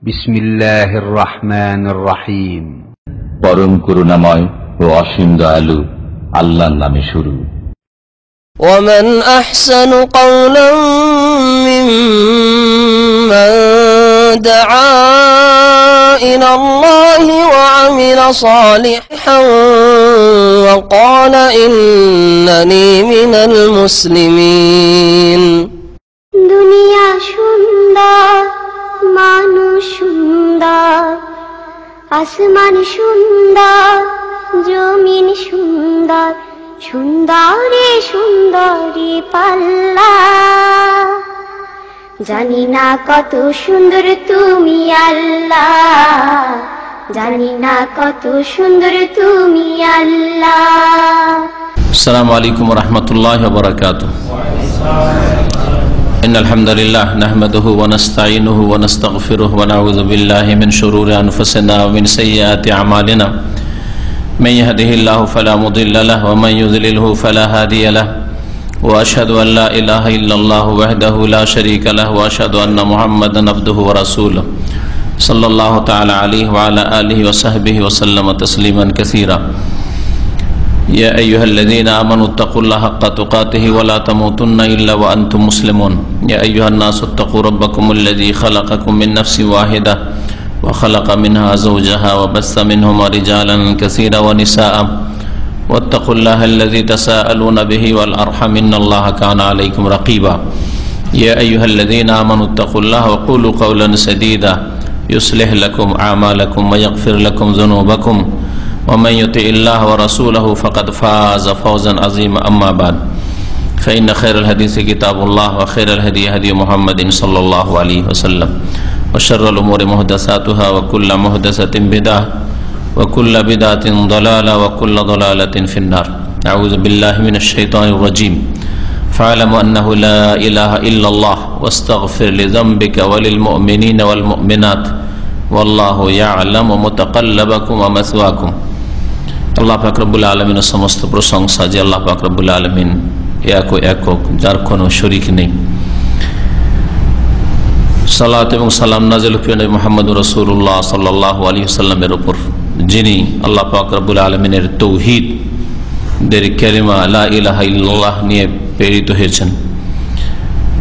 বিসমিল্লাহির রহমানির রহিম। পরম করুণাময় ও অসীম দয়ালু আল্লাহর নামে শুরু। ومن أحسن قولا ممن دعا إلى الله وعمل صالحا وقال إنني من المسلمين। দুনিয়া সুন্দর, মানুষ সুন্দর, আসমান সুন্দর, জমিন সুন্দর, সুন্দরী সুন্দরী পাল্লা। জানি না কত সুন্দর তুমি আল্লাহ, জানি না কত সুন্দর তুমি আল্লাহ। আসসালামু আলাইকুম ওয়া রাহমাতুল্লাহি ওয়া বারাকাতুহু। ইন্নাল হামদালিল্লাহ নাহমাদুহু ওয়া নাস্তাঈনুহু ওয়া নাস্তাগফিরুহু ওয়া নাউযু বিল্লাহি মিন শুরুরি আনফুসিনা ওয়া মিন সাইয়্যাতি আমালিনা। মান ইয়াহদিহিল্লাহু ফালা মুদিল্লা লাহু ওয়া মান ইউদ্লিলহু ফালা হাদিয়া লাহু। ওয়া আশহাদু আন লা ইলাহা ইল্লাল্লাহু ওয়াহদাহু লা শারীকা লাহু ওয়া আশহাদু আন্না মুহাম্মাদান আবদুহু ওয়া রাসূলুহু সাল্লাল্লাহু তাআলা আলাইহি ওয়া আলা আলিহি ওয়া সাহবিহি ওয়া সাল্লামা তাসলিমান কাসীরা। يا أيها الذين آمنوا اتقوا الله حق تقاته ولا تموتن إلا وأنتم مسلمون. يا أيها الناس اتقوا ربكم الذي خلقكم من نفس واحدة وخلق منها زوجها وبث منهما رجالا كثيرا ونساء واتقوا الله الذي تساءلون به والأرحم إن الله كان عليكم رقيبا. يا أيها الذين آمنوا اتقوا الله وقولوا قولا سديدا يصلح لكم أعمالكم ويغفر لكم ذنوبكم ومن يطع الله ورسوله فقد فاز فوزا عظيما. أما بعد فإن خير الحديث كتاب الله وخير الهدي هدي محمد صلى الله عليه وسلم وشر الأمور محدثاتها وكل محدثة بدعة وكل بدعة ضلالة وكل ضلالة في النار. أعوذ بالله من الشيطان الرجيم. فاعلموا أنه لا إله إلا الله واستغفر لذنبك وللمؤمنين والمؤمنات والله يعلم متقلبكم ومثواكم. আল্লাহ পাক রব্বুল আলামিনের সমস্ত প্রশংসা যে আল্লাহ পাক রব্বুল আলামিন একক, যার কোনো শরীক নেই। সালাত এবং সালাম নাযিল নবী মুহাম্মদুর রাসূলুল্লাহ সাল্লাল্লাহু আলাইহি ওয়াসাল্লামের উপর, যিনি আল্লাহ পাক রব্বুল আলামিনের তাওহীদের কালিমা লা ইলাহা ইল্লাল্লাহ নিয়ে প্রেরিত হয়েছেন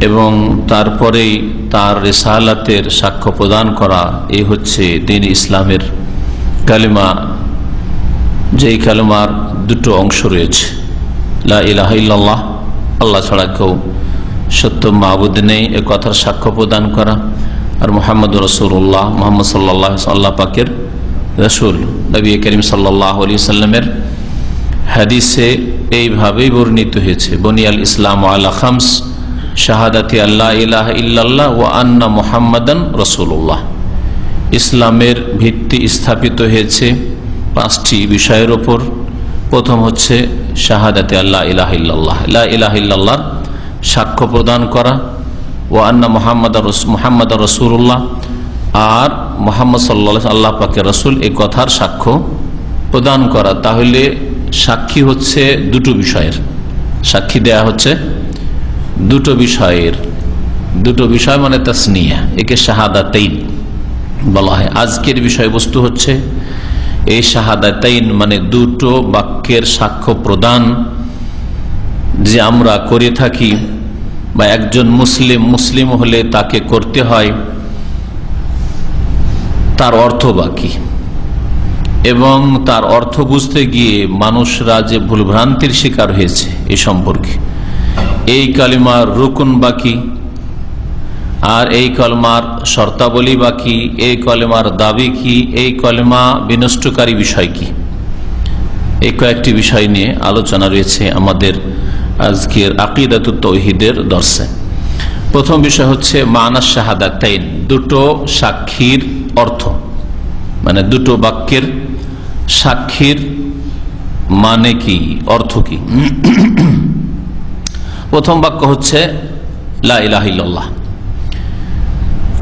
এবং তারপরেই তার রিসালাতের সাক্ষ্য প্রদান করা। এই হচ্ছে দ্বীন ইসলামের কালিমা, যেই কালিমার দুটো অংশ রয়েছে, লা ইলাহা ইল্লাল্লাহ, আল্লাহ ছাড়া কেউ সত্য মাবুদ নেই এ কথার সাক্ষ্য প্রদান করা, আর মুহাম্মদুর রাসূলুল্লাহ, মুহাম্মদ সাল্লাল্লাহু আলাইহি আল্লাহ পাকের রাসূল, নবী করিম সাল্লাল্লাহু আলাইহি সাল্লামের হাদিসে এইভাবেই বর্ণিত হয়েছে, বুনিয়াল ইসলাম আলা খামস শাহাদাতি আল্লা ইলাহা ইল্লাল্লাহ ওয়া আন্না মুহাম্মাদান রাসূলুল্লাহ। ইসলামের ভিত্তি স্থাপিত হয়েছে পাঁচটি বিষয়ের ওপর। প্রথম হচ্ছে শাহাদাতে আল্লাহ ইলাহা ইল্লাল্লাহ, লা ইলাহা ইল্লাল্লাহর সাক্ষ্য প্রদান করা, ওয়া আন্না মুহাম্মাদার রাসূলুল্লাহ, আর মুহাম্মদ সাল্লাল্লাহু আলাইহি আল্লাহ পাকের রাসূল এই কথার সাক্ষ্য প্রদান করা। তাহলে সাক্ষী হচ্ছে দুটো বিষয়ের, সাক্ষী দেয়া হচ্ছে দুটো বিষয়ের, দুটো বিষয় মানে তাসনিয়া, একে শাহাদাতাইন বলা হয়। আজকের বিষয়বস্তু হচ্ছে এই শাহাদাতাইন মানে দুটো বাক্যের সাক্ষ্য প্রদান যে আমরা করে থাকি, বা একজন মুসলিম হলে তাকে করতে হয়, তার অর্থ বাকি, এবং তার অর্থ বুঝতে গিয়ে মানুষরা যে ভুলভ্রান্তির শিকার হয়েছে এ সম্পর্কে। এই কালিমার রুকুন বাকি, আর এই কলমার শর্তাবলী বাকি, এই কলেমার দাবি কি, এই কলেমা বিনষ্টকারী বিষয় কি, এই কয়েকটি বিষয় নিয়ে আলোচনা রয়েছে আমাদের আজকের আকিদাতুত তাওহীদের দর্শে। প্রথম বিষয় হচ্ছে মানা শাহাদাতাইন, দুটো সাক্ষীর অর্থ, মানে দুটো বাক্যের সাক্ষীর মানে কি, অর্থ কি। প্রথম বাক্য হচ্ছে লা ইলাহা ইল্লাল্লাহ,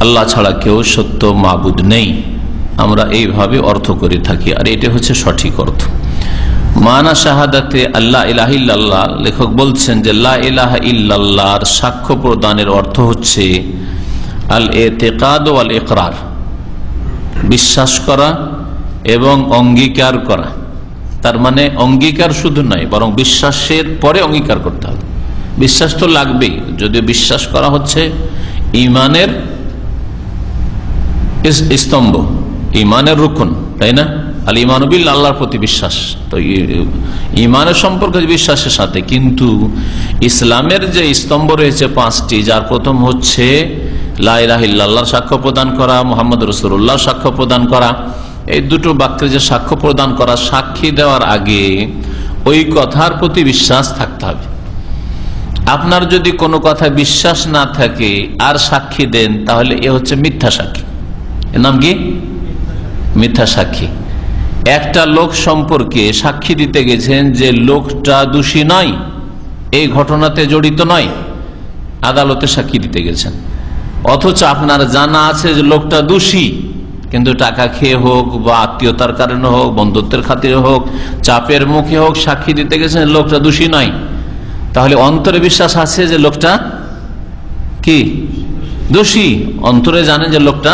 আল্লাহ ছাড়া কেউ সত্য মাবুদ নেই, আমরা এইভাবে অর্থ করে থাকি, আর এটা হচ্ছে সঠিক অর্থ। মানা শাহাদাতে আল্লাহ ইলাহা ইল্লাল্লাহ, লেখক বলছেন যে লা ইলাহা ইল্লাল্লাহর সাক্ষ্য প্রদানের অর্থ হচ্ছে আল ইতিকাদ ওয়াল ইকরার, বিশ্বাস করা এবং অঙ্গীকার করা। তার মানে অঙ্গীকার শুধু নয়, বরং বিশ্বাসের পরে অঙ্গীকার করতে হবে। বিশ্বাস তো লাগবেই, যদিও বিশ্বাস করা হচ্ছে ইমানের স্তম্ভ, ইমানের রুকন, তাই না? আল ইমান বিল্লাহ, আল্লাহর প্রতি বিশ্বাস। তো ইমানের সম্পর্ক বিশ্বাসের সাথে, কিন্তু ইসলামের যে স্তম্ভ রয়েছে পাঁচটি, যার প্রথম হচ্ছে লা ইলাহা ইল্লাল্লাহর সাক্ষ্য প্রদান করা, মুহাম্মদ রাসূলুল্লাহর সাক্ষ্য প্রদান করা। এই দুটো বাক্যে যে সাক্ষ্য প্রদান করা, সাক্ষী দেওয়ার আগে ওই কথার প্রতি বিশ্বাস থাকতে হবে। আপনার যদি কোনো কথা বিশ্বাস না থাকে আর সাক্ষী দেন, তাহলে এ হচ্ছে মিথ্যা সাক্ষী। এর নাম কি? মিথ্যা সাক্ষী। একটা লোক সম্পর্কে সাক্ষী দিতে গেছেন যে লোকটা দোষী নয়, এই ঘটনাতে জড়িত নয়, আদালতে সাক্ষী দিতে গেছেন, অথচ আপনার জানা আছে যে লোকটা দোষী, কিন্তু টাকা খেয়ে হোক বা আত্মীয়তার কারণে হোক, বন্ধুত্বের খাতিরে হোক, চাপের মুখে হোক সাক্ষী দিতে গেছেন লোকটা দোষী নয়, তাহলে অন্তরে বিশ্বাস আছে যে লোকটা কি দোষী। অন্তরে জানেন যে লোকটা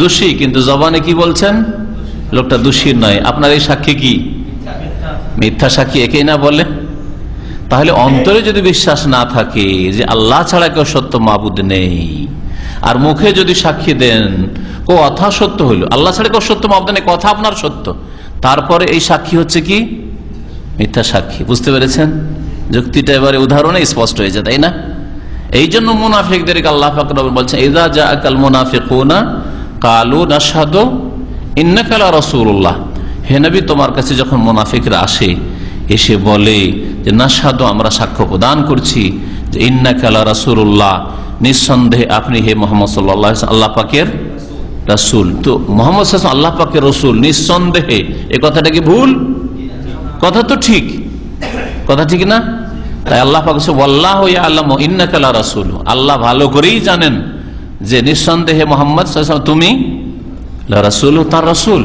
দোষী, কিন্তু জবানে কি বলছেন? লোকটা দোষী নয়। আপনার এই সাক্ষী কি? মিথ্যা সাক্ষী, একেই না বলে? তাহলে অন্তরে যদি বিশ্বাস না থাকে যে আল্লাহ ছাড়া কেউ সত্য মাবুদ নেই, আর মুখে যদি সাক্ষী দেন কথা সত্য হইল, আল্লাহ ছাড়া কেউ সত্য মাবুদ নেই, কথা আপনার সত্য, তারপরে এই সাক্ষী হচ্ছে কি? মিথ্যা সাক্ষী। বুঝতে পেরেছেন? যুক্তিটা এবারে উদাহরণে স্পষ্ট হয়েছে, তাই না? এই জন্য মুনাফিকদেরকে আল্লাহ পাক বলছেন, ইযা জাআকাল মুনাফিকুনা ক্বালু নাশহাদু ইন্নাকা লা রাসূলুল্লাহ। হে নবী, তোমার কাছে যখন মুনাফিকরা আসে, এসে বলে যে নাশহাদু, আমরা সাক্ষ্য প্রদান করছি যে ইন্নাকা লা রাসূলুল্লাহ, নিঃসন্দেহে আপনি হে মুহাম্মদ সাল্লাল্লাহু আলাইহি ওয়াসাল্লাম আল্লাহ পাকের রাসূল। তো মুহাম্মদ সাল্লাল্লাহু আলাইহি ওয়াসাল্লাম আল্লাহ পাকের রাসূল, নিঃসন্দেহে, এই কথাটা কি ভুল? কথা তো ঠিক, কথা ঠিক না? তাই আল্লাহ পাক বলেন ওয়াল্লাহু ইয়ালামু ইন্নাকা লা রাসূল, আল্লাহ ভালো করেই জানেন যে নিঃসন্দেহে মুহাম্মদ সাল্লাল্লাহু আলাইহি ওয়াসাল্লাম তুমি লা রাসূল, তার রাসূল।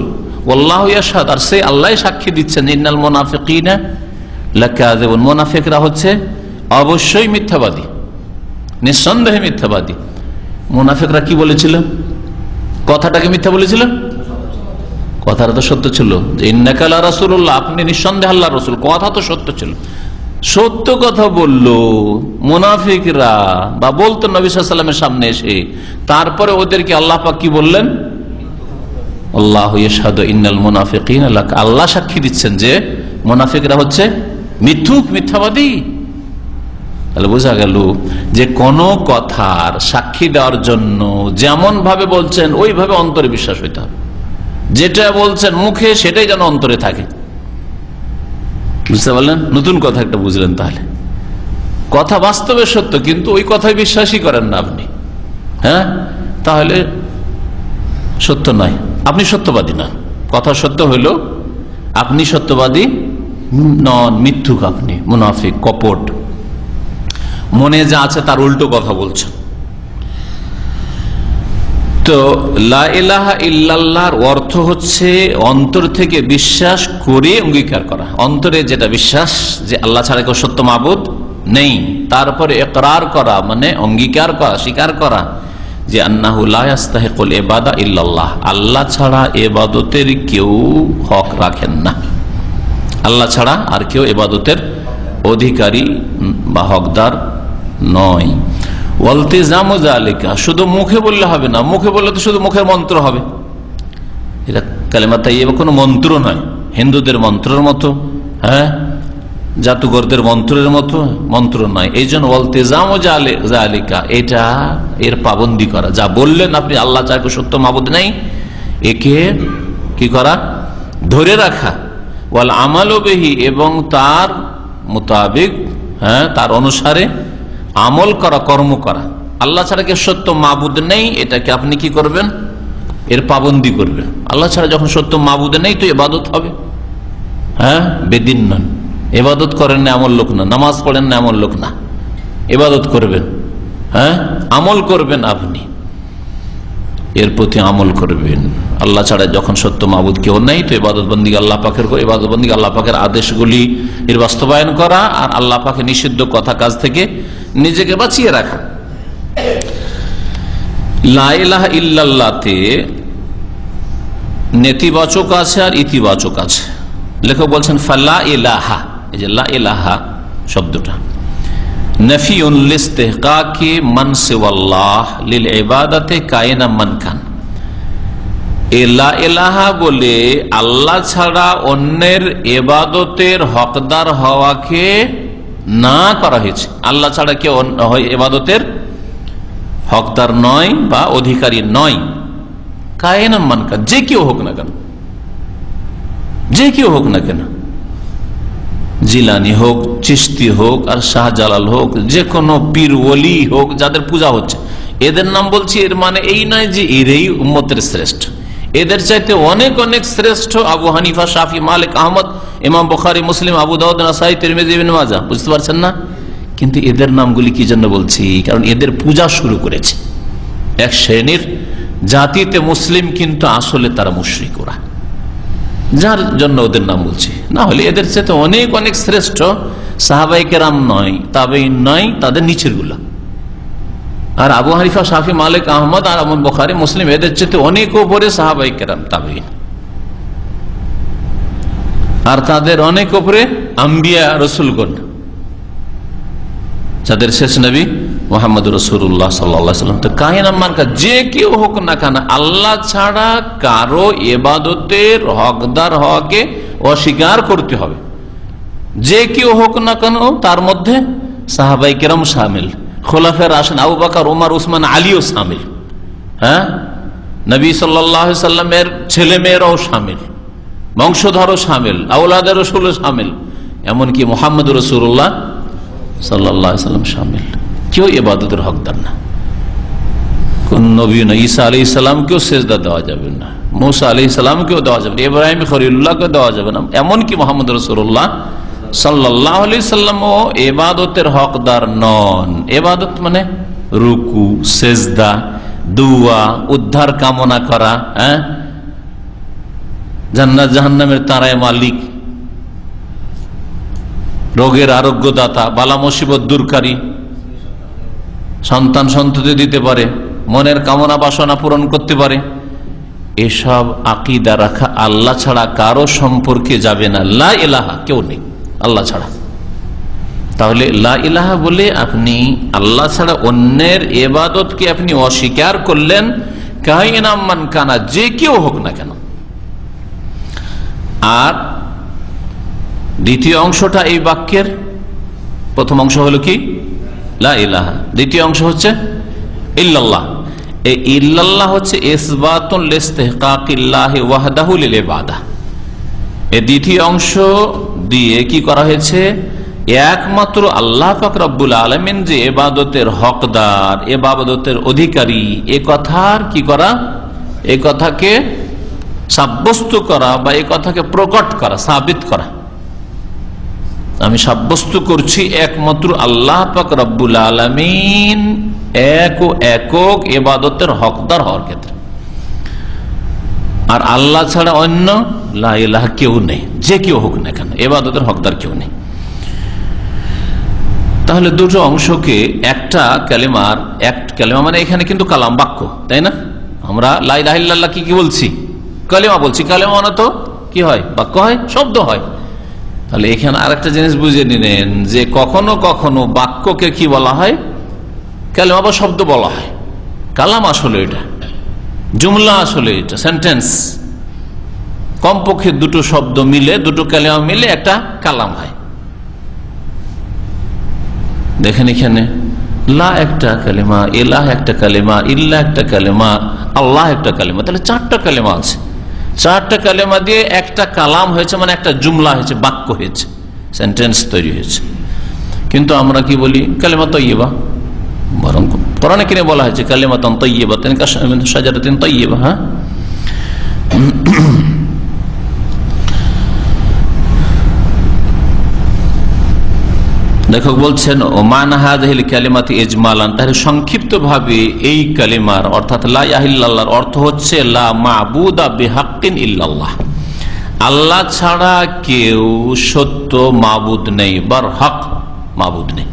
ওয়াল্লাহু ইয়াশহাদু, আর সেই আল্লাহই সাক্ষী দিচ্ছেন, ইন্নাল মুনাফিকিনা লাকাযিবুন, মুনাফিকরা হচ্ছে অবশ্যই মিথ্যাবাদী, নিঃসন্দেহে মিথ্যাবাদী। মুনাফিকরা কি বলেছিল? কথাটাকে মিথ্যা বলেছিল? কথাটা তো সত্য ছিল যে ইন্নাকা লা রাসূলুল্লাহ, আপনি নিঃসন্দেহে আল্লাহর রাসূল, কথা তো সত্য ছিল। সত্য কথা বললো মুনাফিকরা, বা বলতো নবী সাল্লাল্লাহু আলাইহি ওয়াসাল্লামের সামনে এসে, তারপরে ওদেরকে আল্লাহ পাক কি বললেন? আল্লাহু ইয়াশহাদু ইন্নাল মুনাফিকিনা লাকাযিবুন, আল্লাহ সাক্ষী দিচ্ছেন যে মুনাফিকরা হচ্ছে মিথ্যুক, মিথ্যাবাদী। তাহলে বোঝা গেল যে কোন কথার সাক্ষী দেওয়ার জন্য যেমন ভাবে বলছেন ওইভাবে অন্তরে বিশ্বাস হইতে হবে, যেটা বলছেন মুখে সেটাই যেন অন্তরে থাকে। বুঝতে পারলেন? নতুন কথা একটা বুঝলেন। তাহলে কথা বাস্তবে সত্য, কিন্তু ওই কথায় বিশ্বাসই করেন না আপনি, হ্যাঁ, তাহলে সত্য নয়, আপনি সত্যবাদী না। কথা সত্য হইল আপনি সত্যবাদী নন, মিথ্যুক, আপনি মুনাফিক, কপট, মনে যা আছে তার উল্টো কথা বলছেন। তো লা ইলাহা ইল্লাল্লাহর অর্থ হচ্ছে অন্তর থেকে বিশ্বাস করে অঙ্গীকার করা। অন্তরে যেটা বিশ্বাস যে আল্লাহ ছাড়া কেউ সত্য মাবুদ নেই, তারপরে ইকরার করা মানে অঙ্গীকার করা, স্বীকার করা যে আন্নাহু লা ইস্তাহিকুল ইবাদা ইল্লাল্লাহ, আল্লাহ ছাড়া ইবাদতের কেউ হক রাখেন না, আল্লাহ ছাড়া আর কেউ ইবাদতের অধিকারী বা হকদার নয়। ওয়ালতিজামু যালিকা, শুধু মুখে বললে হবে না, মুখে বললে তো শুধু মুখের মন্ত্র হবে, এটা কালেমা তাইয়্যিবা কোনো মন্ত্র নয়, হিন্দুদের মন্ত্রের মতো, হ্যাঁ, জাদুঘরদের মন্ত্রের মতো মন্ত্র নয়। এই জন্য ওয়ালতিজামু যালিকা, এটা এর পাবন্দি করা, যা বললেন আপনি আল্লাহ ছাড়া সত্য মাবুদ নেই, একে কি করা? ধরে রাখা। ওয়াল আমালু বিহি, এবং তার মোতাবেক, হ্যাঁ, তার অনুসারে আমল করা, কর্ম করা। আল্লাহ ছাড়া কেউ সত্য মাবুদ নেই, এটাকে আপনি কি করবেন? এর পাবন্দি করবেন। আল্লাহ ছাড়া যখন সত্য মাবুদ নেই তো ইবাদত হবে, হ্যাঁ, বেদিন নন, ইবাদত করেন না এমন লোক না, নামাজ পড়েন না এমন লোক না, ইবাদত করবেন, হ্যাঁ, আমল করবেন, আপনি এর প্রতি আমল করবেন। আল্লাহ ছাড়া যখন সত্য মাবুদ কেউ নেই তো ইবাদত বন্দি আল্লাহ পাকের, ইবাদত বন্দি আল্লাহ পাকের আদেশগুলি এর বাস্তবায়ন করা, আর আল্লাহ পাকের নিষিদ্ধ কথা কাজ থেকে নিজেকে বাঁচিয়ে রাখা। লা ইলাহা ইল্লাল্লাহতে নেতিবাচক আছে আর ইতিবাচক আছে। লেখক বলছেন ফালা ইলাহা, এই যে লা ইলাহা শব্দটা নফিউন লিস্তিহকাকি মান সিওয়াল্লাহ লিল ইবাদাতি কায়না মান কান। লা ইলাহা বলে আল্লাহ ছাড়া অন্যের ইবাদতের হকদার হওয়াকে না করা হয়েছে। আল্লাহ ছাড়া কেউ ইবাদতের হকদার নয় বা অধিকারী নয়, কায়না মান কান, যে কেউ হোক না কেন, যে কেউ হোক না কেন, জিলানি হোক, চিশতি হোক, আর শাহজালাল হোক, যে কোনো পীর ওলি হোক যাদের পূজা হচ্ছে, এদের নাম বলছি, এর মানে এই নয় যে এরাই উম্মতের শ্রেষ্ঠ। এদের চাইতে অনেক অনেক শ্রেষ্ঠ আবু হানিফা, শাফি, মালিক, আহমদ, ইমাম বুখারী, মুসলিম, আবু দাউদ, নাসাই, তিরমিজি, ইবনে মাজাহ। বুঝতে পারছেন না? কিন্তু এদের নামগুলি কি জন্য বলছি? কারণ এদের পূজা শুরু করেছে এক শ্রেণীর জাতিতে মুসলিম, কিন্তু আসলে তারা মুশরিক, ওরা, যার জন্য ওদের নাম বলছি। না হলে এদের চাইতে অনেক অনেক শ্রেষ্ঠ সাহাবাই কেরাম নয়, তাবেঈন নয়, তাদের নিচের গুলা। আর আবু হানিফা, শাফি, মালিক, আহমদ আর ইমাম বুখারী, মুসলিম, এদের চাইতে অনেক উপরে সাহাবাই কেরাম, তাবেঈন। আর তাদের অনেক উপরে আম্বিয়া, রসুলগণ, যাদের শেষ নবী মুহাম্মদ রাসূলুল্লাহ সাল্লাল্লাহু আলাইহি ওয়াসাল্লাম। তো কায়না মানকা, যে কেউ হোক না কেন, আল্লাহ ছাড়া কারো ইবাদতের হকদার হওয়াকে অস্বীকার করতে হবে। যে কেউ হোক না কেন, তার মধ্যে সাহাবাই কেরাম শামিল, খোলাফায়ে রাশিদিন আবু বকর, ওমর, উসমান, আলীও শামিল, হ্যাঁ, নবী সাল্লাল্লাহু আলাইহি সাল্লামের ছেলে মেয়েরাও শামিল, বংশধরও শামিল, আওলাদে রাসূলও শামিল, এমনকি মুহাম্মদ রাসূলুল্লাহ সাল্লাল্লাহু আলাইহি সাল্লাম শামিল। কেউ ইবাদতের হকদার না, কোন নবী না। ঈসা আলাইহিস সালামকেও সিজদা দেওয়া যাবে না, মুসা আলাইহিস সালামকেও দেওয়া যাবে না, ইব্রাহিম খলিলুল্লাহকে দেওয়া যাবে না, এমনকি মুহাম্মদ রাসূলুল্লাহ সাল্লাল্লাহু আলাইহি সাল্লামও ইবাদতের হকদার নন। ইবাদত মানে রুকু, সিজদা, দুয়া, উদ্ধার কামনা করা, হ্যাঁ, জান্নাত জাহান্নামের তারায় মালিক, রোগের আরোগ্যদাতা, বালা মুসিবত দূরকারী, সন্তান সন্ততি দিতে পারে, মনের কামনা বাসনা পূরণ করতে পারে, এসব আকীদা রাখা আল্লাহ ছাড়া কারো সম্পর্কে যাবে না। লা ইলাহা, কেউ নেই আল্লাহ ছাড়া। তাহলে লা ইলাহা বলে আপনি আল্লাহ ছাড়া অন্যের ইবাদতকে আপনি অস্বীকার করলেন, কায়না মান কানা, যে কেউ হোক না কেন। আর দ্বিতীয় অংশটা এই বাক্যের, প্রথম অংশ হলো কি লা ইলাহা, দ্বিতীয় অংশ হচ্ছে ইল্লাল্লাহ। এই ইল্লাল্লাহ হচ্ছে ইসবাতুন লিস্তিহকাকিল্লাহি ওয়াহদাহু লিল ইবাদাহ। এই দ্বিতীয় অংশ দিয়ে কি করা হয়েছে? একমাত্র আল্লাহ পাক রব্বুল আলামিন যে ইবাদতের হকদার, ইবাদতের অধিকারী, এ কথার কি করা, এই কথাকে সাব্যস্ত করা বা এই কথাকে প্রকট করা, সাবিত করা। আমি সাব্যস্ত করছি একমাত্র আল্লাহ পাক রব্বুল আলামিন এক ও একক ইবাদতের হকদার হওয়ার ক্ষেত্রে। আর আল্লাহ ছাড়া অন্য লা ইলাহা কেউ নেই, যে কেউ হোক না কেন, ইবাদতের হকদার কেউ নেই। তাহলে দুটো অংশকে একটা কালেমার, এক কালেমা মানে এখানে কিন্তু কালাম, বাক্য, তাই না? আমরা লা ইলাহা ইল্লাল্লাহ কি বলছি? কালেমা বলছি। কালেমা মানে তো কি হয়? বাক্য হয়, শব্দ হয়। তাহলে এখানে আরেকটা জিনিস বুঝে নিলেন যে কখনো কখনো বাক্যকে কি বলা হয়? কালেমা বা শব্দ বলা হয়। কালাম আসলে এটা, জুমলা আসলে এটা, সেন্টেন্স। কমপক্ষে দুটো শব্দ মিলে, দুটো কালেমা মিলে একটা কালাম হয়। দেখেন এখানে লা একটা কালেমা, ইলাহ একটা কালেমা, ইল্লাহ একটা কালেমা, আল্লাহ একটা কালেমা। তাহলে চারটা কালেমা আছে। চারটা কালেমা দিয়ে একটা কালাম হয়েছে, মানে একটা জুমলা হয়েছে, বাক্য হয়েছে, সেন্টেন্স তৈরি হয়েছে। কিন্তু আমরা কি বলি? কালেমা তাইয়্যিবা। বরং কোরআনে কিনে বলা হয়েছে কালেমাতুন তাইয়্যিবাতুন কাশজারাতিন তাইয়্যিবা। হ্যাঁ, লেখক বলছেন ও মানা হাযিহিল কালিমাতি ইজমালান, তাহলে সংক্ষিপ্ত ভাবে এই কালিমার অর্থাৎ লা ইলাহা ইল্লাল্লাহর অর্থ হচ্ছে লা মা'বুদা বিহাক্কিন ইল্লাল্লাহ, আল্লাহ ছাড়া কেউ সত্য মাবুদ নেই, বরহক মাবুদ নেই।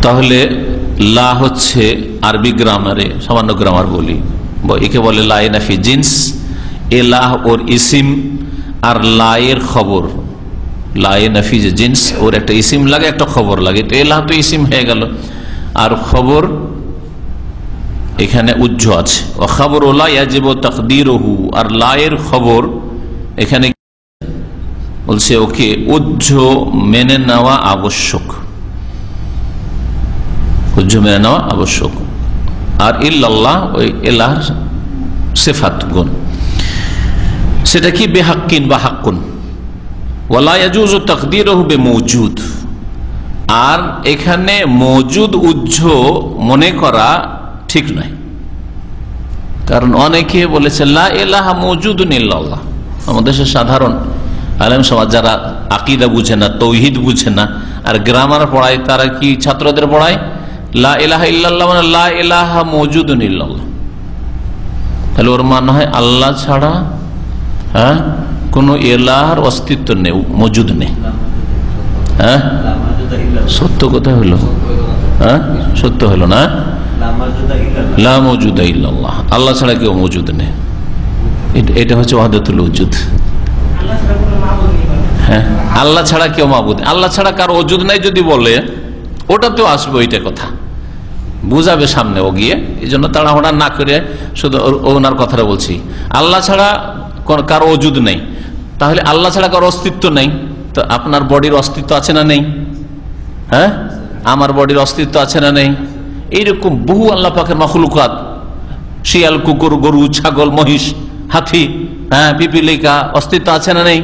তাহলে লা হচ্ছে আরবি গ্রামারে, সামান্য গ্রামার বলি, একে বলে লাই নাফি জিন্স। এলাহ ওর ইসিম, আর লায়ের খবর। লাই নাফি যে জিন্স, ওর একটা ইসিম লাগে, একটা খবর লাগে। তো এলাহ তো ইসিম হয়ে গেল, আর খবর এখানে উজ্জ আছে। ও খবর ওলা ইয়াজিবু তাকদীরুহু, আর লায়ের খবর এখানে বলছে ওকে উজ্জ মেনে নেওয়া আবশ্যক, উজ্জ মেনে নেওয়া আবশ্যক। আর ইল্লাল্লাহ ওই এলাহর সিফাত গুণ, সেটা কি বেহাক্কিন বা হাক্কুন। ওয়ালা ইয়াজুজু তাকদীরুহু বিমওজুদ, আর এখানে মওজুদ উজ্জ মনে করা ঠিক নয়। কারণ অনেকে বলেছে লা ইলাহা মওজুদুন ইল্লাল্লাহ। আমাদের দেশের সাধারণ আলেম সমাজ যারা আকীদা বুঝে না, তাওহীদ বুঝে না, আর গ্রামার পড়ায়, তারা কি ছাত্রদের পড়ায় লা ইলাহা ইল্লাল্লাহ মানে লা ইলাহা মওজুদুন ইল্লাল্লাহ। তাহলে ওর মানে হয় আল্লাহ ছাড়া কোন ইলাহর অস্তিত্ব নেই, মওজুদ নেই। সত্য কোথায় হলো? সত্য হলো না, লা মওজুদা ইল্লাল্লাহ, আল্লাহ ছাড়া কেউ মওজুদ নেই। এটা হচ্ছে ওয়াহদাতুল ওজুদ। হ্যাঁ, আল্লাহ ছাড়া কেউ মাবুদ, আল্লাহ ছাড়া কারো ওজুদ নাই যদি বলে, ওটাতেও আসবে ওইটা কথা, বুঝাবে সামনে ও গিয়ে। এই জন্য তাড়াহুড়া না করে শুধু ওনার কথাটা বলছি। আল্লাহ ছাড়া কারো ওজুদ নেই, তাহলে আল্লাহ ছাড়া কারো অস্তিত্ব নেই। তো আপনার বডির অস্তিত্ব আছে না নেই? হ্যাঁ, আমার বডির অস্তিত্ব আছে না নেই? এইরকম বহু আল্লাহ পাকের মাখলুকাত, শিয়াল, কুকুর, গরু, ছাগল, মহিষ, হাতি, পিপিলিকা, অস্তিত্ব আছে না নেই?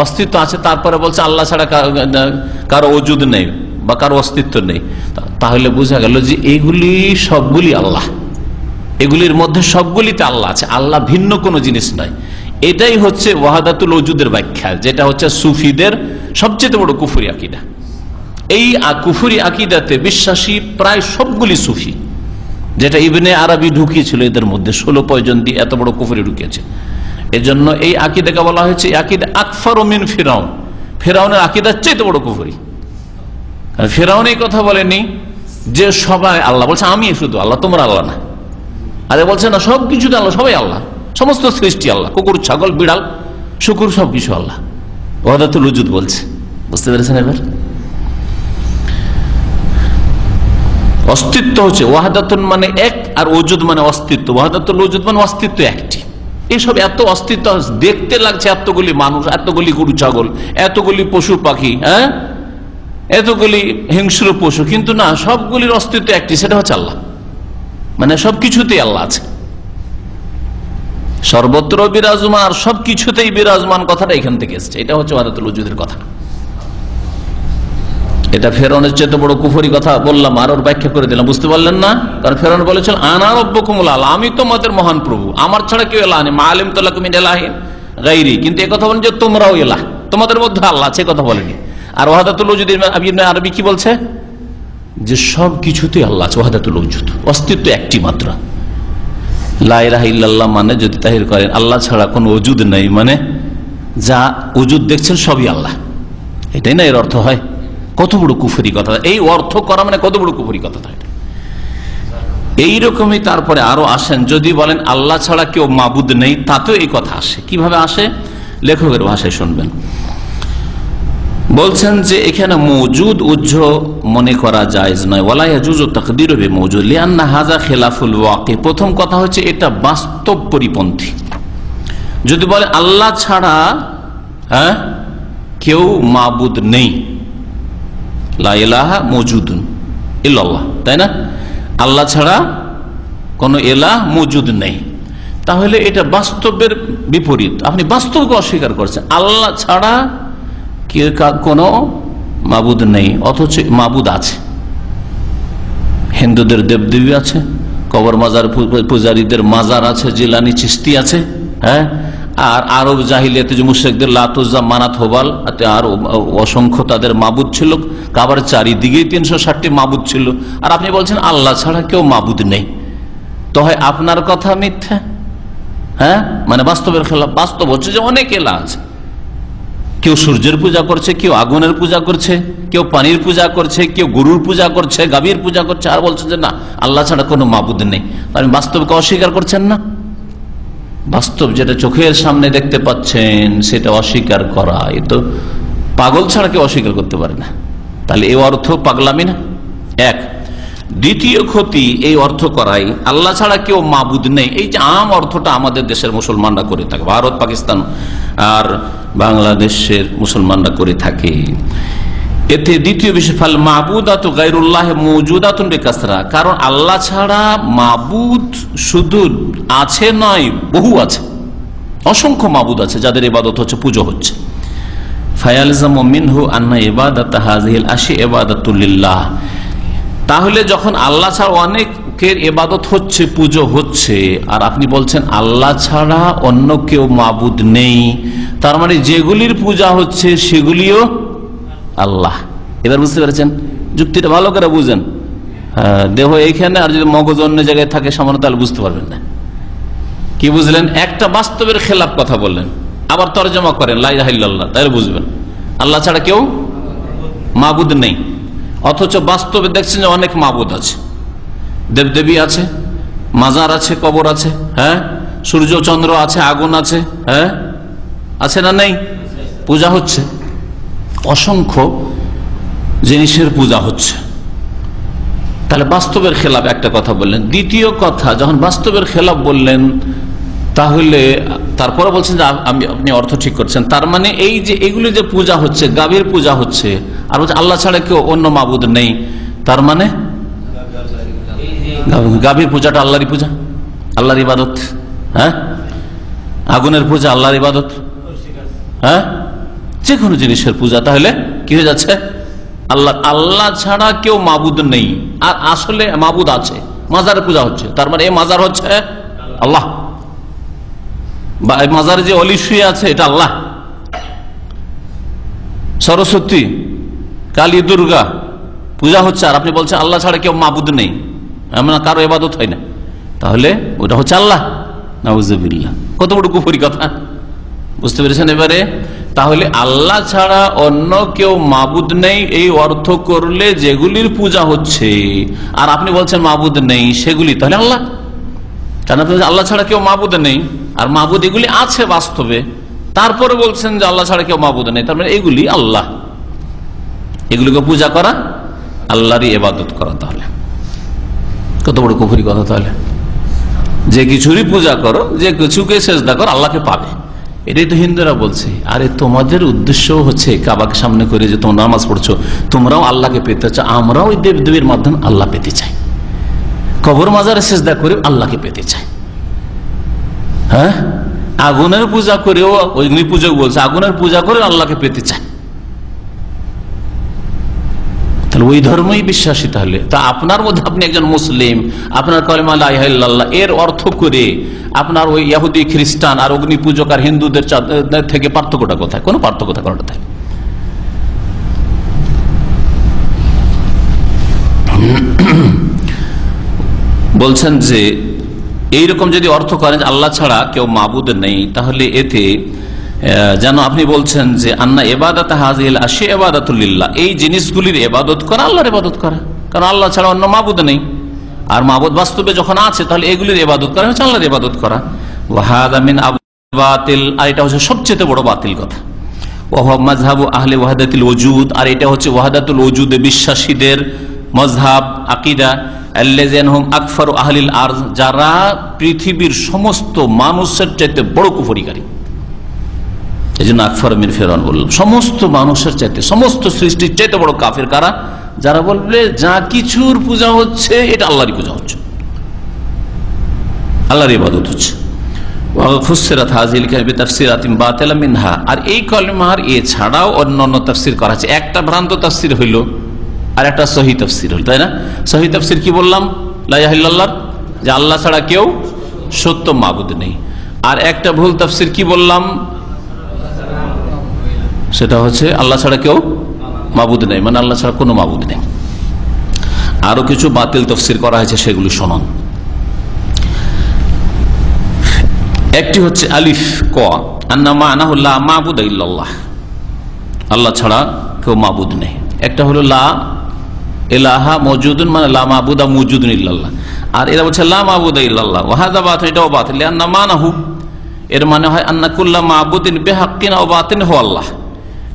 অস্তিত্ব আছে। তারপরে বলছে আল্লাহ ছাড়া কারো ওজুদ নেই বা কারো অস্তিত্ব নেই। তাহলে বোঝা গেল যে এইগুলি সবগুলি আল্লাহ, এগুলির মধ্যে সবগুলিতে আল্লাহ আছে, আল্লাহ ভিন্ন কোনো জিনিস নাই। এটাই হচ্ছে ওয়াহাদাতুল ওজুদের ব্যাখ্যা, যেটা হচ্ছে সুফিদের সবচেয়ে বড় কুফরি আকীদা। এই কুফরি আকীদাতে বিশ্বাসী প্রায় সবগুলি সুফি, যেটা ইবনে আরবি ঢুকিয়েছিল এদের মধ্যে, 16 পয়জন দিয়ে এত বড় কুফরি ঢুকিয়েছে। এজন্য এই আকীদাকে বলা হয়েছে আকীদা আকফারু মিন ফিরাউন। ফিরাউনের আকীদার চেয়ে বড় কুফরি। ফিরাউন এই কথা বলেনি যে সবাই আল্লাহ, বলছে আমি শুধু আল্লাহ, তোমরা আল্লাহ না। আরে বলছে না, সবকিছুতে আল্লাহ, সবাই আল্লাহ, সমস্ত সৃষ্টি আল্লাহ, কুকুর, ছাগল, বিড়াল, শুকুর, সবকিছু আল্লাহ। ওয়াহদাতুল ওজুদ বলছে। বুঝতে পেরেছেন এবার? অস্তিত্ব হচ্ছে ওয়াহদাতুন মানে এক, আর ওজুদ মানে অস্তিত্ব। ওয়াহদাতুল ওজুদ মানে অস্তিত্ব একটি। এইসব এত অস্তিত্ব দেখতে লাগছে, এতগুলি মানুষ, এতগুলি গরু, ছাগল, এতগুলি পশু পাখি, এতগুলি হিংস্র পশু, কিন্তু না, সবগুলির অস্তিত্ব একটি, সেটা হচ্ছে আল্লাহ। মানে সবকিছুতেই আল্লাহ আছে, সর্বত্র বিরাজমান, আর সবকিছুতেই বিরাজমান, কথাটা এখান থেকে এসছে। এটা হচ্ছে ওয়াহদাতুল ওজুদের কথা। এটা ফেরাউনের চেয়ে বড় কুফরি কথা বললাম, আর ওর ব্যাখ্যা করে দিলাম। বুঝতে পারলেন না? কারণ ফেরাউন বলেছিল আনা রব্বুকুমুল আ'লা, আমি তোমাদের মহান প্রভু, আমার ছাড়া কেউ ইলাহ নেই, মা আলিমতু লাকুম মিন ইলাহিন গায়রি। কিন্তু এই কথা বলেন যে তোমরাও ইলাহ, তোমাদের মধ্যে আল্লাহ আছে, কথা বলেনি। আর ওয়াহদাতুল ওজুদ ইবনে আরবি কি বলছে? যে সব কিছুতেই আল্লাহ আছে, ওয়াহদাতুল ওজুদ, অস্তিত্ব একটি মাত্র। লা ইলাহা ইল্লাল্লাহ মানে যদি তাহির করেন আল্লাহ ছাড়া কোনো ওজুদ নেই, মানে যা ওজুদ দেখছেন সবই আল্লাহ, এটাই না এর অর্থ হয়? কত বড় কুফরি কথা! এই অর্থ করা মানে কত বড় কুফরি কথা! এইরকমই তারপরে আরো আসেন, যদি বলেন আল্লাহ ছাড়া কেউ মাবুদ নেই, তাতেও এই কথা আসে। কিভাবে আসে? লেখকের ভাষায় শুনবেন। বলছেন যে এখানে মওজুদ উজ্জ মনে করা জায়েজ নয়। ওয়ালা ইয়াজুজু তাকদীরু বিমওজুদ লিআন্না হাযা খিলাফুল ওয়াকি। প্রথম কথা হচ্ছে এটা বাস্তব পরিপন্থী। যদি বলে আল্লাহ ছাড়া কেউ মাবুদ নেই, লা ইলাহা মওজুদুন ইল্লাল্লাহ, তাই না? আল্লাহ ছাড়া কোন ইলাহ মওজুদ নেই, তাহলে এটা বাস্তবের বিপরীত। আপনি বাস্তবকে অস্বীকার করছেন। আল্লাহ ছাড়া কোনো মাবুদ নেই, অথচ মাবুদ আছে। হিন্দুদের দেবদেবী আছে, কবর মাজার পূজারীদের মাজার আছে, জিলানি, চিশতি আছে, আর আরব জাহিলিয়াতে যে মুশরিকদের লাত, উজ্জা, মানাত, হোবাল, আর অসংখ্য তাদের মাবুদ ছিল। কাবার চারিদিকেই 360টি মাবুদ ছিল। আর আপনি বলছেন আল্লাহ ছাড়া কেউ মাবুদ নেই, তো হয় আপনার কথা মিথ্যা, মানে বাস্তবের খেলাফ। বাস্তব হচ্ছে যে অনেক এলাহ আছে, কেউ সূর্যের পূজা করছে, কেউ আগুনের পূজা করছে, কেউ পানির পূজা করছে, কেউ গরুর পূজা করছে, গাভীর পূজা করছে, আর বলছেন যে না আল্লাহ ছাড়া কোনো মাবুদ নেই। আপনি বাস্তবকে অস্বীকার করছেন না? বাস্তব যেটা চোখের সামনে দেখতে পাচ্ছেন সেটা অস্বীকার করা, এ তো পাগল ছাড়া কেউ অস্বীকার করতে পারে না। তাহলে এই অর্থ পাগলামি না? এক। দ্বিতীয় ক্ষতি এই অর্থ করাই আল্লাহ ছাড়া কেউ মাবুদ নেই, এই যে আম অর্থটা আমাদের দেশের মুসলমানরা করে থাকে, ভারত পাকিস্তান আর বাংলাদেশের মুসলমানরা করে থাকে। এতে দ্বিতীয় বিষয় ফাল মাবুদাতু গায়রুল্লাহ মওজুদাতুন বিকাসরা, কারণ আল্লাহ ছাড়া মাবুদ শুধু আছে নয়, বহু আছে, অসংখ্য মাবুদ আছে যাদের ইবাদত হচ্ছে, পুজো হচ্ছে। ফায়ালজামু মিনহু আন্না ইবাদাত হাযিহিল আশি ইবাদাতুল লিল্লাহ, তাহলে যখন আল্লাহ ছাড়া অনেকের ইবাদত হচ্ছে, পুজো হচ্ছে, আর আপনি বলছেন আল্লাহ ছাড়া অন্য কেউ মাবুদ নেই, তার মানে যেগুলির পূজা হচ্ছে সেগুলিও আল্লাহ। এবার বুঝতে পেরেছেন? যুক্তিটা ভালো করে বুঝেন। দেহ এইখানে, আর যদি মগজ অন্য জায়গায় থাকে সামান্য, তাহলে বুঝতে পারবেন না। কি বুঝলেন? একটা বাস্তবের খেলাফ কথা বললেন, আবার তরজমা করেন লা ইলাহা ইল্লাল্লাহ, তাহলে বুঝবেন আল্লাহ ছাড়া কেউ মাবুদ নেই। অথচ বাস্তবে দেখছেন যে অনেক মাবুদ আছে, দেবদেবী আছে, মাজার আছে, কবর আছে, হ্যাঁ, সূর্য চন্দ্র আছে, আগুন আছে, হ্যাঁ, আছে না নেই? পূজা হচ্ছে, অসংখ্য জিনিসের পূজা হচ্ছে। তাহলে বাস্তবের খেলাফ একটা কথা বললেন। দ্বিতীয় কথা, যখন বাস্তবের খেলাফ বললেন, তাহলে তারপরে বলছেন যে আপনি অর্থ ঠিক করছেন, তার মানে এই যে এগুলি যে পূজা হচ্ছে, গাভীর পূজা হচ্ছে, আর বলছে আল্লাহ ছাড়া কেউ অন্য মাবুদ নেই, তার মানে গাভীর পূজাটা আল্লাহরই পূজা, আল্লাহর ইবাদত। হ্যাঁ, আগুনের পূজা আল্লাহর ইবাদত, হ্যাঁ, যে কোনো জিনিসের পূজা তাহলে কি হয়ে যাচ্ছে? আল্লাহ। আল্লাহ ছাড়া কেউ মাবুদ নেই, আর আসলে মাবুদ আছে, মাজারের পূজা হচ্ছে, তার মানে এই মাজার হচ্ছে আল্লাহ, বা মাজারে যে অলি শুয়ে আছে এটা আল্লাহ। সরস্বতী, কালী, দুর্গা পূজা হচ্ছে, আর আপনি বলছেন আল্লাহ ছাড়া কেউ মাবুদ নেই, এমন কারো ইবাদত হয় না, তাহলে ওটা হচ্ছে আল্লাহ। নাউজুবিল্লাহ, কত বড় কুফরি কথা, বুঝতে পেরেছেন এবারে? তাহলে আল্লাহ ছাড়া অন্য কেউ মাবুদ নেই এই অর্থ করলে যেগুলির পূজা হচ্ছে আর আপনি বলছেন মাবুদ নেই সেগুলি তাহলে আল্লাহ। কারণ আপনি আল্লাহ ছাড়া কেউ মাবুদ নেই, আর মাবুদ এগুলি আছে বাস্তবে, তারপরে বলছেন যে আল্লাহ ছাড়া কেউ মাবুদ নেই, তার মানে এগুলি আল্লাহ, এগুলিকে পূজা করা আল্লাহরই ইবাদত করা। তাহলে কত বড় কুফরি কথা! তাহলে যে কিছুরই পূজা করো, যে কিছুকে সেজদা করো, আল্লাহকে পাবে, এটাই তো হিন্দুরা বলছে। আরে তোমাদের উদ্দেশ্য হচ্ছে কাবাকে সামনে করে যে তোমরা নামাজ পড়ছো, তোমরাও আল্লাহকে পেতে চাও, আমরাও ওই দেবদেবীর মাধ্যমে আল্লাহ পেতে চাই, কবর মাজারে সেজদা করে আল্লাহকে পেতে চাই। হ্যাঁ, আগুনের পূজা করেও, অগ্নি পূজক বলছে, আগুনের পূজা করে আল্লাহকে পেতে চায়, তাহলে ওই ধর্মই বিশ্বাসী। তাহলে তা আপনার মধ্যে, আপনি একজন মুসলিম, আপনার কালেমা লা ইলাহা ইল্লাল্লাহ এর অর্থ করে আপনার ওই ইহুদি, খ্রিস্টান আর অগ্নি পূজক আর হিন্দুদের থেকে পার্থক্যটা কোথায়? কোনো পার্থক্য থাকার কথা। বলছেন যে এইরকম যদি অর্থ করেন আল্লাহ ছাড়া কেউ মাবুদ নেই, তাহলে এতে যেন আপনি বলছেন যে আন্না ইবাদাত হাযিহিল আশি ইবাদাতুল লিল্লাহ, এই জিনিসগুলির ইবাদত করা আল্লাহর ইবাদত করা, কারণ আল্লাহ ছাড়া অন্য মাবুদ নেই, আর মাবুদ বাস্তবে যখন আছে তাহলে এগুলির ইবাদত করা হচ্ছে আল্লাহর ইবাদত করা। ওয়া হাযা মিন বাতিল, আর এটা হচ্ছে সবচেয়ে বড় বাতিল কথা। ওয়া হুয়া মাযহাবু আহলি ওয়াহদাতিল ওজুদ, আর এটা হচ্ছে ওয়াহদাতুল ওজুদে বিশ্বাসীদের মযহাব, আকীদা। আল্লাযিনা হুম আকফারু আহলিল আরদ, যারা পৃথিবীর সমস্ত মানুষের চাইতে বড় কুফরীকারী। এই জন্য আকফার মিন ফিরআউন বললাম, সমস্ত মানুষের চাইতে, সমস্ত সৃষ্টির চাইতে বড় কাফের কারা? যারা বলবে যা কিছুর পূজা হচ্ছে এটা আল্লাহরই পূজা হচ্ছে, আল্লাহর ইবাদত হচ্ছে। আর এই কলমার এছাড়াও অন্যান্য তাফসীর করা আছে। একটা ভ্রান্ত তাফসীর হইল আর একটা সহি তাফসীর হইল, তাই না? সহি তাফসীর কি বললাম? লা ইলাহা ইল্লাল্লাহ, যে আল্লাহ ছাড়া কেউ সত্য মাবুদ নেই। আর একটা ভুল তাফসীর কি বললাম? সেটা হচ্ছে আল্লাহ ছাড়া কেউ মাবুদ নেই, মানে আল্লাহ ছাড়া কোনো মাবুদ নেই। আরো কিছু বাতিল তাফসীর করা হয়েছে, সেগুলি শোনান। একটি হচ্ছে আলিফ ক, আন্না মা'নাহু লা মা'বুদা ইল্লাল্লাহ, আল্লাহ ছাড়া কেউ মাবুদ নেই। একটা হলো লা ইলাহা মওজুদুন মানে লা মাবুদা মওজুদুন ইল্লাল্লাহ, আর এরা বলছে লা মাবুদা ইল্লাল্লাহ ওয়া হাযা বাতিল, এটাও বাতিল। লিআন্না মানাহু, এর মানে হয় আন্না কুল্লা মাবুদিন বিহাক্কিন আও বাতিন হুয়া আল্লাহ।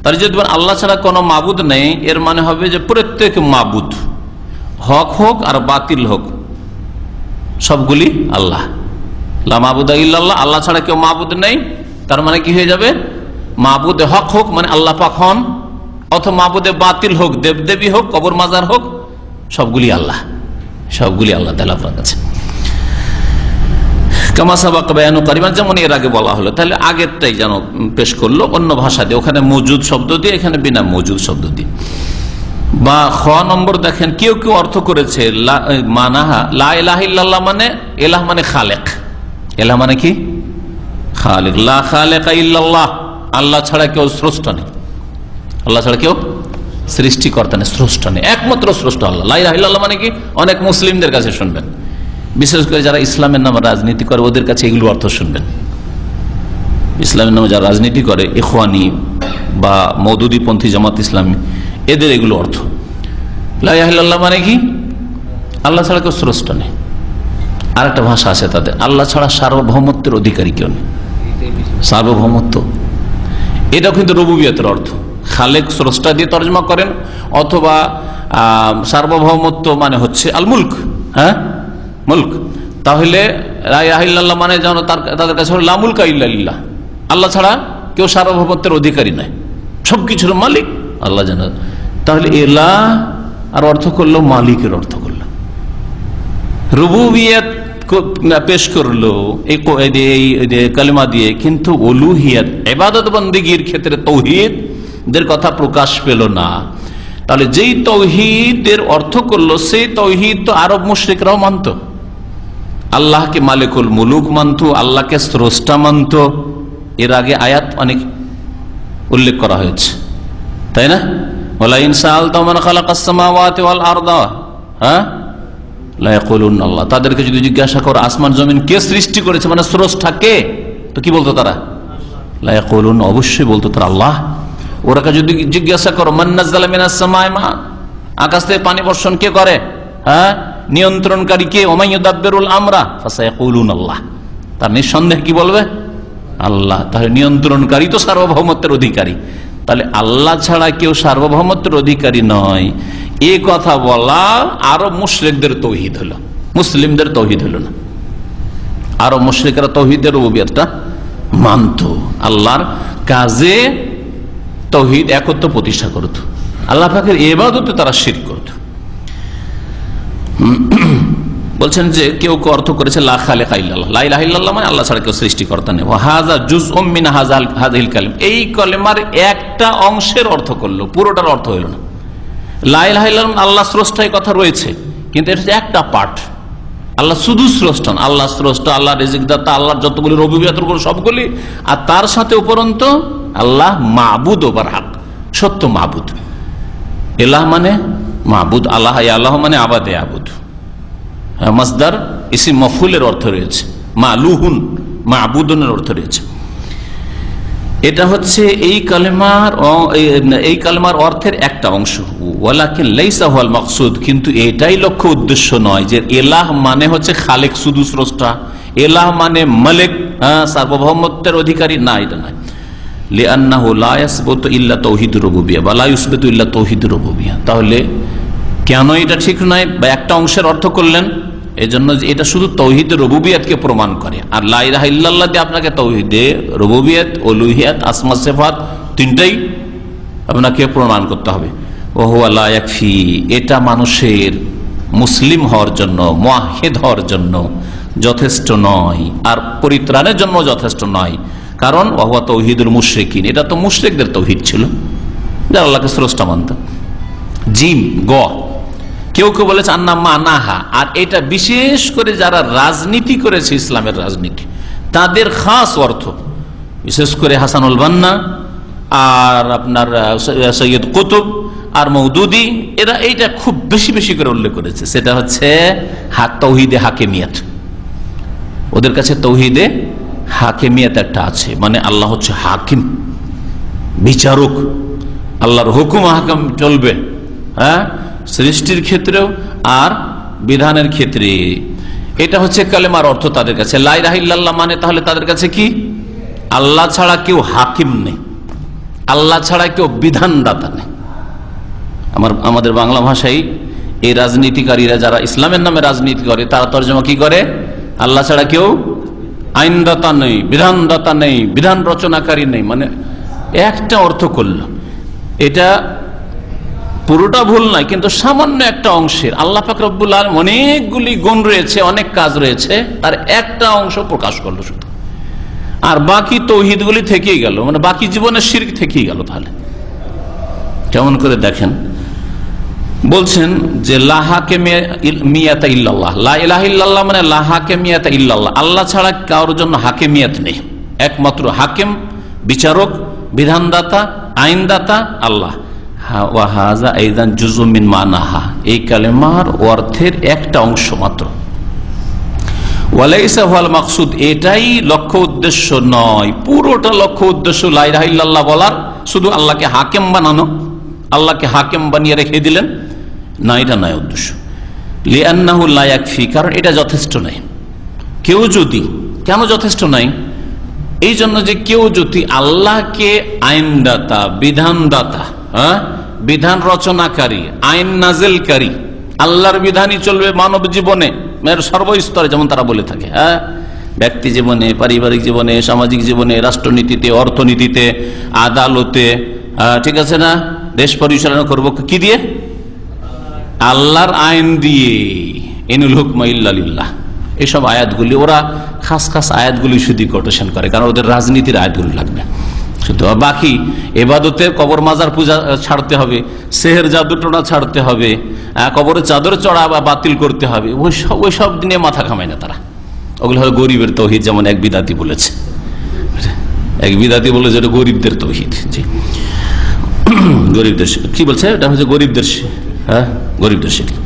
তার যদি আল্লাহ ছাড়া কোনো মাবুদ নেই, এর মানে হবে যে প্রত্যেক মাবুদ হক হোক আর বাতিল হোক সবগুলি আল্লাহ। লা মাবুদা ইল্লাল্লাহ, আল্লাহ ছাড়া কেউ মাবুদ নেই, তার মানে কি হয়ে যাবে? মাবুদে হক হোক মানে আল্লাহ পাক হন, অথবা মাবুদে বাতিল হোক, দেবদেবী হোক, কবর মাজার হোক, সবগুলি আল্লাহ, সবগুলি আল্লাহ তাআলা আপনার কাছে। কামা সাবাক বায়ানু কারিমান, যেমন এর আগে বলা হলো। তাহলে আগেরটাই যেন পেশ করলো অন্য ভাষা দিয়ে, ওখানে মজুদ শব্দ দিয়ে, এখানে বিনা মজুদ শব্দ দিয়ে। বা খ নম্বর দেখেন, কেউ কেউ অর্থ করেছে মানাহা লা ইলাহা ইল্লাল্লাহ মানে ইলাহ মানে খালেক, ইলাহ মানে কি? খালেক। লা খালেকা ইল্লাল্লাহ, আল্লাহ ছাড়া কেউ স্রষ্টা নেই, আল্লাহ ছাড়া কেউ সৃষ্টিকর্তা নেই, স্রষ্টা নেই, একমাত্র স্রষ্টা আল্লাহ। লা ইলাহা ইল্লাল্লাহ মানে কি? অনেক মুসলিমদের কাছে শুনবেন, বিশেষ করে যারা ইসলামের নামে রাজনীতি করে ওদের কাছে এগুলো অর্থ শুনবেন। ইসলামের নামে যারা রাজনীতি করে, ইখওয়ানি বা মওদুদি পন্থী জামাত ইসলামী, এদের এগুলো অর্থ। লা ইলাহা ইল্লাল্লাহ মানে কি? আল্লাহ ছাড়া কেউ স্রষ্টা নেই। আর একটা ভাষা আছে তাদের, আল্লাহ ছাড়া সার্বভৌমত্বের অধিকারী কেউ নেই। সার্বভৌমত্ব এটাও কিন্তু রুবুবিয়তের অর্থ। খালেক স্রষ্টা দিয়ে তর্জমা করেন, অথবা সার্বভৌমত্ব মানে হচ্ছে আল মুলক, হ্যাঁ মুলক। তাহলে লা ইলাহা ইল্লাল্লাহ মানে যেন তাদের কাছে লা মুলকা ইল্লা লিল্লাহ, আল্লাহ ছাড়া কেউ সার্বভৌমত্বের অধিকারী নাই, সবকিছুর মালিক আল্লাহ জানেন। তাহলে ইলাহ আর অর্থ করলো মালিকের অর্থ করলো, রুবুবিয়ত পেশ করলো এই কালিমা দিয়ে, কিন্তু উলুহিয়ত ইবাদত বন্দেগীর ক্ষেত্রে তাওহীদের কথা প্রকাশ পেল না। তাহলে যেই তাওহীদের অর্থ করলো সেই তাওহীদ তো আরব মুশরিকরাও মানত, আল্লাহকে মালিকুল মুলুক মানত, আল্লাহকে স্রষ্টা মানত। এর আগে আয়াত অনেক উল্লেখ করা হয়েছে, তাই না? ওয়ালা ইন সাআলতা মান খালাকাস সামাওয়াতি ওয়াল আরদা লা ইয়াকুলুন আল্লাহ, তাদেরকে যদি জিজ্ঞাসা করো আসমান জমিন কে সৃষ্টি করেছে মানে স্রষ্টা কে, তো কি বলতো তারা? লা ইয়াকুলুন, অবশ্যই বলতো তারা আল্লাহ। ওরাকে যদি জিজ্ঞাসা করো মান নাযালা মিনাস সামাই মা, আকাশ থেকে পানি বর্ষণ কে করে, হ্যাঁ নিয়ন্ত্রণকারী কে, ওয়া মান ইউদাব্বিরুল আমরা ফাসায়াকুলুন আল্লাহ, তার নিঃসন্দেহে কি বলবে? আল্লাহ। তাহলে নিয়ন্ত্রণকারী তো সার্বভৌমত্বের অধিকারী, তাহলে আল্লাহ ছাড়া কেউ সার্বভৌমত্বের অধিকারী নয়, এই কথা বলা আরব মুশরিকদের তাওহীদ হলো, মুসলিমদের তাওহীদ হলো না। আরব মুশরিকরা তাওহীদের রুবুবিয়তটা মানত, আল্লাহর কাজে তাওহীদ একত্ব প্রতিষ্ঠা করত, আল্লাহ পাকের ইবাদতে তারা শিরক করত। বলছেন যে কেউ কেউ অর্থ করেছে লা খালিকা ইল্লাল্লাহ, লা ইলাহা ইল্লাল্লাহ মানে আল্লাহ ছাড়া কেউ সৃষ্টিকর্তা নেই। ওয়া হাযা জুজউম মিন হাযিহিল কালিমা, এই কালিমার একটা অংশের অর্থ করলো, পুরোটার অর্থ হইল না। লা ইলাহা ইল্লাল্লাহ আল্লাহ স্রষ্টা এই কথা রয়েছে, কিন্তু এটা একটা পার্ট, আল্লাহ শুধু স্রষ্টা, আল্লাহ স্রষ্টা, আল্লাহ রিজিকদাতা, আল্লাহর যতগুলি রুবুবিয়ত সবগুলি, আর তার সাথে উপরন্তু আল্লাহ মাবুদ ও বারহাক, সত্য মাবুদ। ইলাহ মানে মাবুদ, আল্লাহ আল্লাহ মানে আবাদে আবুদ, মাসদার ইসিম মফউলের অর্থ রয়েছে, মালুহুন মাবুদুনের অর্থ রয়েছে। এটা হচ্ছে এই কালেমার অর্থের একটা অংশ। ওয়ালাকিন লাইসা হুয়াল মাকসুদ, কিন্তু এটাই লক্ষ্য উদ্দেশ্য নয় যে এলাহ মানে হচ্ছে খালেক শুধু স্রষ্টা, এলাহ মানে মালিক সার্বভৌমত্বের অধিকারী, না, এটা নয়। লিআন্নাহু লা ইয়াসবুতু ইল্লা তাওহীদুর রুবুবিয়্যাহ ওয়া লা ইসবাতু ইল্লা তাওহীদুর রুবুবিয়্যাহ। তাহলে কেন এটা ঠিক নয়, বা একটা অংশের অর্থ করলেন এই জন্য যে এটা শুধু তাওহীদের রুবুবিয়তকে প্রমাণ করে, আর লা ইলাহা ইল্লাল্লাহ দিয়ে আপনাকে তাওহীদে রুবুবিয়ত, উলুহিয়ত, আসমা সিফাত তিনটাই আপনাকে প্রমাণ করতে হবে। ওয়া হুয়া লা ইয়াকফি, এটা মানুষের মুসলিম হওয়ার জন্য, মুওয়াহহিদ হওয়ার জন্য যথেষ্ট নয়, আর পরিত্রাণের জন্য যথেষ্ট নয়। কারণ ওয়া হুয়া তাওহীদুল মুশরিকিন, এটা তো মুশরিকদের তাওহীদ ছিল, যারা আল্লাহকে স্রষ্টা মানত। জিম গ, কেউ কেউ বলেছে আন্না মানাহা, আর এটা বিশেষ করে যারা রাজনীতি করেছে, ইসলামের রাজনীতি, তাদের খাস অর্থ, বিশেষ করে হাসানুল বান্না আর আপনার সৈয়দ কুতুব আর মওদুদি, এরা এইটা খুব বেশি বেশি করে উল্লেখ করেছে। সেটা হচ্ছে তাওহীদে হাকিমিয়ত, ওদের কাছে তাওহীদে হাকিমিয়ত একটা আছে, মানে আল্লাহ হচ্ছে হাকিম, বিচারক, আল্লাহর হুকুম হাকাম চলবে, হ্যাঁ, সৃষ্টির ক্ষেত্রেও আর বিধানের ক্ষেত্রে। এটা হচ্ছে কালেমার অর্থ তাদের কাছে। লা ইলাহা ইল্লাল্লাহ মানে তাহলে তাদের কাছে কি? আল্লাহ ছাড়া কেউ হাকিম নেই, আল্লাহ ছাড়া কেউ বিধানদাতা নেই। আমাদের বাংলা ভাষায় এই রাজনীতিকারীরা যারা ইসলামের নামে রাজনীতি করে তারা তর্জমা কি করে? আল্লাহ ছাড়া কেউ আইনদাতা নেই, বিধানদাতা নেই, বিধান রচনাকারী নেই, মানে একটা অর্থ করল। এটা পুরোটা ভুল নয়, কিন্তু সামান্য একটা অংশের। আল্লাহ পাক রব্বুল আলামিন অনেকগুলি গুণ রয়েছে, অনেক কাজ রয়েছে, তার একটা অংশ প্রকাশ করলো শুধু, আর বাকি তৌহিদগুলি থেকেই গেল, মানে বাকি জীবনের শিরক থেকেই গেল। তাহলে কেমন করে দেখেন, বলছেন যে লা হাকিমিয়াতা ইল্লাল্লাহ, লা ইলাহা ইল্লাল্লাহ মানে লা হাকিমিয়াতা ইল্লাল্লাহ, আল্লাহ ছাড়া কারোর জন্য হাকিমিয়াত নেই, একমাত্র হাকিম, বিচারক, বিধানদাতা, আইনদাতা আল্লাহ। ওয়া হাযা আইদান জুজুম মিন মানাহা, এই কালেমার অর্থের একটা অংশ মাত্র। ওয়ালাইসা হুয়াল মাকসুদ, এটাই লক্ষ্য উদ্দেশ্য নয়, পুরোটা লক্ষ্য উদ্দেশ্য লা ইলাহা ইল্লাল্লাহ বলার শুধু আল্লাহকে হাকিম বানানো, আল্লাহকে হাকিম বানিয়ে রেখে দিলেন না, এটা নয় উদ্দেশ্য। লিআন্নাহু লা ইয়াকফি, কারণ এটা যথেষ্ট নয়। কেউ যদি, কেন যথেষ্ট নয়? এই জন্য যে কেউ যদি আল্লাহকে আইনদাতা, বিধানদাতা, হ্যাঁ, বিধান রচনাকারী, আইন নাজিলকারী, আল্লাহর বিধানই চলবে মানব জীবনে সর্বস্তরে, যেমন তারা বলে থাকে, হ্যাঁ, ব্যক্তি জীবনে, পারিবারিক জীবনে, সামাজিক জীবনে, রাষ্ট্রনীতিতে, অর্থনীতিতে, আদালতে, ঠিক আছে না, দেশ পরিচালনা করবো কি দিয়ে? আল্লাহর আইন দিয়ে। ইনুল হুকমা ইল্লা লিল্লাহ, এইসব আয়াতগুলি ওরা খাস খাস আয়াতগুলি শুধু কোটেশন করে, কারণ ওদের রাজনীতির আয়াতগুলি লাগবে শুধু। বাকি এবাদতে কবর মাজার পূজা ছাড়তে হবে, সেহের জাদুটোনা ছাড়তে হবে, কবরে চাদর চড়া বা বাতিল করতে হবে, ওই সব দিনে মাথা ঘামায় না তারা। ওগুলো হলো গরিবের তৌহিদ, যেমন এক বিদাতি বলেছে, এক বিদাতি বলেছে এটা গরিবদের তৌহিদ। জি, গরিবদের কি বলছে? এটা হচ্ছে গরিবদের, হ্যাঁ, গরিবদের শিরক,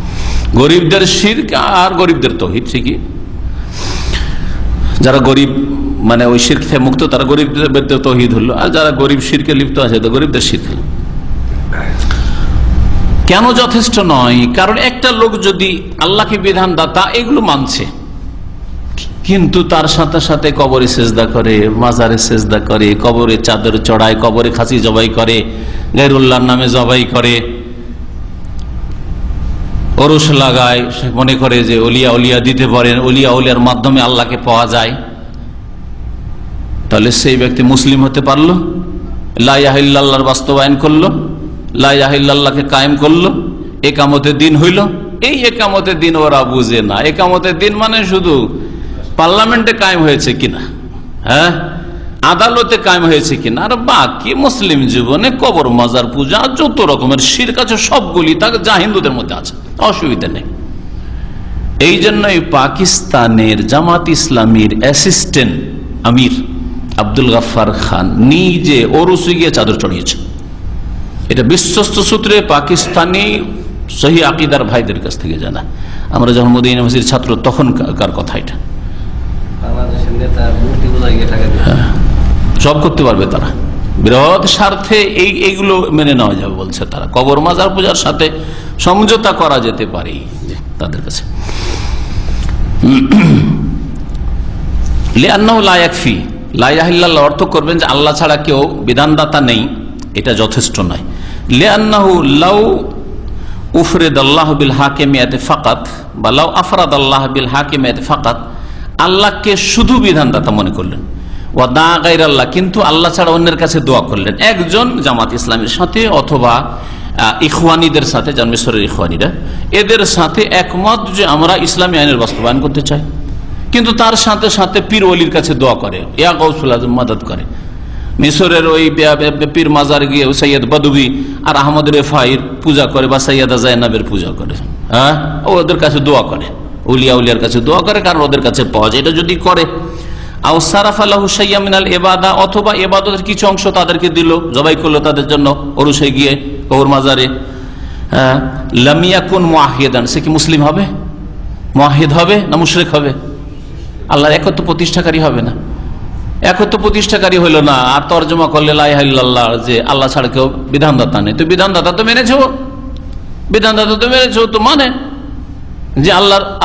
গরিবদের শিরক আর গরিবদের তৌহিদ। ঠিকই, যারা গরিব মানে ওই শিরক থেকে মুক্ত তারা গরিবদের তৌহিদ হলো, আর যারা গরিব শিরকে লিপ্ত আছে তো গরিবদের শিরক হলো। কেন যথেষ্ট নয়? কারণ একটা লোক যদি আল্লাহকে বিধানদাতা এগুলো মানছে, কিন্তু তার সাথে সাথে কবরে সেজদা করে, মাজারে সেজদা করে, কবরে চাদর চড়ায়, কবরে খাসি জবাই করে, গায়রুল্লাহর নামে জবাই করে, ওরস লাগায়, মনে করে যে ওলিয়া উলিয়া দিতে পারেন, ওলিয়া উলিয়ার মাধ্যমে আল্লাহকে পাওয়া যায়, তাহলে সেই ব্যক্তি মুসলিম হতে পারলো? লা ইলাহা ইল্লাল্লাহর বাস্তবায়ন করলো, লা ইলাহা ইল্লাল্লাহকে কায়েম করলো, একামতের দিন হইল। এই একামতের দিন ওরা বুঝে না। একামতের দিন মানে শুধু পার্লামেন্টে কায়েম হয়েছে কিনা, হ্যাঁ, আদালতে কায়েম হয়েছে কিনা, আর বাকি মুসলিম জীবনে কবর মাজার পূজা যত রকমের শিরক আছে সবগুলি তাকে যা হিন্দুদের মধ্যে আছে, অসুবিধা নেই। এই জন্যই পাকিস্তানের জামাত ইসলামীর অ্যাসিস্ট্যান্ট আমির আব্দুল গাফফার খান নিজে ওরসে গিয়ে চাদর চড়িয়েছে। এটা বিশ্বস্ত সূত্রে পাকিস্তানি সহি আকিদার ভাইদের কাছ থেকে জানা। আমরা যখন মদিনা ইউনিভার্সিটির ছাত্র তখনকার কথা, এটা সব করতে পারবে তারা, বৃহৎ স্বার্থে এইগুলো মেনে নেওয়া যাবে বলছে তারা। কবর মাজার পূজার সাথে সমঝোতা করা যেতে পারে তাদের কাছে। লিআন্নাহু লা ইয়াকফি, লা ইলাহা ইল্লাল্লাহ অর্থ করবেন যে আল্লাহ ছাড়া কেউ বিধানদাতা নেই, এটা যথেষ্ট নয়। লিআন্নাহু লাউ উফরিদাল্লাহু বিল হাকিমিয়াতি ফাকাত বা লাউ আফরাদাল্লাহু বিল হাকিমিয়াতি ফাকাত, আল্লাহকে শুধু বিধানদাতা মনে করলেন, ওয়া দা গায়রাল্লাহ, কিন্তু আল্লাহ ছাড়া অন্যের কাছে দোয়া করলেন। একজন জামাত ইসলামের সাথে অথবা ইখওয়ানিদের সাথে, যান মিশরের ইখওয়ানিরা, এদের সাথে একমত যে আমরা ইসলামী আইনের বাস্তবায়ন করতে চাই, কিন্তু তার সাথে সাথে পীর ওলির কাছে দোয়া করে, ইয়া গাউসুল আজম মদদ করে। মিশরের ওই পীর মাজার গিয়ে সৈয়দ বদবি আর আহমদ রেফাইর পূজা করে, বা সৈয়দা জাইনাবের পূজা করে, হ্যাঁ, ওদের কাছে দোয়া করে, উলিয়া উলিয়ার কাছে দোয়া করে, কারণ ওদের কাছে পাওয়া যায়। এটা যদি করে, আও সারাফা লাহু শাইয়্যাম মিনাল ইবাদা, অথবা ইবাদতের কিছু অংশ তাদেরকে দিল, জবাই করলো তাদের জন্য ওরসে গিয়ে কবর মাজারে, লাম ইয়াকুন মুআহিদান, সে কি মুসলিম হবে? মুআহিদ হবে না মুশরিক হবে? আল্লাহর একত্ব প্রতিষ্ঠাকারী হবে না? একত্র প্রতিষ্ঠাকারী হইল না, আর তর্জমা করলে লা ইলাহা ইল্লাল্লাহ, যে আল্লাহ ছাড়া কেউ বিধানদাতা নেই। তো বিধানদাতা তো মেনেছো, বিধানদাতা তো মেনেছো, তো মানে যে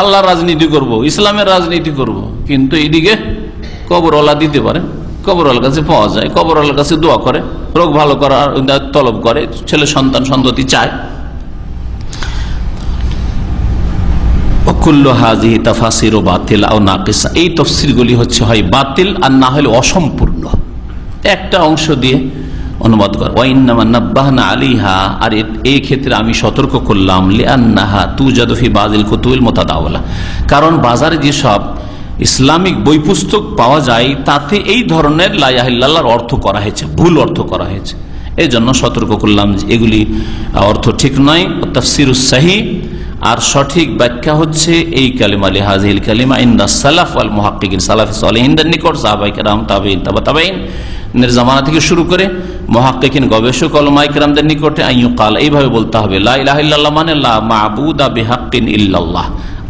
আল্লাহর রাজনীতি করব, ইসলামের রাজনীতি করব, কিন্তু এইদিকে কবরওয়ালা দিতে পারে, কবরওয়ালার কাছে পাওয়া যায়, কবরওয়ালার কাছে দোয়া করে, রোগ ভালো করার তলব করে, ছেলে সন্তান সন্ততি চায়। এই তাফসীরগুলি হচ্ছে হয় বাতিল আর না হলে অসম্পূর্ণ, একটা অংশ দিয়ে অনুবাদ করে। ওয়াইন্নামা নাব্বাহনা আলাইহা, আর এই ক্ষেত্রে আমি সতর্ক করলাম, লিআন্নাহা তুজাদু ফি বাযিল কুতুবিল মুতাদাওয়ালা, কারণ বাজারে যেসব ইসলামিক বই পুস্তক পাওয়া যায় তাতে এই ধরনের লা ইলাহা ইল্লাল্লাহর অর্থ করা হয়েছে, ভুল অর্থ করা হয়েছে। এই জন্য সতর্ক করলাম যে এগুলি অর্থ ঠিক নয়। তাফসীরুস সহিহ, আর সঠিক ব্যাখ্যা হচ্ছে এই কালিমা, লিহাযিহিল কালিমা ইনদা সালাফ ওয়াল মুহাক্কিকিন, সালাফে সালেহিনদের নিকট, সাহাবায়ে কেরাম, তাবেঈন, তাবা তাবেঈন এর জামানা থেকে শুরু করে মুহাক্কিকিন, গবেষক, উলামায়ে কেরামদের নিকটে আইয়ুকাল, এইভাবে বলতে হবে, লা ইলাহা ইল্লাল্লাহ মানে লা মা'বুদা বিহাক্কিন ইল্লাল্লাহ,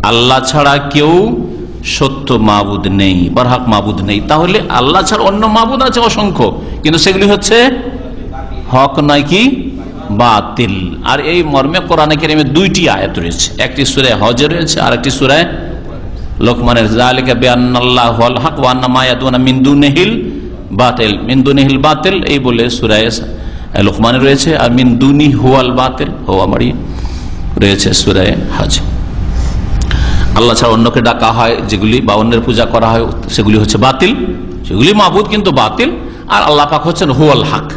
আল্লাহ ছাড়া কেউ সত্য মাবুদ নেই, বরহক মাবুদ নেই। তাহলে আল্লাহ ছাড়া অন্য মাবুদ আছে অসংখ্য, কিন্তু সেগুলি হচ্ছে হক নয়, কি বাতিল। আর এই মর্মে কোরআনে কারীমে দুইটি আয়াত রয়েছে, একটি সূরা হজে রয়েছে আর একটি সূরা লোকমানের, যালিকা বিআন্নাল্লাহু আল হক ওয়া আন্না মা ইয়াদুনা মিন দুনিহিল বাতিল, মিন দুনিহিল বাতিল এই বলে সূরা লোকমানে রয়েছে, আর মিন দুনি হুয়াল বাতিল হুয়া মারি রয়েছে সূরা হজ। আল্লাহ ছাড়া অন্যকে ডাকা হয় যেগুলি, বা অন্যের পূজা করা হয়, সেগুলি হচ্ছে বাতিল, সেগুলি মাবুদ কিন্তু বাতিল। আর আল্লাহ পাক হচ্ছেন হুয়াল হক,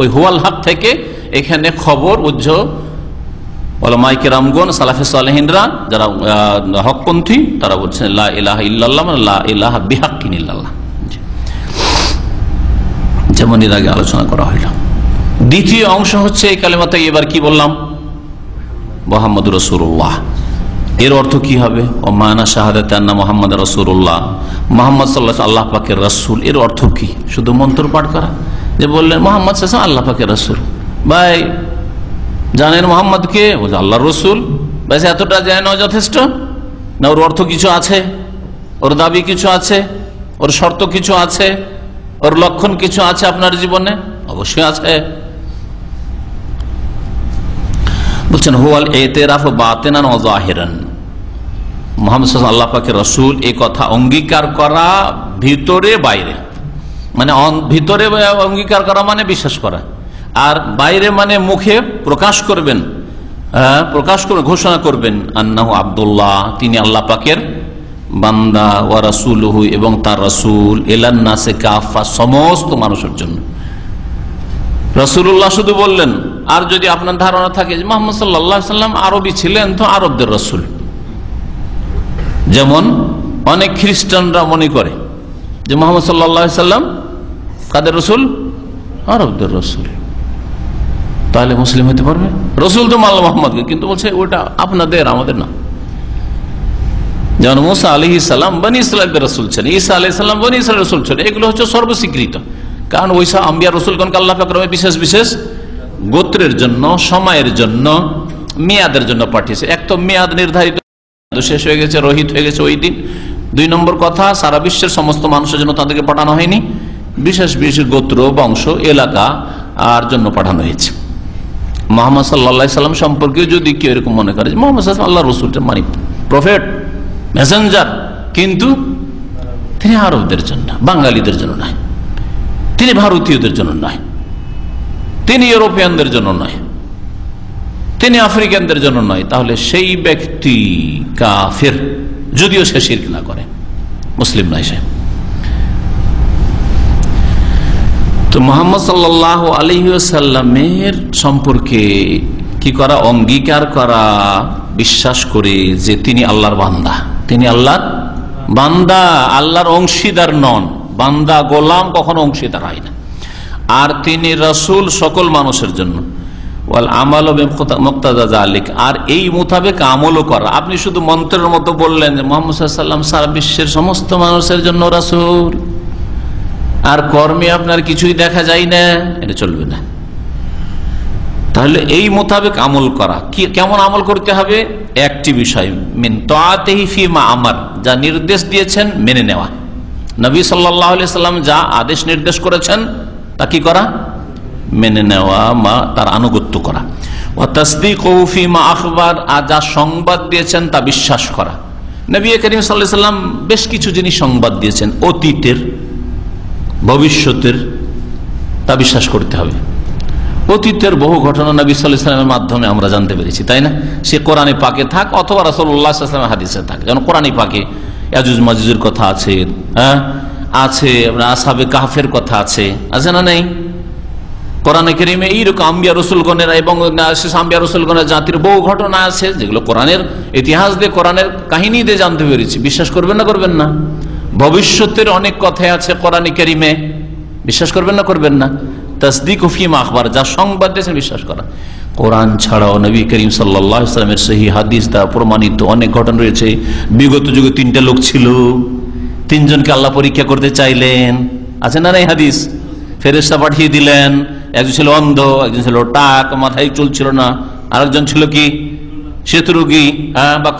ওই হুয়াল হক থেকে এখানে খবর উজ্জ উলামায়ে কেরামগণ, সালাফে সালেহিনরা যারা হকপন্থী, তারা বলছেন লা ইলাহা ইল্লাল্লাহ মানে লা ইলাহা বিহাক্কিন ইল্লাল্লাহ, যেমন এর আগে আলোচনা করা হইল। দ্বিতীয় অংশ হচ্ছে এই কালেমাতে এবার কি বললাম, মুহাম্মদুর রাসূলুল্লাহ, এর অর্থ কি হবে? ও মানা শাহাদাতে আন্না মুহাম্মদ রাসূলুল্লাহ, মুহাম্মদ সাল্লাল্লাহু আলাইহি আল্লাহ পাকের রাসূল, এর অর্থ কি? শুধু মন্ত্র পাঠ করা, যে বললেন মুহাম্মদ সাল্লাল্লাহু আলাইহি আল্লাহ পাকের রাসূল, ভাই জানেন মুহাম্মদ কে? বলে আল্লাহর রাসূল, ব্যাস এতটা জানা যথেষ্ট না? ওর অর্থ কিছু আছে, ওর দাবি কিছু আছে, ওর শর্ত কিছু আছে, ওর লক্ষণ কিছু আছে আপনার জীবনে? অবশ্যই আছে। বলছেন হুয়াল ইতিরাফ বাতিনান ওয়া যাহিরান, মুহাম্মদ সাল্লাল্লাহু আলাইহি আল্লাহ পাকের রাসূল এই কথা অঙ্গীকার করা ভিতরে বাইরে, মানে ভিতরে অঙ্গীকার করা মানে বিশ্বাস করা, আর বাইরে মানে মুখে প্রকাশ করবেন, প্রকাশ করে ঘোষণা করবেন, আন্নাহু আব্দুল্লাহ, তিনি আল্লাহ পাকের বান্দা, ওয়া রাসূলুহু এবং তার রাসূল, ইলান নাসে কাফা, সমস্ত মানুষের জন্য। রাসূলুল্লাহ শুধু বললেন। আর যদি আপনার ধারণা থাকে যে মুহাম্মদ সাল্লাল্লাহু আলাইহি সাল্লাম আরবি ছিলেন, তো আরবদের রাসূল, যেমন অনেক খ্রিস্টানরা মনে করে যে মুহাম্মদ সাল্লাল্লাহু আলাইহি সাল্লাম কাদের রাসূল? আরবদের রাসূল, তাহলে মুসলিম হতে পারবে? রাসূল তো আল্লাহ মুহাম্মদকে, কিন্তু বলছে ওটা আপনাদের, আমাদের না। যেমন মুসা আলাইহিস সালাম বনি ইসরাইলের রাসূল ছিলেন, ঈসা আলাইহিস সালাম বনি ইসরাইলের রাসূল ছিলেন, এগুলো হচ্ছে সর্বস্বীকৃত। কারণ ওইসব আম্বিয়া রাসূলগণকে আল্লাহ পাক বিশেষ বিশেষ গোত্রের জন্য, সময়ের জন্য, মেয়াদের জন্য পাঠিয়েছে। এক তো মেয়াদ নির্ধারিত, শেষ হয়ে গেছে, রহিত হয়ে গেছে ওই দিন। দুই নম্বর কথা, সারা বিশ্বের সমস্ত মানুষের জন্য তাদেরকে পাঠানো হয়নি, বিশেষ বিশেষ গোত্র, বংশ, এলাকা আর জন্য পাঠানো হয়েছে। মুহাম্মদ সাল্লাল্লাহু আলাইহি সাল্লাম সম্পর্কে যদি কেউ এরকম মনে করে যে মুহাম্মদ সাল্লাল্লাহু আলাইহি ওয়াসাল্লাম আল্লাহর রাসূল, প্রফেট, মেসেঞ্জার, কিন্তু তিনি আরবদের জন্য, বাঙালিদের জন্য নয়, তিনি ভারতীয়দের জন্য নয়, তিনি ইউরোপিয়ানদের জন্য নয়, তিনি আফ্রিকানদের জন্য নয়, তাহলে সেই ব্যক্তি কাফের, যদিও সে শিরক না করে, মুসলিম নয় সে। তো মুহাম্মদ সাল্লাল্লাহু আলাইহি ওয়াসাল্লামের সম্পর্কে কি করা? অঙ্গীকার করা, বিশ্বাস করে যে তিনি আল্লাহর বান্দা, তিনি আল্লাহর বান্দা, আল্লাহর অংশীদার নন। বান্দা গোলাম কখনো অংশীদার হয় না। আর তিনি রাসূল সকল মানুষের জন্য। ওয়াল আমাল মুক্তাদা যালিক, আর এই মোতাবেক আমলও করা। আপনি শুধু মন্ত্রের মতো বললেন যে মুহাম্মদ সাল্লাল্লাহু আলাইহি ওয়াসাল্লাম সারা বিশ্বের সমস্ত মানুষের জন্য রাসূল, আর কর্মে আপনার কিছুই দেখা যায় না, এটা চলবে না। তাহলে এই মোতাবেক আমল করা, কি কেমন আমল করতে হবে? একটি বিষয়, মিন তাআতিহি ফিমা আমার, যা নির্দেশ দিয়েছেন মেনে নেওয়া, নবী সাল্লাল্লাহু আলাইহি সাল্লাম যা আদেশ নির্দেশ করেছেন তা কি করা, মেনে নেওয়া, তার আনুগত্য করা। ওয়া তাসদীকু ফীমা আখবার, আর যা সংবাদ দিয়েছেন তা বিশ্বাস করা। নবী করিম সাল্লাল্লাহু আলাইহি সাল্লাম বেশ কিছু জিনিস সংবাদ দিয়েছেন, অতীতের, ভবিষ্যতের, তা বিশ্বাস করতে হবে। অতীতের বহু ঘটনা নবী সাল্লাল্লাহু আলাইহি সাল্লামের মাধ্যমে আমরা জানতে পেরেছি, তাই না? সে কোরআনে পাকে থাক অথবা রাসূলুল্লাহ সাল্লাল্লাহু আলাইহি ওয়াসাল্লামের হাদিসে থাক। যেমন কোরআনে পাকে ইয়াজুজ মাজুজের কথা আছে, আছে আসহাবে কাহফের কথা আছে, আছে না নেই? কোরআনে কারীমে এইরকম আম্বিয়া রাসূলগণের এবং শেষ আম্বিয়া রাসূলগণের জাতির বহু ঘটনা আছে, যেগুলো কোরআনের ইতিহাস দিয়ে, কোরআনের কাহিনী দিয়ে জানতে পেরেছি। বিশ্বাস করবেন না করবেন না? ভবিষ্যতের অনেক কথা আছে কোরআনে কারীমে, বিশ্বাস করবেন না করবেন না? তাসদীক ফীমা আখবার, যা সংবাদ দিয়েছেন বিশ্বাস করা। কোরআন ছাড়াও নবী করিম সাল্লাল্লাহু আলাইহি ওয়াসাল্লামের সহিহ হাদিস দ্বারা প্রমাণিত অনেক ঘটনা রয়েছে। বিগত যুগে 3টা লোক ছিল, 3 জনকে আল্লাহ পরীক্ষা করতে চাইলেন, আছে না এই হাদিস? ফেরেশতা পাঠিয়ে দিলেন, একজন ছিল অন্ধ, একজন ছিল টাক, মাথায় চুল ছিল না, আরেকজন ছিল কি শ্বেতরোগী বা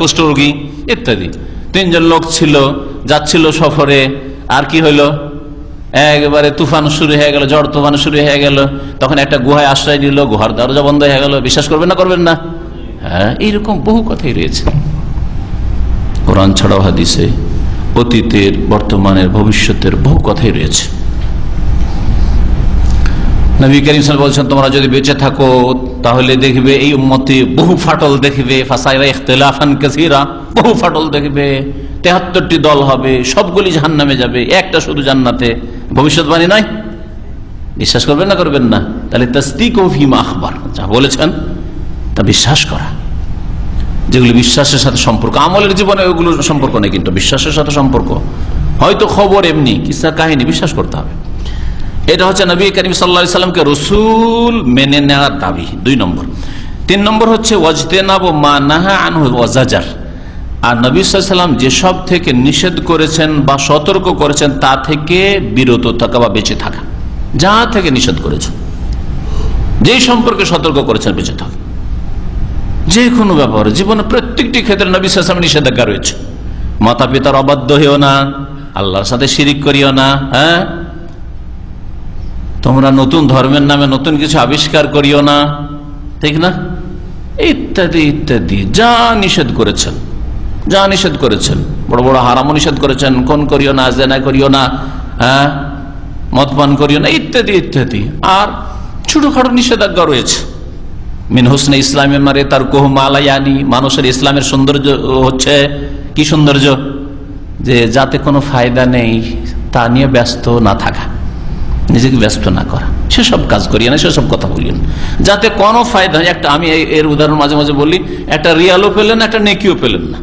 কুষ্ঠরোগী ইত্যাদি। 3 জন লোক ছিল, যাচ্ছিল সফরে, আর কি হইলো, একেবারে তুফান শুরু হয়ে গেল, ঝড় তুফান শুরু হয়ে গেল। তখন একটা গুহায় আশ্রয় নিল, গুহার দরজা বন্ধ হয়ে গেল। বিশ্বাস করবেন না করবেন না? হ্যাঁ, এইরকম বহু কথাই রয়েছে কোরআন ছাড়াও হাদিসে, অতীতের, বর্তমানের, ভবিষ্যতের বহু কথাই রয়েছে। নবী করিম সাল্লাল্লাহু আলাইহি ওয়াসাল্লাম বলছেন, তোমরা যদি বেঁচে থাকো তাহলে দেখবে এই উম্মতে বহু ফাটল দেখবে, ফাসাইরা ইখতিলাফান কাসীরা, বহু ফাটল দেখবে, 73টি দল হবে, সবগুলি জাহান্নামে যাবে, একটা শুধু জান্নাতে। ভবিষ্যৎবাণী নয়? বিশ্বাস করবেন না করবেন না? তাহলে তাসদীকু ফীমা আখবার, যা বলেছেন তা বিশ্বাস করা। যেগুলো বিশ্বাসের সাথে সম্পর্ক, আমলের জীবনে ওইগুলো সম্পর্ক নেই, কিন্তু বিশ্বাসের সাথে সম্পর্ক। হয়তো খবর এমনি কিসা কাহিনী, বিশ্বাস করতে হবে। এটা হচ্ছে নবী করিম সাল্লাল্লাহু আলাইহি সাল্লামকে রাসূল মেনে নেওয়ার দাবি, 2 নম্বর। 3 নম্বর হচ্ছে ওয়াজতেনাবু মা নাহা আনহু ওয়া জাজার, আর নবী সাল্লাল্লাহু আলাইহি সাল্লাম যেসব থেকে নিষেধ করেছেন বা সতর্ক করেছেন তা থেকে বিরত থাকা বা বেঁচে থাকা। যা থেকে নিষেধ করেছেন, যেই সম্পর্কে সতর্ক করেছেন, বেঁচে থাকা। যে কোনো ব্যাপারে, জীবনে প্রত্যেকটি ক্ষেত্রে নবী সাল্লাল্লাহু আলাইহি ওয়াসাল্লাম নিষেধাজ্ঞা রয়েছে। মাতা পিতার অবাধ্য হইও না, আল্লাহর সাথে শিরিক করিও না, হ্যাঁ, তোমরা নতুন ধর্মের নামে নতুন কিছু আবিষ্কার করিও না, ঠিক না, ইত্যাদি ইত্যাদি যা নিষেধ করেছেন, যা নিষেধ করেছেন। বড় বড় হারামও নিষেধ করেছেন, খুন করিও না, জিনা করিও না, হ্যাঁ, মদ পান করিও না, ইত্যাদি ইত্যাদি। আর ছোটখাটো নিষেধাজ্ঞা রয়েছে। মিন হুসনে ইসলামে মারে তার কোহু মা লা ইয়ানি, মানুষের ইসলামের সৌন্দর্য হচ্ছে কি সৌন্দর্য, যে যাতে কোনো ফায়দা নেই তা নিয়ে ব্যস্ত না থাকা, নিজেকে ব্যস্ত না করা, সেসব কাজ করিয়ে না, সেসব কথা বলিয়ে না, যাতে কোনো ফায়দা। একটা আমি এর উদাহরণ মাঝে মাঝে বলি, একটা রিয়ালও পেলেন, একটা নেকিও পেলেন না।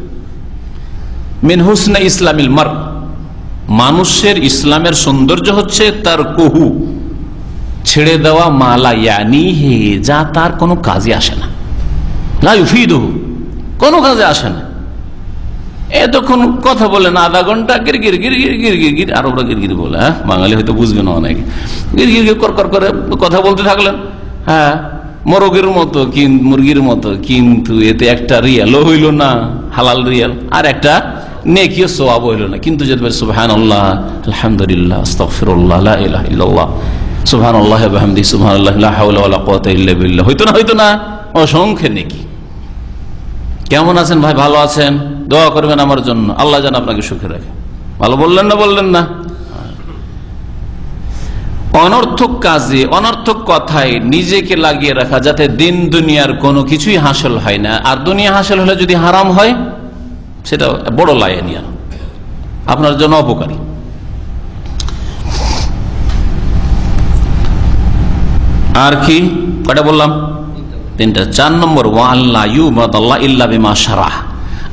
মিন হুসনে ইসলামিল মার, মানুষের ইসলামের সৌন্দর্য হচ্ছে তার কহু, ছেড়ে দেওয়া মালা ইয়ানি হে, যা তার কোনো কাজে আসে না, লা ইউফিদুহু, কোনো কাজে আসে না। এতক্ষণ কথা বলেন আধা ঘন্টা, গির গির গির গির গির গির গির, আর ওরা গির গির বলে, হ্যাঁ, বাঙালি হয়তো বুঝবে না অনেকে, গির গির গির কর করে কথা বলতে থাকলেন, হ্যাঁ, মোরগের মতো, মুরগির মতো, কিন্তু এতে একটা রিয়ালও হইল না, হালাল রিয়াল, আর একটা নেকিও সওয়াব হইল না। কিন্তু যদি সুবহানাল্লাহ, আলহামদুলিল্লাহ, আস্তাগফিরুল্লাহ, লা ইলাহা ইল্লাল্লাহ, সুবহানাল্লাহ ওয়া বিহামদিহি, সুবহানাল্লাহ, লা হাওলা ওয়ালা কুওয়াতা ইল্লা বিল্লাহ, হইতো না, অসংখ্য নেকি। কেমন আছেন ভাই? ভালো আছেন? দোয়া করবেন আমার জন্য, আল্লাহ যেন আপনাকে সুখে রাখে। ভালো বললেন না? বললেন না? অনর্থক কাজে, অনর্থক কথায় নিজেকে লাগিয়ে রাখা, যাতে দিন দুনিয়ার কোনো কিছুই হাসিল হয় না। আর দুনিয়া হাসিল হলে যদি হারাম হয়, সেটা বড় লায়ানিয়া, আপনার জন্য অপকারী। আর কি কটা বললাম? 3টা। 4 নম্বর, ওয়াল্লাহ ইউবাদাল্লাহ ইল্লা বিমা শারাহ,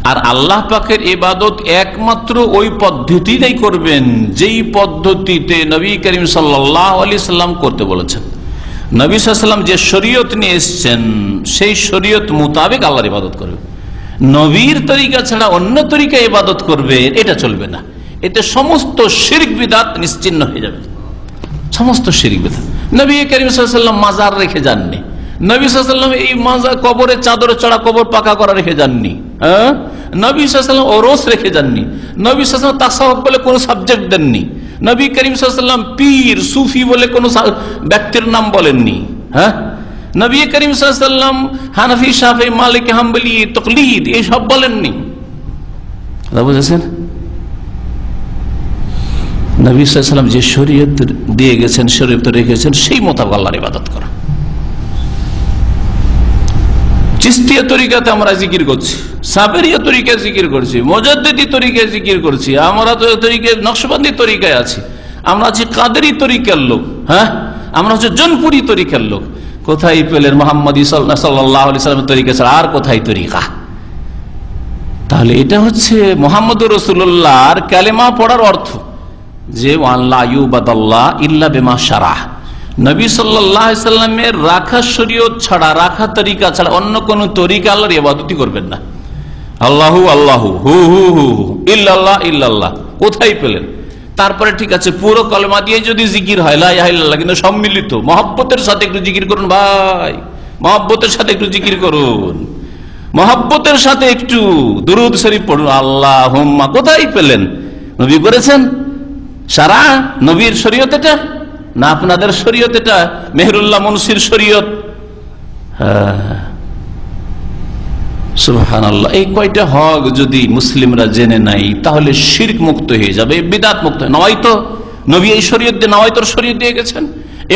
আর আল্লাহ পাকের ইবাদত একমাত্র ওই পদ্ধতিতেই করবেন যেই পদ্ধতিতে নবী করিম সাল্লাল্লাহু আলাইহি সাল্লাম করতে বলেছেন। নবী সাল্লাল্লাহু আলাইহি সাল্লাম যে শরীয়ত নিয়ে এসেছেন, সেই শরীয়ত মোতাবেক আল্লাহর ইবাদত করবে। নবীর তরিকা ছাড়া অন্য তরিকায় ইবাদত করবে, এটা চলবে না। এতে সমস্ত শিরক বিদআত নিশ্চিহ্ন হয়ে যাবে, সমস্ত শিরক বিদআত। নবী করিম সাল্লাল্লাহু আলাইহি সাল্লাম মাজার রেখে যাননি, নবী সাল্লাল্লাহু আলাইহি ওয়াসাল্লাম এই মাজা কবরের চাদরে চড়া কবর পাকা করা রেখে যাননি। হ্যাঁ, নবী সাল্লাল্লাহু আলাইহি ওয়াসাল্লাম ওরস রেখে যাননি। নবী সাল্লাল্লাহু আলাইহি ওয়াসাল্লাম তাসাউফ বলে কোনো সাবজেক্ট দেননি। নবী করিম সাল্লাল্লাহু আলাইহি ওয়াসাল্লাম পীর সুফি বলে কোনো ব্যক্তির নাম বলেননি। হ্যাঁ, নবী করিম সাল্লাল্লাহু আলাইহি ওয়াসাল্লাম হানাফি, শাফি, মালিকি, হাম্বলি, তাকলিদ এইসব বলেননি। কথা বুঝেছেন? নবী সাল্লাল্লাহু আলাইহি ওয়াসাল্লাম যে শরীয়ত দিয়ে গেছেন, শরীয়ত রেখেছেন, সেই মোতাবেক আল্লাহর ইবাদত করা। চিশতিয়া তরিকাতে আমরা জিকির করছি, সাবেরিয়া তরিকায় জিকির করছি, মুজাদ্দিদি তরিকায় জিকির করছি, আমরা তো তরিকায় নকশবন্দি তরিকায় আছি, আমরা আছি কাদেরি তরিকার লোক। হ্যাঁ, আমরা হচ্ছে জনপুরি তরিকার লোক। কোথায় পেলেন মুহাম্মদী সাল্লাল্লাহু আলাইহি ওয়াসাল্লামের তরিকা ছাড়া আর কোথায় তরিকা? তাহলে এটা হচ্ছে মুহাম্মদুর রাসূলুল্লাহর কালেমা পড়ার অর্থ, যে আল্লাহ ইউবাদাল্লাহ ইল্লা বিমা শারাহ। নবী সাল্লাল্লাহু আলাইহি ওয়াসাল্লামের রাখা শরীয়ত ছাড়া, রাখা তরিকা ছাড়া অন্য কোন তরিকা আল্লাহর ইবাদতই করবেন না। আল্লাহু আল্লাহু, হু হু হু, ইল্লাল্লাহ ইল্লাল্লাহ, কোথায় পেলেন? তারপরে ঠিক আছে, পুরো কলেমা দিয়ে যদি জিকির হয় লা ইলাহা ইল্লাল্লাহ, কিন্তু সম্মিলিত মহব্বতের সাথে একটু জিকির করুন ভাই, মহব্বতের সাথে একটু জিকির করুন, মহব্বতের সাথে একটু দুরূদ শরীফ পড়ুন। আল্লাহুম্মা কোথায় পেলেন? নবী করেছেন? সারা নবীর শরীয়ত এটা না আপনাদের শরীয়ত? এটা মেহেরুল্লাহ মুনসির শরীয়ত। সুবহানাল্লাহ। এই কয়টা হক যদি মুসলিমরা জেনে নাই তাহলে শিরক মুক্ত হয়ে যাবে, বিদআত মুক্ত। নয়তো নবী এই শরীয়ত দিয়ে, নয়তোর শরীয়ত দিয়ে গেছেন,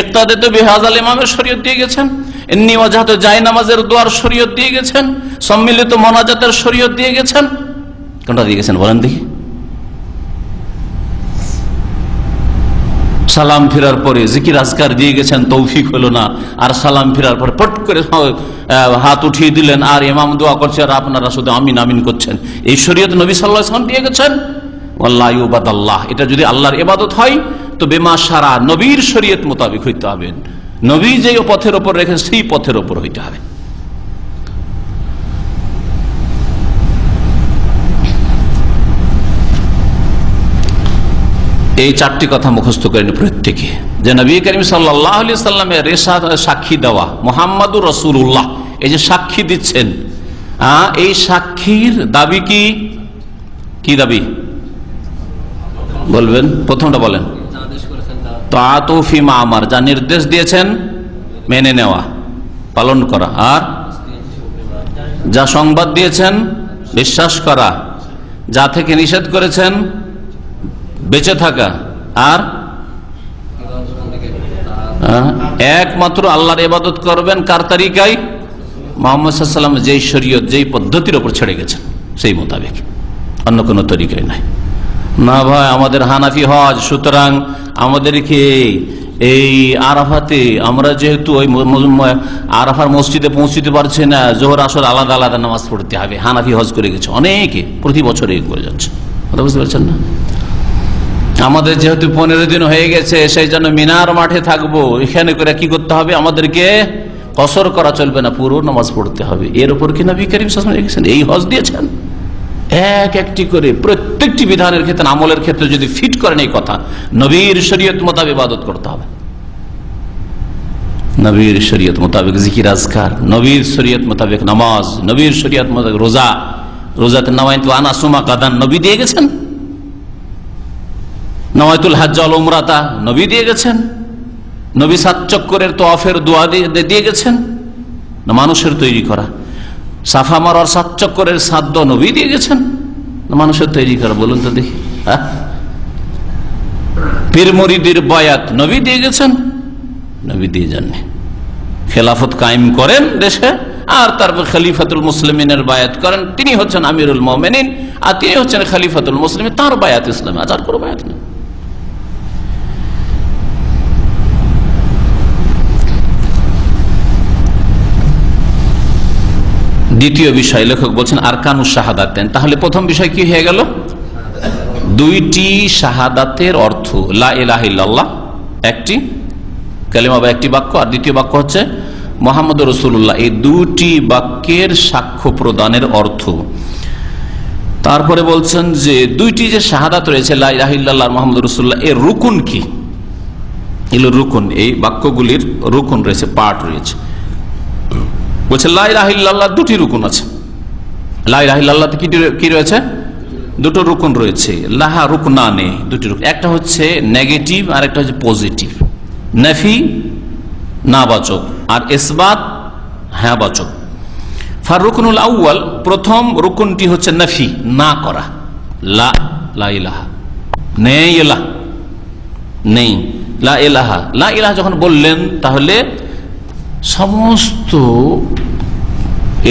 ইক্তাদাতু বিহাযাল ইমামের শরীয়ত দিয়ে গেছেন, ইন্নী ওয়াজহাতু জায়নামাজের দোয়ার শরীয়ত দিয়ে গেছেন, সম্মিলিত মোনাজাতের শরীয়ত দিয়ে গেছেন। কোনটা দিয়ে গেছেন বলেন দেখি? সালাম ফেরার পরে জিকির আজকার দিয়ে গেছেন, তৌফিক হলো না, আর সালাম ফেরার পরে পট করে হাত উঠিয়ে দিলেন, আর ইমাম দোয়া করছে আর আপনারা শুধু আমিন আমিন করছেন। এই শরীয়ত নবী সাল্লাল্লাহু আলাইহি ওয়াসাল্লাম দিয়ে গেছেন। আল্লাহ ইউবাদাল্লাহ, এটা যদি আল্লাহর ইবাদত হয় তো বেমা শারা, নবীর শরীয়ত মোতাবেক হইতে হবে। নবী যে পথের ওপর রেখে সেই পথের ওপর হইতে হবে। এই চারটি কথা মুখস্থ করেন প্রত্যেকে, যে নবী করিম সাল্লাল্লাহু আলাইহি ওয়াসাল্লামের রিসালাত সাক্ষী দেওয়া, মুহাম্মাদুর রাসূলুল্লাহ, এই যে সাক্ষী দিচ্ছেন, এই সাক্ষীর দাবি কি? কি দাবি বলবেন? প্রথমটা বলেন। তাআতু ফিমা আমার, যা নির্দেশ দিয়েছেন মেনে নেওয়া, পালন করা, আর যা সংবাদ দিয়েছেন বিশ্বাস করা, যা থেকে নিষেধ করেছেন বেঁচে থাকা, আর একমাত্র আল্লাহর ইবাদত করবেন কার তরিকায়? মুহাম্মদ সাল্লাল্লাহু আলাইহি ওয়াসাল্লাম যেই শরীয়ত, যেই পদ্ধতির উপর ছেড়ে গেছেন সেই মোতাবেক, অন্য কোনো তরিকায় নাই। না ভাই আমাদের হানাফি হজ, সুতরাং আমাদেরকে এই আরাফাতে আমরা যেহেতু ওই আরাফার মসজিদে পৌঁছতে পারছে না, জোহর আসর আলাদা আলাদা নামাজ পড়তে হবে। হানাফি হজ করে গেছে, অনেকে প্রতি বছর এই করে যাচ্ছে। কথা বুঝতে পারছেন না? আমাদের যেহেতু 15 দিন হয়ে গেছে, সেই জন্য মিনার মাঠে থাকবো, এখানে করে কি করতে হবে? আমাদেরকে কসর করা চলবে না, পুরো নামাজ পড়তে হবে। এর উপর কি নবী করিম সাল্লাল্লাহু আলাইহি ওয়াসাল্লাম এই হজ দিয়েছেন? এক একটি করে প্রত্যেকটি বিধানের ক্ষেত্রে, আমলের ক্ষেত্রে যদি ফিট করেন এই কথা, নবীর শরীয়ত মোতাবেক ইবাদত করতে হবে, নবীর শরীয়ত মোতাবেক জিকির আজকার, নবীর শরীয়ত মোতাবেক নামাজ, নবীর শরীয়ত মোতাবেক রোজা। রোজাতে নাওয়াইতু আন আসুমা কাদান নবী দিয়ে গেছেন। নওয়াইতুল হজ্জ ওয়াল উমরাতা নবী দিয়ে গেছেন। নবী 7 চক্করের তওয়াফের দোয়া দিয়ে গেছেন। না মানুষের তৈরি করা? সাফা মারওয়ার 7 চক্করের 7 দোয়া নবী দিয়ে গেছেন, না মানুষের তৈরি করা? বলুন তো দেখি। পীর মুরিদের বায়াত নবী দিয়ে গেছেন? নবী দিয়ে যাননি। খেলাফত কায়েম করেন দেশে, আর তারপর খলিফাতুল মুসলিমিনের বায়াত করেন, তিনি হচ্ছেন আমিরুল মুমিনিন, আর তিনি হচ্ছেন খলিফাতুল মুসলিমিন, তার বায়াত ইসলামে, আর কোনো বায়াত নেই। দ্বিতীয় বিষয় লেখক বলছেন আরকানুস শাহাদাতাইন। তাহলে প্রথম বিষয় কি হয়ে গেল? দুইটি শাহাদাতের অর্থ, লা ইলাহা ইল্লাল্লাহ একটি কালিমা বা একটি বাক্য, আর দ্বিতীয় বাক্য হচ্ছে মুহাম্মদুর রাসূলুল্লাহ। এই দুটি বাক্যের সাক্ষ্য প্রদানের অর্থ। তারপরে বলছেন যে দুইটি যে শাহাদাত রয়েছে, লা ইলাহা ইল্লাল্লাহ মুহাম্মদুর রাসূলুল্লাহ, এর রুকুন কি? এগুলো রুকুন, এই বাক্যগুলির রুকুন রয়েছে, পার্ট রয়েছে। বলছে লা ইলাহা ইল্লাল্লাহ দুটি রুকুন আছে। লা ইলাহা ইল্লাল্লাহতে কি রয়েছে? দুটো রুকুন রয়েছে। লাহা রুকনানে, দুটি রুকুন, একটা হচ্ছে নেগেটিভ আর একটা হচ্ছে পজিটিভ। নাফি না বাচক আর ইসবাত হ্যাঁ বাচক। ফারুকুনুল আউয়াল, প্রথম রুকুনটি হচ্ছে নাফি, না করা। লা ইলাহা নেই, ইলাহ নেই, লা ইলাহা। লা ইলাহা যখন বললেন তাহলে সমস্ত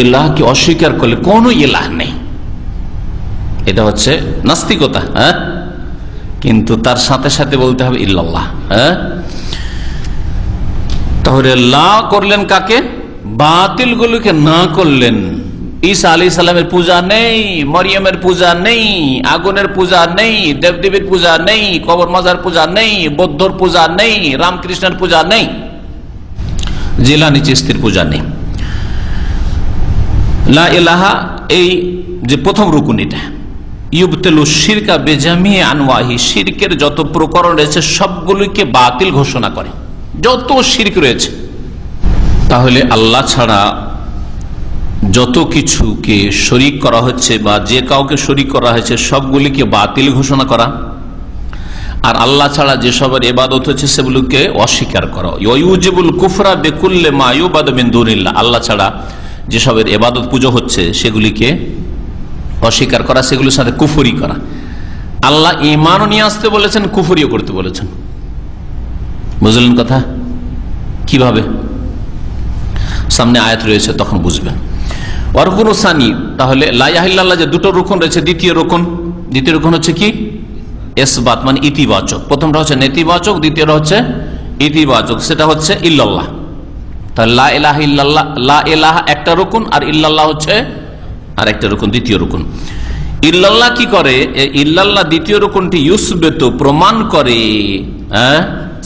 ইলাহকে অস্বীকার করলে কোনো ইলাহ নেই, এটা হচ্ছে নাস্তিকতা। হ্যাঁ, কিন্তু তার সাথে সাথে বলতে হবে ইল্লাল্লাহ। হ্যাঁ, তাহলে লা করলেন কাকে? বাতিল গুলোকে না করলেন। ঈসা আলাইহিস সালামের পূজা নেই, মরিয়মের পূজা নেই, আগুনের পূজা নেই, দেবদেবীর পূজা নেই, কবর মাজার পূজা নেই, বৌদ্ধর পূজা নেই, রামকৃষ্ণের পূজা নেই, জিলানী চিশতির পূজা নেই। লা ইলাহা এই যে প্রথম রুকুন, এটা ইউবতিলু শিরকা বিজামি আনওয়াহি, শিরকের যত প্রকরণ রয়েছে সবগুলোকে বাতিল ঘোষণা করে, যত শিরক রয়েছে। তাহলে আল্লাহ ছাড়া যত কিছুকে শরীক করা হচ্ছে বা যে কাউকে শরীক করা হয়েছে সবগুলিকে বাতিল ঘোষণা করা, আর আল্লাহ ছাড়া যেসবের ইবাদত হচ্ছে সেগুলোকে অস্বীকার করা। ইউজিবুল কুফরা বিকুল্লি মা ইউবাদু মিন দুনিল্লাহ, আল্লাহ ছাড়া যেসবের ইবাদত পূজা হচ্ছে সেগুলিকে অস্বীকার করা, সেগুলোর সাথে কুফরি করা। আল্লাহ ঈমানও নিয়ে আসতে বলেছেন, কুফরিও করতে বলেছেন। বুঝলেন কথা? কিভাবে? সামনে আয়াত রয়েছে, তখন বুঝবেন। ওয়ারকুন সানি, তাহলে লা ইলাহা ইল্লাল্লাহ যে দুটো রুকুন রয়েছে, দ্বিতীয় রুকুন হচ্ছে কি? ইসবাত, মানে ইতিবাচক। প্রথমটা হচ্ছে নেতিবাচক, দ্বিতীয়টা হচ্ছে ইতিবাচক, সেটা হচ্ছে ইল্লাল্লাহ। তাহলে লা ইলাহা ইল্লাল্লাহ, লা ইলাহা একটা রুকুন আর ইল্লাল্লাহ হচ্ছে আর একটা রুকুন, দ্বিতীয় রুকুন। ইল্লাল্লাহ কি করে? ইল্লাল্লাহ দ্বিতীয় রুকুনটি ইউসবিতু, প্রমাণ করে,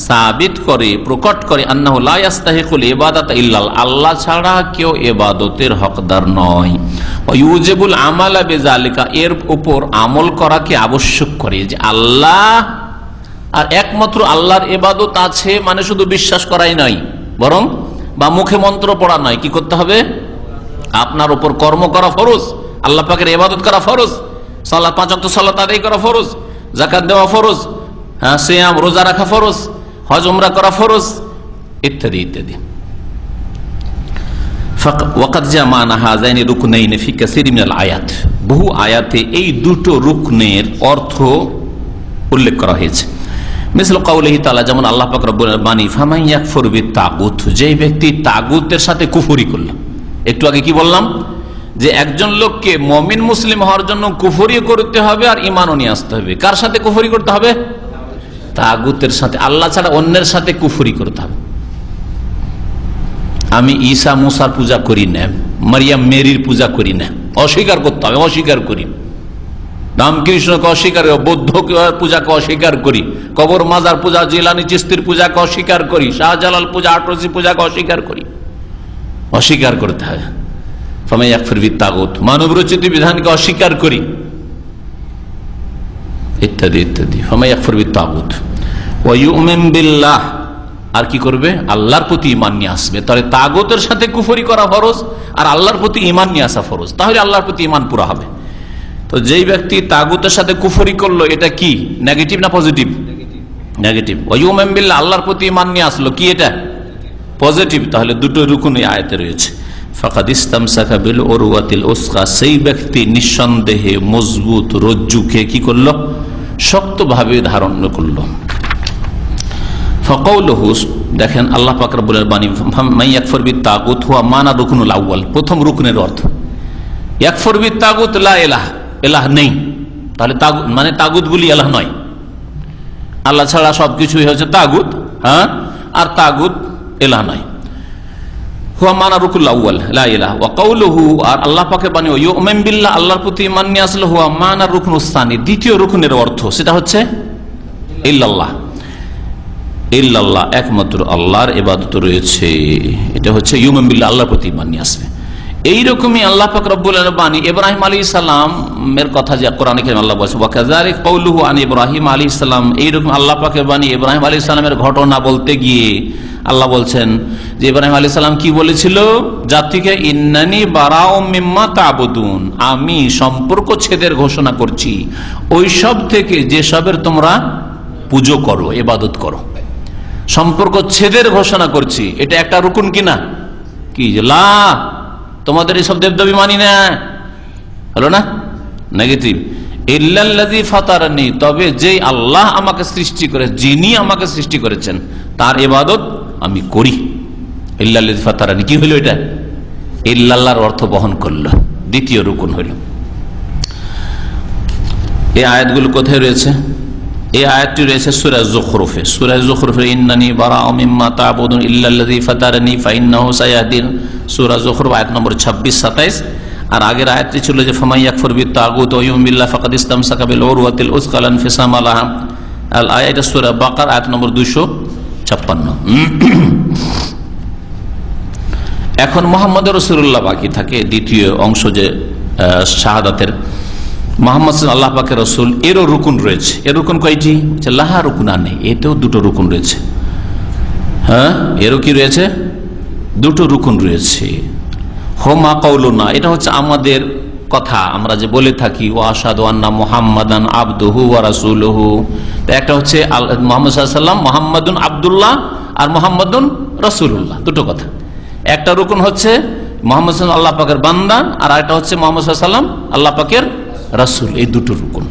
সাবিত করে, প্রকট করে, আন্নাহু লা ইস্তাহিকুল ইবাদাতা ইল্লাল্লাহ, আল্লাহ ছাড়া কেউ ইবাদতের হকদার নয়। ওয়া ইউজিবুল আমালা বিযালিকা, এর উপর আমল করাকে আবশ্যক করে, যে আল্লাহ আর একমাত্র আল্লাহর ইবাদত আছে, মানে শুধু বিশ্বাস করাই নয়, বরং বা মুখে মন্ত্র পড়া নয়। কি করতে হবে? আপনার উপর কর্ম করা ফরজ, আল্লাহ পাকের ইবাদত করা ফরজ, সালাত 5 ওয়াক্ত সালাত আদায় করা ফরজ, যাকাত দেওয়া ফরজ, হ্যাঁ সিয়াম রোজা রাখা ফরজ, হজ উমরা করা ফরজ, ইত্যাদি ইত্যাদি। ওয়াকাদ জামানা হাযাইনি রুকনাইনি ফি কাসীরিন মিনাল আয়াত, বহু আয়াতে এই দুটো রুকনের অর্থ উল্লেখ করা হয়েছে। মিসল কাউলিহি তাআলা, যেমন আল্লাহ পাক রব্বুল বানী, ফামান ইয়াকফুর বিত্তাগুত, যে ব্যক্তি তাগুতের সাথে কুফরি করল। একটু আগে কি বললাম? যে একজন লোককে মুমিন মুসলিম হওয়ার জন্য কুফরি করতে হবে আর ঈমানও নিয়ে আসতে হবে। কার সাথে কুফরি করতে হবে? তাগুতের সাথে। আল্লাহ ছাড়া অন্যের সাথে কুফরি করতে হবে। আমি ঈসা মুসার পূজা করি না, মারিয়াম মেরির পূজা করি না, অস্বীকার করতে হবে, অস্বীকার করি। রামকৃষ্ণকে অস্বীকার করি, বৌদ্ধ পূজাকে অস্বীকার করি, কবর মাজার পূজা, জিলানী চিশতির পূজাকে অস্বীকার করি, শাহজালাল পূজা, আটরসি পূজাকে অস্বীকার করি। অস্বীকার করতে হবে। ফামান ইয়াকফুর বিত্তাগুত, মানব রচিত বিধানকে অস্বীকার করি, ইত্যাদি ইত্যাদি। ফামান ইয়াকফুর বিত্তাগুত ওয়া ইউমিন বিল্লাহ, আর কি করবে? আল্লাহর প্রতি ঈমান নিয়ে আসবে। তাহলে তাগুতের সাথে কুফরি করা ফরজ আর আল্লাহর প্রতি ঈমান নিয়ে আসা ফরজ, তাহলে আল্লাহর প্রতি ঈমান পুরা হবে। তো যেই ব্যক্তি তাগুতের সাথে কুফরি করলো, এটা কি নেগেটিভ না পজিটিভ? নেগেটিভ। ওয়া ইউমিন বিল্লাহ, আল্লাহর প্রতি ঈমান নিয়ে আসলো, কি এটা? পজিটিভ। তাহলে দুটো রুকুন এই আয়াতে রয়েছে। ফাকাদ ইসতামসাকা বিল উরওয়াতিল উসকা, সেই ব্যক্তি নিঃসন্দেহে মজবুত রজ্জুকে কি করলো? শক্তভাবে ধারণ করলো। ফাকাউলুহু, দেখেন আল্লাহ পাক রব্বুল বানী, মান ইয়াকফুর বিত্তাগুত হুয়া মানা রুকনুল আউয়াল, প্রথম রুকনের অর্থ। ইয়াকফুর বিত্তাগুত লা ইলাহা, ইলাহ নেই। তাহলে তাগুত মানে তাগুতগুলি ইলাহ নয়, আল্লাহ ছাড়া সবকিছুই হচ্ছে তাগুত। হ্যাঁ, আর তাগুত ইলাহ নয়। হুয়া মানা রুকুল আউয়াল লা ইলাহা, ওয়া কাউলুহু, আর আল্লাহ পাকের বাণী ইউমিন বিল্লাহ, আল্লাহর প্রতি ঈমান নিয়ে আসলে, হুয়া মানা রুকনুস সানি, দ্বিতীয় রুকনের অর্থ, সেটা হচ্ছে ইল্লাল্লাহ। ইল্লাল্লাহ, একমাত্র আল্লাহর ইবাদত রয়েছে, এটা হচ্ছে ইউমিন বিল্লাহ, আল্লাহর প্রতি ঈমান নিয়ে আসবে। এইরকমই আল্লাহ পাক রব্বুল আলামিন বাণী ইব্রাহিম আলাইহিস সালামের কথা যে কোরআনে কারীমে আল্লাহ বলেছেন ওয়া কাযালিক কওলুহু আন ইব্রাহিম আলাইহিস সালাম, এইরকম আল্লাহ পাকের বাণী ইব্রাহিম আলাইহিস সালামের ঘটনা বলতে গিয়ে আল্লাহ বলছেন যে ইব্রাহিম আলাইহিস সালাম কি বলেছিল জাতিকে, ইন্নানি বারাউম মিম্মা তা'বুদুন, আমি সম্পর্ক ছেদের ঘোষণা করছি ওই সব থেকে যে সবের তোমরা পূজা করো, ইবাদত করো। সম্পর্ক ছেদের ঘোষণা করছি, এটা একটা রুকুন কিনা? কি লা তোমাদের এইসব দেবদেবী মানি না, হলো না নেগেটিভ। ইল্লাল্লাযী ফাতারানি, তবে যেই আল্লাহ আমাকে সৃষ্টি করে, যিনি আমাকে সৃষ্টি করেছেন তার ইবাদত আমি করি। ইল্লাল্লাযী ফাতারানি কি হলো? এটা ইল্লাল্লাহর অর্থ বহন করলো, দ্বিতীয় রুকুন হইল। এই আয়াতগুলো কোথায় রয়েছে? এই আয়াতটি রয়েছে সূরা যুখরুফে। সূরা যুখরুফে ইন্নানি বারাউ মিম্মা তা'বুদুন ইল্লাল্লাযী ফাতারানি ফাইন্নাহু সায়াহদিন, সূরা যুখরুফ আয়াত নম্বর 26-27। আর আগের আয়াতটি ছিল যে ফামান ইয়াকফুর বিত-তাগুত ওয়া ইউমিন বিল্লাহি ফাকাদ ইসতামসাকা বিল উরওয়াতিল উসকা লা ইনফিসামা লাহা। আল আয়াত সূরা বাকারা আয়াত নম্বর 256। এখন মুহাম্মদ রাসূলুল্লাহ বাকি থাকে, দ্বিতীয় অংশ যে শাহাদাতের মুহাম্মদ আল্লাহ পাকের রসুল, এরও রুকুন রয়েছে। এর রুকুন কয়টি? লাহা রুকুনা নেই, এতেও দুটো রুকুন রয়েছে। হ্যাঁ, এরও কি রয়েছে? দুটো রুকুন রয়েছে। হোমা কওলুনা, এটা হচ্ছে আমাদের কথা, আমরা যে বলে থাকি ওয়া আশহাদু আন্না মুহাম্মাদান আবদুহু ওয়া রাসূলুহু। একটা হচ্ছে মুহাম্মদ সাল্লাল্লাহু আলাইহি ওয়াসাল্লাম মুহাম্মাদুন আব্দুল্লাহ আর মুহাম্মাদুন রাসূলুল্লাহ, দুটো কথা। একটা রুকুন হচ্ছে মুহাম্মদ সাল্লাল্লাহু আল্লাহ পাকের বান্দা, আর একটা হচ্ছে মুহাম্মদ সাল্লাল্লাহু আলাইহি ওয়াসাল্লাম আল্লাহ পাকের রাসূল, এই দুটো রুকুন।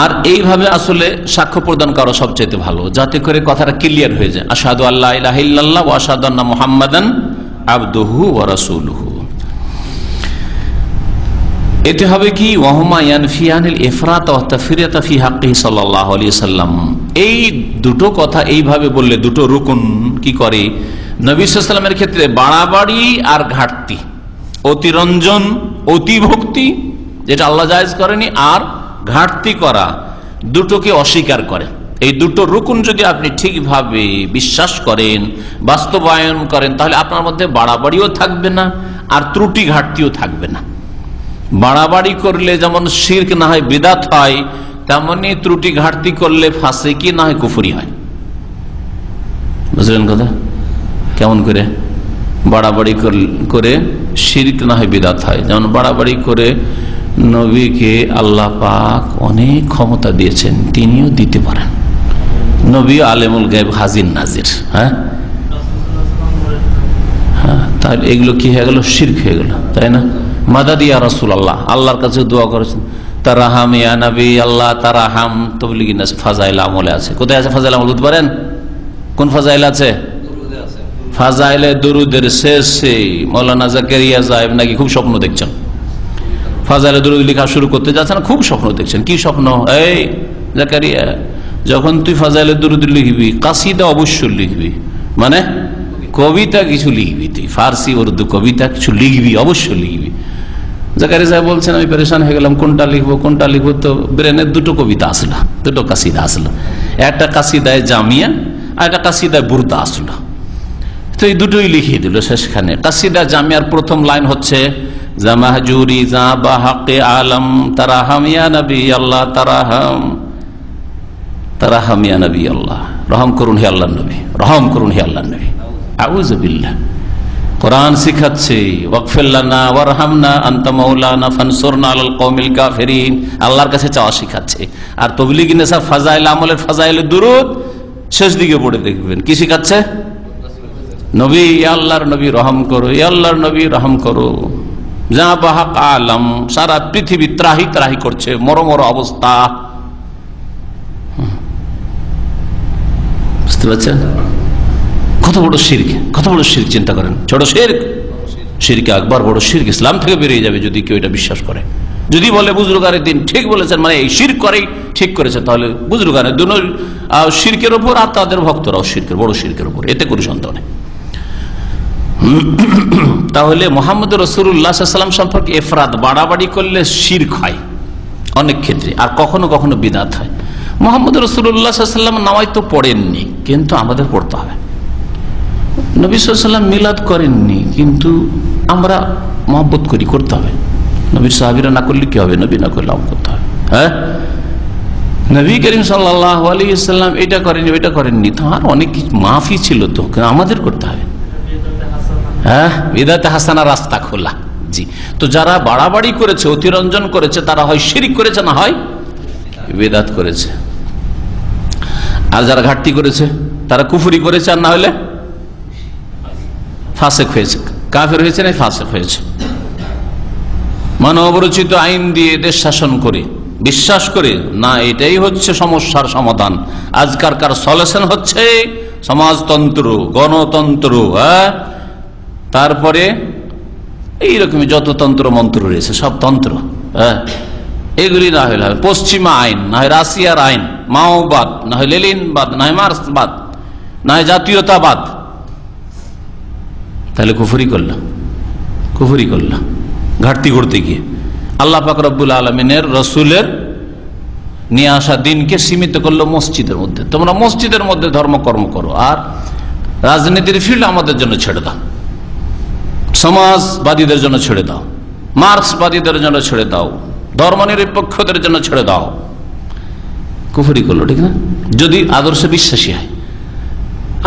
আর এইভাবে আসলে সাক্ষ্য প্রদান করা সবচেয়ে ভালো, যাতে করে কথাটা ক্লিয়ার হয়ে যায়। আশহাদু আল্লা ইলাহা ইল্লাল্লাহ ওয়া আশহাদু আন্না মুহাম্মাদান আবদুহু ওয়া রাসূলুহু। এতে হবে কি ওয়াহুমা ইয়ানফিয়ানিল ইফরাত ওয়া তাফরিত ফি হাক্কিহি সাল্লাল্লাহু আলাইহি ওয়াসাল্লাম। এই দুটো কথা এইভাবে বললে দুটো রুকুন কি করে? নবী সাল্লাল্লাহু আলাইহি ওয়াসাল্লামের ক্ষেত্রে বাড়াবাড়ি আর ঘাটতি, অতিরঞ্জন, অতিভক্তি যেটা আল্লাহ জায়েজ করেনি, আর ঘাটতি করা, দুটোকে অস্বীকার করে। এই দুটো রুকুন যদি আপনি ঠিকভাবে বিশ্বাস করেন, বাস্তবায়ন করেন, তাহলে আপনার মধ্যে বাড়াবাড়িও থাকবে না আর ত্রুটি ঘাটতিও থাকবে না। বাড়াবাড়ি করলে যেমন শিরক না হয় বিদআত হয়, তেমনি ত্রুটি ঘাটতি করলে ফাসিকি না হয় কুফরি হয়। বুঝলেন কথা? কেমন করে? বাড়াবাড়ি করে শিরক না হয় বিদআত হয়। যেমন বাড়াবাড়ি করে নবীকে আল্লাহ পাক অনেক ক্ষমতা দিয়েছেন, তিনিও দিতে পারেন। নবী আলেমুল গায়ব, হাজির নাজির। হ্যাঁ, তাহলে এগুলো কি হয়ে গেল? শিরক হয়ে গেল, তাই না? মাদাদ ইয়া রাসূলুল্লাহ, আল্লাহর কাছে দোয়া করেছেন, তারাহাম ইয়া নবী আল্লাহ তারাহাম। তাবলীগী নাস ফাজাইল আমলে আছে। কোথায় আছে ফাজাইল আমল? বলতে পারেন কোন ফাজাইল আছে? ফাজাইলে দুরুদের শেষে মাওলানা জাকারিয়া সাহেব নাকি খুব স্বপ্ন দেখছেন, ফাজাইলে দুরুদ লেখা শুরু করতে যাচ্ছেন, খুব স্বপ্ন দেখছেন। কি স্বপ্ন? এই জাকারিয়া, যখন তুই ফাজাইলে দুরুদ লিখবি, কাসিদা অবশ্যই লিখবি, মানে কবিতা কিছু লিখবি, তুই ফার্সি উর্দু কবিতা কিছু লিখবি, অবশ্যই লিখবি। জাকারিয়া সাহেব বলছেন আমি পরেশান হয়ে গেলাম, কোনটা লিখবো। তো ব্রেনের দুটো কবিতা আসলো, দুটো কাসিদা আসলো। একটা কাসিদায় জামিয়া আর একটা কাসিদায় বুরদা আসলো। তো এই দুটোই লিখিয়ে দিল শেষখানে। কাসিদা জামিয়ার প্রথম লাইন হচ্ছে জামাহজুরি জা বাহাকে আলম তারাহাম ইয়া নবী আল্লাহ তারাহাম, তারাহাম ইয়া নবী আল্লাহ, রহম করুন হে আল্লাহর নবী, রহম করুন হে আল্লাহর নবী। আউযু বিল্লাহ। কোরআন শিখাচ্ছে ওয়াগফির লানা ওয়ারহামনা আনতা মাওলানা ফানসুরনা আলাল কওমিল কাফিরিন, আল্লাহর কাছে চাওয়া শিখাচ্ছে। আর তাবলীগী নেশা ফাজাইল আমলের ফাজাইলে দুরুদ শেষ দিকে পড়ে দেখবেন কি শিখাচ্ছে? নবী, আল্লাহর নবী রহম করো, আল্লাহর নবী রহম করো। যা বাহাক আলম, সারা পৃথিবী ত্রাহি ত্রাহি করছে, মরমর অবস্থা। বুঝতে পারছেন কত বড় শিরক, কত বড় শিরক? চিন্তা করেন, ছোট শিরক, শিরকে আকবার, বড় শিরক। ইসলাম থেকে বেরিয়ে যাবে যদি কেউ এটা বিশ্বাস করে। যদি বলে বুজরুগানের দিন ঠিক বলেছেন, মানে এই শিরক করেই ঠিক করেছে, তাহলে বুজরুগানের দিন শিরকের উপর আর তাদের ভক্তরাও শিরকের, বড় শিরকের উপর, এতে কোনো সন্দেহ নেই। তাহলে মুহাম্মদ রাসূলুল্লাহ সাল্লাল্লাহু আলাইহি ওয়াসাল্লাম সম্পর্কে ইফরাত, বাড়াবাড়ি করলে শিরক হয় অনেক ক্ষেত্রে, আর কখনো কখনো বিদআত হয়। মুহাম্মদ রাসূলুল্লাহ সাল্লাল্লাহু আলাইহি ওয়াসাল্লাম নামাজ তো পড়েননি, কিন্তু আমাদের পড়তে হবে। নবী সাল্লাল্লাহু আলাইহি ওয়াসাল্লাম মিলাদ করেননি, কিন্তু আমরা মহব্বত করি, করতে হবে। নবীর সাহাবীরা না করলে কি হবে, নবী না করলে আমল করতে হবে। হ্যাঁ, নবী করিম সাল্লাল্লাহু আলাইহি ওয়াসাল্লাম এটা করেননি, ওইটা করেননি, তার অনেক কিছু মাফি ছিল, তো আমাদের করতে হবে। হ্যাঁ, বিদআতে হাসানা রাস্তা খোলা। জি, তো যারা বাড়াবাড়ি করেছে, অতিরঞ্জন করেছে, তারা হয় শিরক করেছে, না হয় বিদআত করেছে। আর যারা ঘাটতি করেছে তারা কুফরি করেছে, আর না হলে ফাসেক হয়েছে, কাফের হয়েছে, না ফাসেক হয়েছে। মানবরচিত আইন দিয়ে দেশ শাসন করে বিশ্বাস করে না এটাই হচ্ছে সমস্যার সমাধান, আজকালকার সলিউশন হচ্ছে সমাজতন্ত্র, গণতন্ত্র, তারপরে এইরকমই যত তন্ত্র মন্ত্র রয়েছে সব তন্ত্র, এগুলি না হলে হবে পশ্চিমা আইন, না হয় রাশিয়ার আইন, মাওবাদ, না হয় লেলিনবাদ, না হয় মার্ক্সবাদ, না হয় জাতীয়তাবাদ, তাহলে কুফরি করল ঘাটতি করতে গিয়ে। আল্লাহ পাক রব্বুল আলামিনের রসুলের নিয়ে আসা দিনকে সীমিত করলো মসজিদের মধ্যে। তোমরা মসজিদের মধ্যে ধর্মকর্ম করো, আর রাজনীতির ফিল্ড আমাদের জন্য ছেড়ে দাও, সমাজবাদীদের জন্য ছেড়ে দাও, মার্ক্সবাদীদের জন্য ছেড়ে দাও, ধর্মনিরপেক্ষদের জন্য ছেড়ে দাও। কুফরি করলো, ঠিক না? যদি আদর্শে বিশ্বাসী হয়।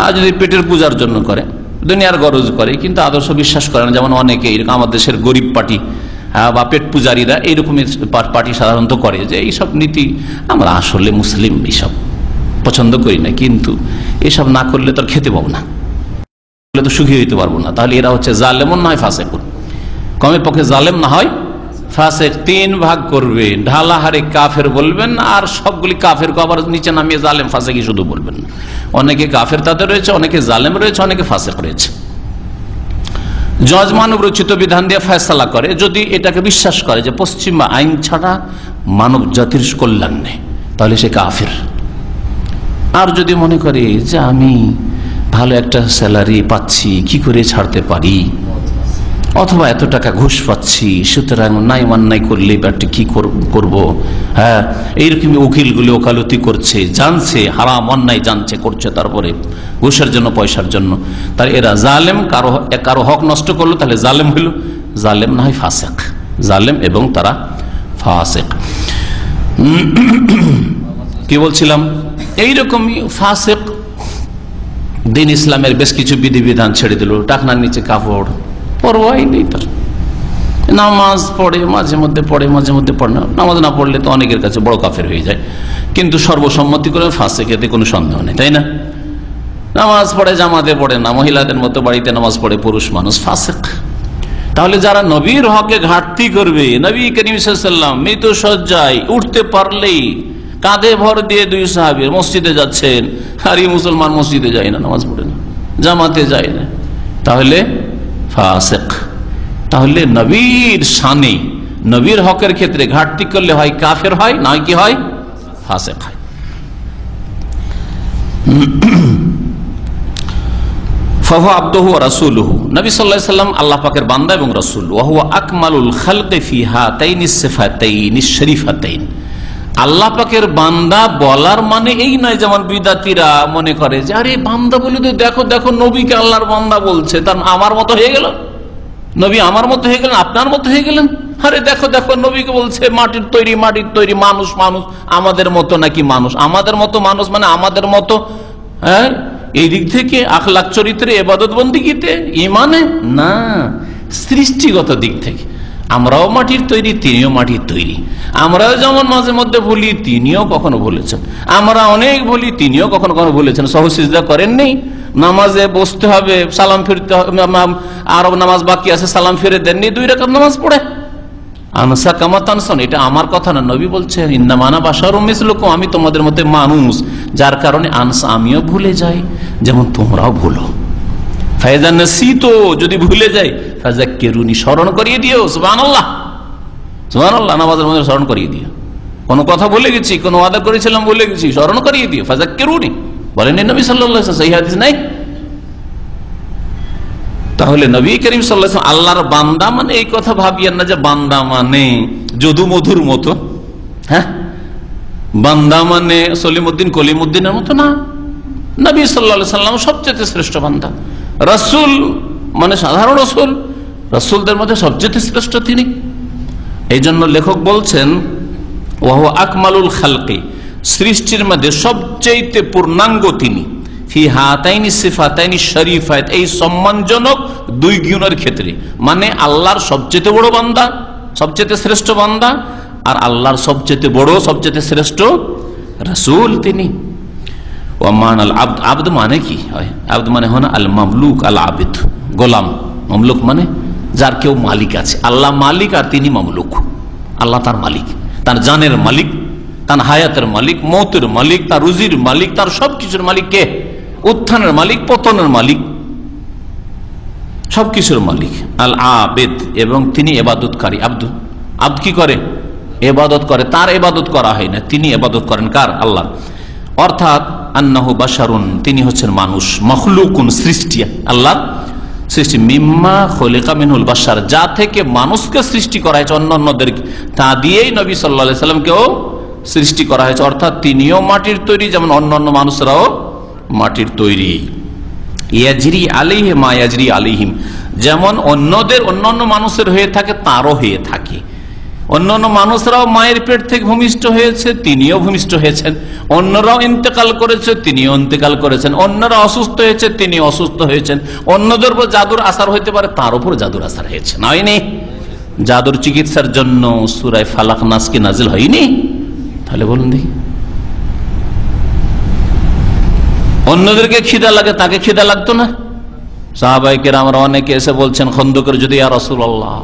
আর যদি পেটের পূজার জন্য করে, দুনিয়ার গরজ করে, কিন্তু আদর্শ বিশ্বাস করে না, যেমন অনেকে এরকম আমাদের দেশের গরিব পার্টি বা পেট পূজারীরা এইরকমই পার্টি সাধারণত করে, যে এইসব নীতি আমরা আসলে মুসলিম এইসব পছন্দ করি না, কিন্তু এসব না করলে তো খেতে পাবো না, তো সুখী হইতে পারবো না। তাহলে এরা হচ্ছে জালেমন, না হয় ফাসেকুন। কমের পক্ষে জালেম, না হয় ফাসেক। 3 ভাগ করবে, ঢালা হারে কাফের বলবেন, আর সবগুলি কাফের আবার নিচে নামিয়ে জালেম ফাসেকি শুধু বলবেন না। অনেকে কাফের তাদের রয়েছে, অনেকে জালেম রয়েছে, অনেকে ফাসেক রয়েছে। জজ মানব রচিত বিধান দিয়ে ফয়সালা করে, যদি এটাকে বিশ্বাস করে যে পশ্চিমা আইন ছাড়া মানব জাতির কল্যাণ নেই, তাহলে সে কাফের। আর যদি মনে করে যে আমি ভালো একটা স্যালারি পাচ্ছি, কি করে ছাড়তে পারি, অথবা এত টাকা ঘুষ পাচ্ছি, সুতরাং নাই মান্নাই করলে ব্যাপারটা কি করব, হ্যাঁ, এইরকম উকিলগুলি ওকালতি করছে, জানছে হারাম অন্যায়, জানছে, করছে, তারপরে ঘুষের জন্য, পয়সার জন্য, তার এরা জালেম। কারো হক নষ্ট করলো, তাহলে জালেম হইল, জালেম না হয় ফাসেক, জালেম এবং তারা ফাসেক। কি বলছিলাম, এইরকমই ফাসেক দিন ইসলামের বেশ কিছু বিধিবিধান ছেড়ে দিল, টাকনার নিচে কাপড়, পরোয়াই নেই তার। নামাজ পড়ে, মাঝে মধ্যে পড়ে, মাঝে মধ্যে পড়ে না। নামাজ না পড়লে তো অনেকের কাছে বড় কাফের হয়ে যায়, কিন্তু সর্বসম্মতি করে ফাসেক, এতে কোনো সন্দেহ নেই, তাই না? নামাজ পড়ে, জামাতে পড়ে না, মহিলাদের মতো বাড়িতে নামাজ পড়ে পুরুষ মানুষ, ফাসেক। তাহলে যারা নবীর হকে ঘাটতি করবে, নবী করিম সাল্লাল্লাহু আলাইহি ওয়াসাল্লাম মৃত্যু সজ্জায় উঠতে পারলেই কাঁধে ভর দিয়ে 2 সাহাবী মসজিদে যাচ্ছেন, আর এই মুসলমান মসজিদে যায় না, নামাজ পড়ে না, জামাতে যায় না, তাহলে ফাসেক। তাহলে নবীর শানে, নবীর হকের ক্ষেত্রে ঘাটতি করলে হয় কাফের হয়, নয় কি হয়, ফাসেক হয়। ফাহু আবদুহু ওয়া রাসূলুহু, নবী সাল্লাল্লাহু আলাইহি ওয়াসাল্লাম আল্লাহ পাকের বান্দা এবং রাসূল। ওয়া হুয়া আকমালুল খালকি ফি হাতাইনিস সিফাতাইনিস শরীফাতাইন। আল্লাহ পাকের বান্দা বলার মানে এই নয় যেমন বিদাতিরা মনে করে যে আরে বান্দা বলে তো দেখো দেখো নবীকে আল্লাহর বান্দা বলছে, তার আমার মতো হয়ে গেল, নবী আমার মতো হয়ে গেলেন, আপনার মতো হয়ে গেলেন। আরে দেখো দেখো নবীকে বলছে মাটির তৈরি মানুষ, আমাদের মতো নাকি মানুষ, আমাদের মতো মানুষ মানে আমাদের মতো, হ্যাঁ, এই দিক থেকে আখলাক চরিত্রে, ইবাদত বন্দেগীতে, ঈমানে না, সৃষ্টিগত দিক থেকে আমরাও মাটির তৈরি, তিনিও মাটির তৈরি। আমরাও যেমন মাঝে মধ্যে ভুলি, তিনিও কখনো ভুলেছেন। আমরা অনেক ভুলি, তিনিও কখনো কখনো ভুলেছেন। সহসিজদা করেননি, নামাজে বসতে হবে, সালাম ফিরতে হবে, আরব নামাজ বাকি আছে, সালাম ফিরে দেননি, 2 রাকাত নামাজ পড়ে। আনসা কামা তানসান, এটা আমার কথা না, নবী বলছেন ইন্নামা আনা বাশারুম মিসলুকুম, আমি তোমাদের মধ্যে মানুষ, যার কারণে আনসা, আমিও ভুলে যাই, যেমন তোমরাও ভুলো। ফায়দা নাসিতু, যদি ভুলে যাই, ফাযাক্কিরুনি, স্মরণ করিয়ে দিও। সুবহানাল্লাহ, সুবহানাল্লাহ, নামাজের মধ্যে স্মরণ করিয়ে দিও। কোন কথা ভুলে গেছি, কোন ওয়াদা করেছিলাম ভুলে গেছি, স্মরণ করিয়ে দিও। ফাযাক্কিরুনি বলেন নবী সাল্লাল্লাহু আলাইহি ওয়াসাল্লাম, সহিহ হাদিস নাই? তাহলে নবী করিম সাল্লাল্লাহু আলাইহি ওয়াসাল্লাম আল্লাহর বান্দা মানে এই কথা ভাবিয়েন না যে বান্দা মানে যদু মধুর মতো, হ্যাঁ, বান্দা মানে সলিমউদ্দিন কলিমউদ্দিনের মতো না। নবী সাল্লাল্লাহু আলাইহি ওয়াসাল্লাম সবচেয়ে শ্রেষ্ঠ বান্দা, রাসূল মানে সাধারণ রাসূল, রাসূলদের মধ্যে সবচেয়ে শ্রেষ্ঠ তিনি। এই জন্য লেখক বলছেন ওয়াহুয়া আকমালুল খালকি, সৃষ্টির মধ্যে সবচেয়ে পূর্ণাঙ্গ তিনি। ফি হাতাইনি সিফাতাইনি শরীফাত, এই সম্মানজনক দুই গুণের ক্ষেত্রে, মানে আল্লাহর সবচেয়ে বড় বান্দা, সবচেয়ে শ্রেষ্ঠ বান্দা, আর আল্লাহর সবচেয়ে বড় সবচেয়ে শ্রেষ্ঠ রাসূল তিনি। ওয়ামান আল আবদ, আবদ মানে কি হয়? আবদ মানে হয় না আল মামলুক আল আবিদ, গোলাম। মামলুক মানে যার কেউ মালিক আছে। আল্লাহ মালিক আর তিনি মামলুক। আল্লাহ তার মালিক, তার জানের মালিক, তার হায়াতের মালিক, মৌতের মালিক, তার রুজির মালিক, তার সবকিছুর মালিক কে? উত্থানের মালিক, পতনের মালিক, সবকিছুর মালিক। আল আবেদ, এবং তিনি ইবাদতকারী। আব্দু, আব্দ কি করে? ইবাদত করে। তার ইবাদত করা হয় না, তিনি ইবাদত করেন কার? আল্লাহ। অর্থাৎ আন্নাহু বাশারুন, তিনি হচ্ছেন মানুষ। মখলুকুন, সৃষ্টি, আল্লাহ সৃষ্টি। মিম্মা খলিকা মিনহুল বাশার, যা থেকে মানুষকে সৃষ্টি করা হয়েছে, অন্যান্যদের তা দিয়েই নবী সাল্লাল্লাহু আলাইহি সাল্লামকেও সৃষ্টি করা হয়েছে। অর্থাৎ তিনিও মাটির তৈরি, যেমন অন্যান্য মানুষরাও মাটির তৈরি। ইয়াজরি আলাইহি মা ইয়াজরি আলাইহিম, যেমন অন্যদের অন্যান্য মানুষের হয়ে থাকে তারও হয়ে থাকে। অন্যান্য মানুষরাও মায়ের পেট থেকে ভূমিষ্ঠ হয়েছে, তিনিও ভূমিষ্ঠ হয়েছেন। অন্যরাও ইন্তেকাল করেছে, তিনিও ইন্তেকাল করেছেন। অন্যরা অসুস্থ হয়েছে, তিনি অসুস্থ হয়েছেন। অন্যদের উপর জাদুর আসার হইতে পারে, তার উপর জাদুর আসার হয়েছে, নয়নি? জাদুর চিকিৎসার জন্য সূরা ফালাক নাস কি নাজিল হয়নি? তাহলে বলুন দেখি। অন্যদেরকে খিদা লাগে, তাকে খিদা লাগতো না? সাহাবায়ে কেরামরা অনেকে এসে বলছেন খন্দকের যুদ্ধে, ইয়া রাসূলুল্লাহ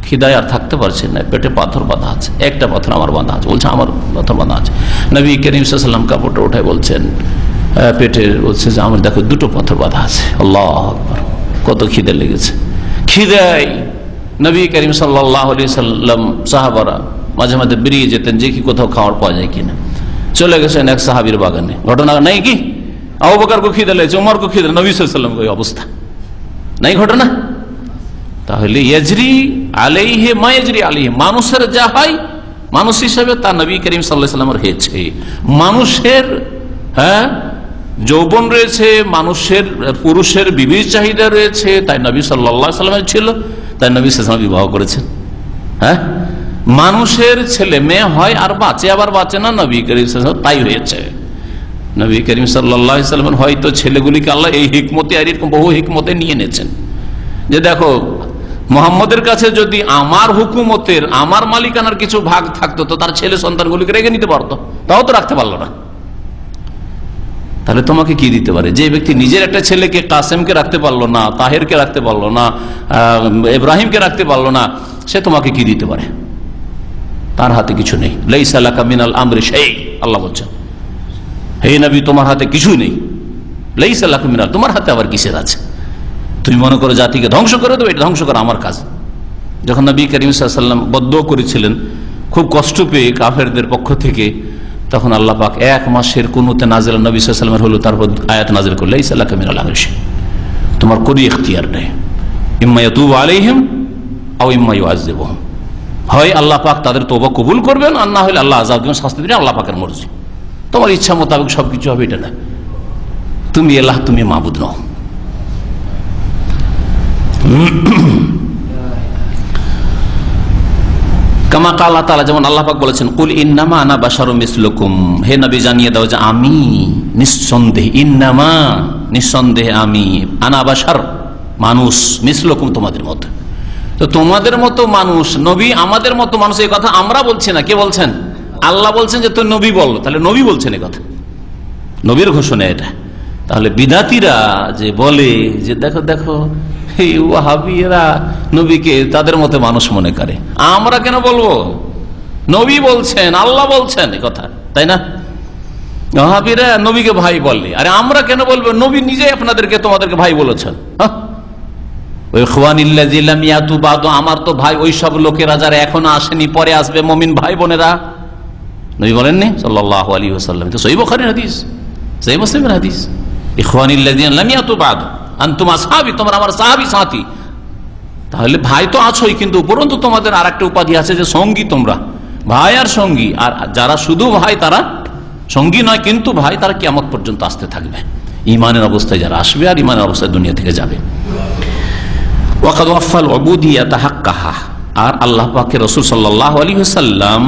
খিদায় আর থাকতে পারছেন না, পেটে পাথর বাঁধা আছে, একটা পাথর আমার বাঁধা আছে। বলছে আমার পাথর বাঁধা আছে। নবী করিম সাল্লাল্লাহু আলাইহি ওয়াসাল্লাম কাপড়টা উঠায় বলছেন পেটের, বলছে যে আমার দেখো দুটো পাথর বাঁধা আছে। আল্লাহু আকবার, কত খিদে লেগেছে। খিদায় নবী করিম সাল্লাল্লাহু আলাইহি ওয়াসাল্লাম সাহাবারা মাঝে মাঝে বেরিয়ে যেতেন যে কি কোথাও খাওয়ার পাওয়া যায় কিনা। চলে গেছেন এক সাহাবীর বাগানে, ঘটনা নাই কি? আবু বকর কো খিদে লেগেছে, ওমর কো খিদে, নবী সাল্লাল্লাহু আলাইহি ওয়াসাল্লাম ওই অবস্থা নাই ঘটনা। তাহলে ইয়াজরি আলাইহি মা ইয়াজরি আলাইহি, মানুষের যা হয় মানুষ হিসেবে তা নবী করিম সাল্লাল্লাহু আলাইহি ওয়াসাল্লামের হয়েছে। মানুষের যৌবন রয়েছে, মানুষের পুরুষের বিবির চাহিদা রয়েছে, তাই নবী সাল্লাল্লাহু আলাইহি ওয়াসাল্লামের ছিল, তাই নবী সাল্লাল্লাহু আলাইহি ওয়াসাল্লাম বিবাহ করেছেন। মানুষের ছেলে মেয়ে হয় আর বাঁচে, আবার বাঁচে না, নবী করিম সাল্লাল্লাহু আলাইহি ওয়াসাল্লাম তাই হয়েছে। নবী করিম সাল্লাল্লাহু আলাইহি ওয়াসাল্লাম হয়তো ছেলেগুলিকে আল্লাহ এই হিকমতে আর এরকম বহু হিকমতে নিয়ে নিয়েছেন যে দেখো মুহাম্মদের কাছে যদি আমার হুকুমতের, আমার মালিকানার কিছু ভাগ থাকতো তো তার ছেলে সন্তানগুলিকে রেখে নিতে পারতো, তাও তো রাখতে পারলো না। তাহলে তোমাকে কি দিতে পারে? যে ব্যক্তি নিজের একটা ছেলেকে, কাসেমকে রাখতে পারলো না, তাহেরকে রাখতে পারলো না, ইব্রাহিমকে রাখতে পারলো না, সে তোমাকে কি দিতে পারে? তার হাতে কিছু নেই। লাইসা লাকা মিনাল আমরি শাই, আল্লাহ বলছেন হে নবী তোমার হাতে কিছুই নেই। লাইসা লাকা মিনাল, তোমার হাতে আবার কিসের আছে? তুমি মনে করো জাতিকে ধ্বংস করে দেবো, এটা ধ্বংস করা আমার কাজ। যখন নবী করিম সাল্লাল্লাহু আলাইহি ওয়াসাল্লাম বদদুয়া করেছিলেন খুব কষ্ট পেয়ে কাফেরদের পক্ষ থেকে, তখন আল্লাহ পাক এক মাসের কুনুতে নাজিল নবী সাল্লাল্লাহু আলাইহি ওয়াসাল্লামের হলো, তারপর আয়াত নাজিল করলেন লাইসা লাকা মিনাল আমরি শাই, তোমার কোনো ইখতিয়ার নেই। ইম্মা ইয়াতুবু আলাইহিম আও ইম্মা ইউআযযিবুহুম, হয় আল্লাহ পাক তাদের তওবা কবুল করবেন, আর না হলে আল্লাহ আযাব দিবেন, শাস্তি দিবেন, আল্লাহ পাকের মর্জি। তোমার ইচ্ছা মোতাবেক সবকিছু হবে এটা না। তুমি আল্লাহ, তুমি মাবুদ নও। কামা কালা তাআলা, যেমন আল্লাহ পাক বলেছেন কুল ইন্নামা আনা বাশারুম মিসলুকুম, হে নবী জানিয়ে দাও যে আমি নিঃসন্দেহে, ইন্নামা নিঃসন্দেহে আমি, আনা বাশার মানুষ, মিসলুকুম তোমাদের মতো। তো তোমাদের মতো মানুষ, নবী আমাদের মতো মানুষ, এই কথা আমরা বলছি না। কে বলছেন? আল্লাহ বলছেন যে তুই নবী বল, তাহলে নবী বলছেন এই কথা, নবীর ঘোষণা এটা। তাহলে বিদাতীরা যে বলে যে দেখো দেখো এই ওয়াহাবিরা নবীকে তাদের মতো মানুষ মনে করে, আমরা কেন বলবো? নবী বলছেন, আল্লাহ বলছেন এই কথা, তাই না? ওয়াহাবিরা নবীকে ভাই বললে, আরে আমরা কেন বলবো? নবী নিজে আপনাদেরকে, তোমাদেরকে ভাই বলেছেন। আমার তো ভাই ওই সব লোকেরা যারা এখনো আসেনি, পরে আসবে, মুমিন ভাই বোনেরা। নবী বলেননি সাল্লাল্লাহু আলাইহি ওয়াসাল্লাম? তো সহিহ বুখারীর হাদিস, সহিহ মুসলিমের হাদিস, ইখওয়ানিল্লাযিনা লাম ইয়াতু বা'দ আনতুম আসহাবি, তোমরা আমার সাহাবী সাথী। তাহলে ভাই তো আছোই, কিন্তু উপরন্তু তোমাদের আরেকটা উপাধি আছে যে সঙ্গী, তোমরা ভাই আর সঙ্গী। আর যারা শুধু ভাই তারা সঙ্গী নয় কিন্তু ভাই, তারা কিয়ামত পর্যন্ত আসতে থাকবে। ইমানের অবস্থায় যারা আসবে আর ইমানের অবস্থায় দুনিয়া থেকে যাবে। ওয়াকাদ ওয়াফাল উবুদিয়াত হাক্কাহা, আর আল্লাহ পাকের রাসূল সাল্লাল্লাহু আলাইহি ওয়াসাল্লাম